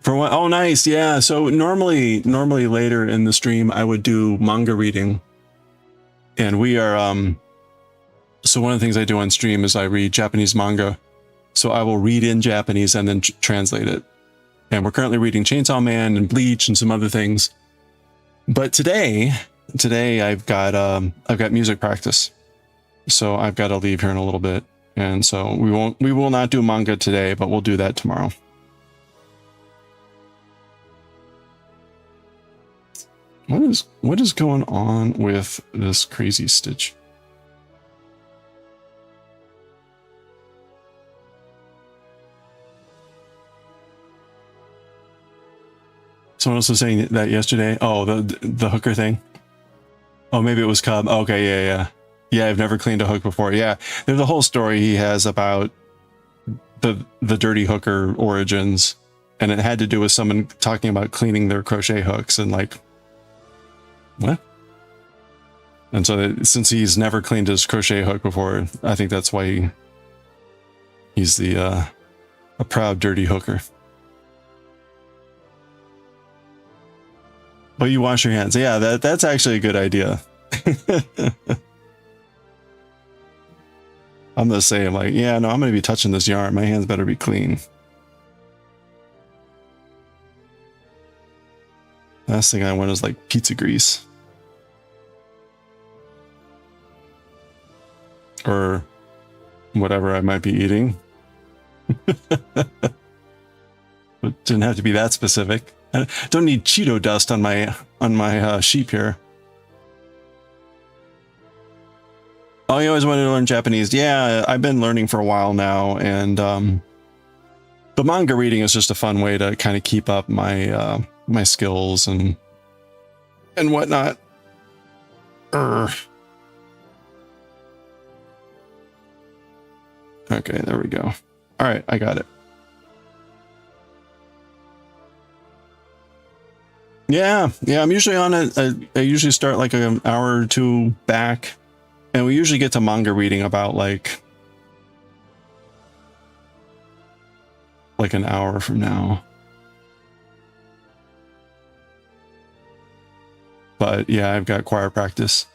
For what? Oh, nice. Yeah. So normally later in the stream, I would do manga reading, and we are so one of the things I do on stream is I read Japanese manga. So I will read in Japanese and then translate it. And we're currently reading Chainsaw Man and Bleach and some other things. But today I've got music practice, so I've got to leave here in a little bit, and so we will not do manga today, but we'll do that tomorrow. What is going on with this crazy stitch? Someone else was saying that yesterday. Oh, the hooker thing. Oh, maybe it was Cub. Okay, yeah. I've never cleaned a hook before. Yeah, there's a whole story he has about the dirty hooker origins, and it had to do with someone talking about cleaning their crochet hooks and like what. And so since he's never cleaned his crochet hook before, I think that's why he's a proud dirty hooker. But you wash your hands. Yeah, that's actually a good idea. I'm gonna say, I'm like, yeah, no, I'm gonna be touching this yarn. My hands better be clean. Last thing I want is like pizza grease. Or whatever I might be eating. It didn't have to be that specific. I don't need Cheeto dust on my sheep here. Oh, you always wanted to learn Japanese. Yeah, I've been learning for a while now, and but manga reading is just a fun way to kind of keep up my my skills and whatnot. Urgh. Okay, there we go. All right, I got it. Yeah, I'm usually on it. I usually start like an hour or two back, and we usually get to manga reading about like an hour from now. But yeah, I've got choir practice.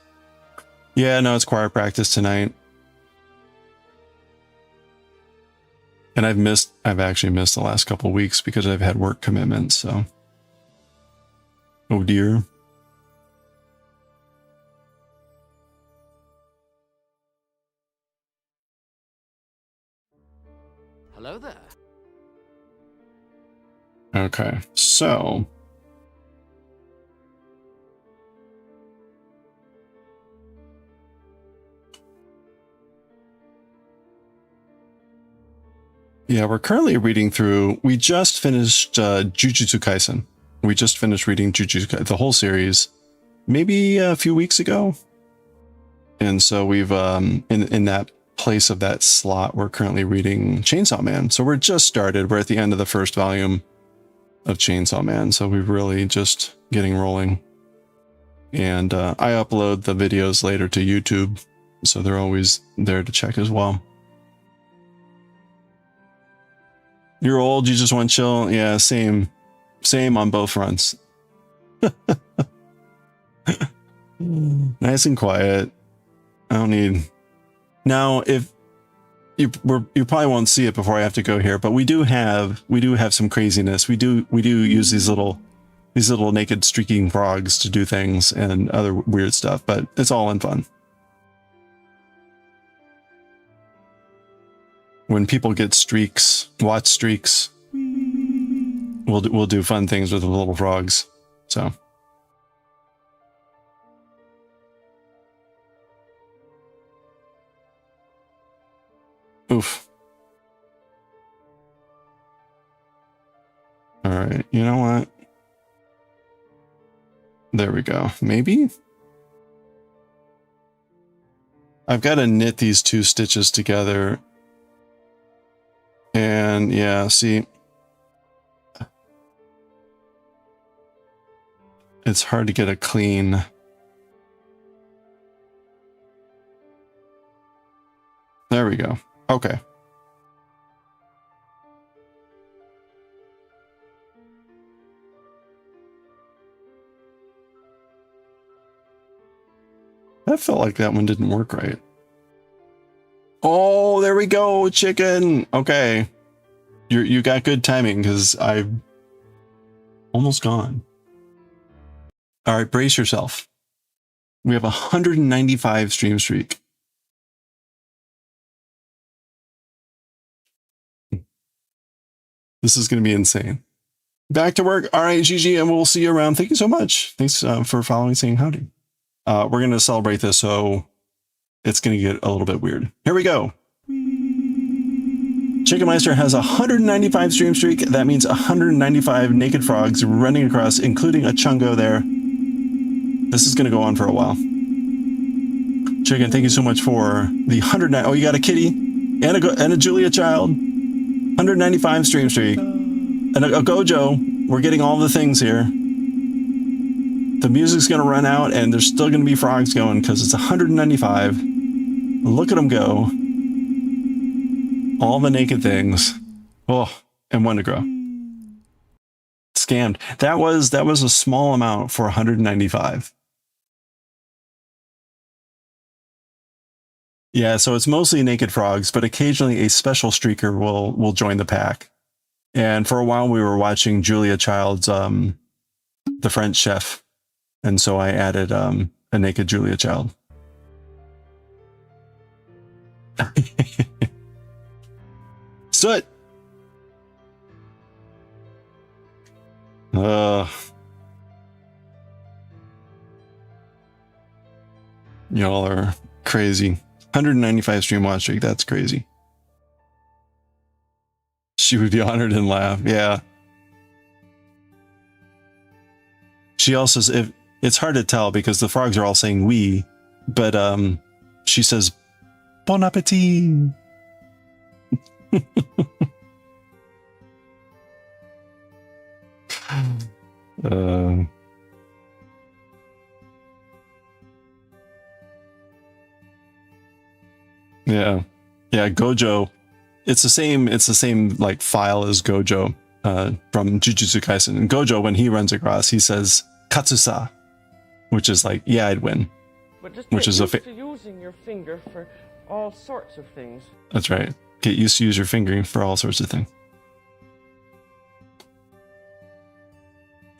Yeah, no, it's choir practice tonight. And I've actually missed the last couple of weeks because I've had work commitments, so. Oh dear. Hello there. Okay, so. Yeah, we're currently reading through, we just finished Jujutsu Kaisen. We just finished reading Jujutsu Kaisen, the whole series, maybe a few weeks ago. And so we've, in that place of that slot, we're currently reading Chainsaw Man. So we're just started. We're at the end of the first volume of Chainsaw Man. So we're really just getting rolling. And I upload the videos later to YouTube. So they're always there to check as well. You're old, you just want to chill. Yeah, same on both fronts. Nice and quiet. I don't need. Now, if you probably won't see it before I have to go here, but we do have some craziness. We do use these little naked streaking frogs to do things and other weird stuff, but it's all in fun. When people get streaks, watch streaks, we'll do fun things with the little frogs. So. Oof. All right, you know what? There we go. Maybe? I've got to knit these two stitches together. And yeah, see, it's hard to get a clean. There we go. Okay. That felt like that one didn't work right. Oh, there we go, chicken. Okay. You got good timing because I've almost gone. All right, brace yourself. We have a 195 stream streak. This is going to be insane. Back to work. All right, Gigi, and we'll see you around. Thank you so much. Thanks for following, saying howdy. We're going to celebrate this, so it's going to get a little bit weird. Here we go. Chicken Meister has a 195 stream streak. That means 195 naked frogs running across, including a chungo there. This is going to go on for a while. Chicken, thank you so much for the 109. Oh, you got a kitty and a Julia child. 195 stream streak. And a Gojo. We're getting all the things here. The music's going to run out, and there's still going to be frogs going because it's 195. Look at them go. All the naked things. Oh, and one to grow. Scammed. That was a small amount for 195. Yeah, so it's mostly naked frogs, but occasionally a special streaker will join the pack. And for a while we were watching Julia Child's The French Chef, and so I added a naked Julia Child. Soot. Y'all are crazy. 195 stream watch streak. That's crazy. She would be honored and laugh. Yeah. She also says, it's hard to tell because the frogs are all saying we, but she says bon appetit. Yeah, Gojo. It's the same like file as Gojo from Jujutsu Kaisen. And Gojo, when he runs across, he says Katsusa, which is like, yeah, I'd win. But just which is used to using your finger for all sorts of things. That's right. Get used to use your fingering for all sorts of things.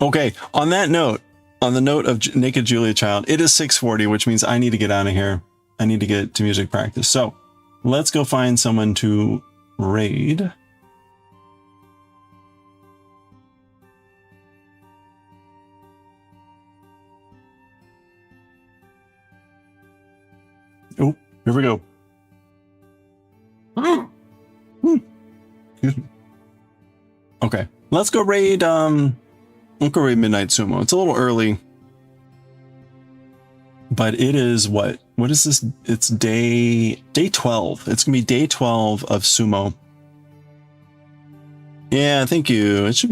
Okay, on that note, on the note of Naked Julia Child, it is 6:40, which means I need to get out of here. I need to get to music practice. So let's go find someone to raid. Oh, here we go. Okay, let's go raid. We'll go raid Midnight Sumo. It's a little early, but it is what is this? It's day 12. It's gonna be day 12 of sumo. Yeah, thank you. It should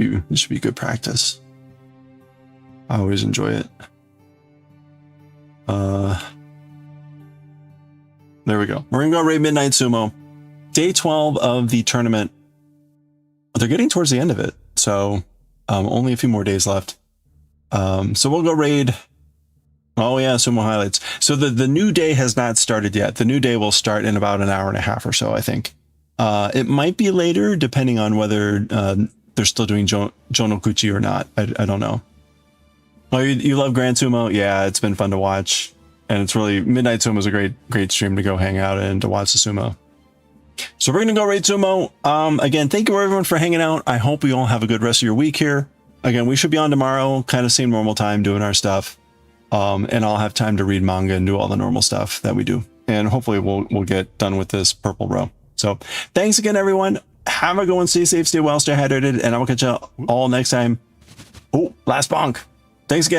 be good practice. I always enjoy it. There we go. We're gonna go raid Midnight Sumo. Day 12 of the tournament. They're getting towards the end of it, so only a few more days left. So we'll go raid. Oh yeah, sumo highlights. So the new day has not started yet. The new day will start in about an hour and a half or so, I think. It might be later, depending on whether they're still doing Jonokuchi or not. I don't know. Oh, you love Grand Sumo? Yeah, it's been fun to watch. And it's really, Midnight Sumo is a great stream to go hang out and to watch the sumo. So we're going to go raid sumo. Again, thank you everyone for hanging out. I hope we all have a good rest of your week here. Again, we should be on tomorrow, kind of same normal time, doing our stuff. And I'll have time to read manga and do all the normal stuff that we do. And hopefully we'll get done with this purple row. So thanks again, everyone. Have a good one. Stay safe, stay well, stay hydrated, and I will catch you all next time. Oh, last bonk. Thanks again.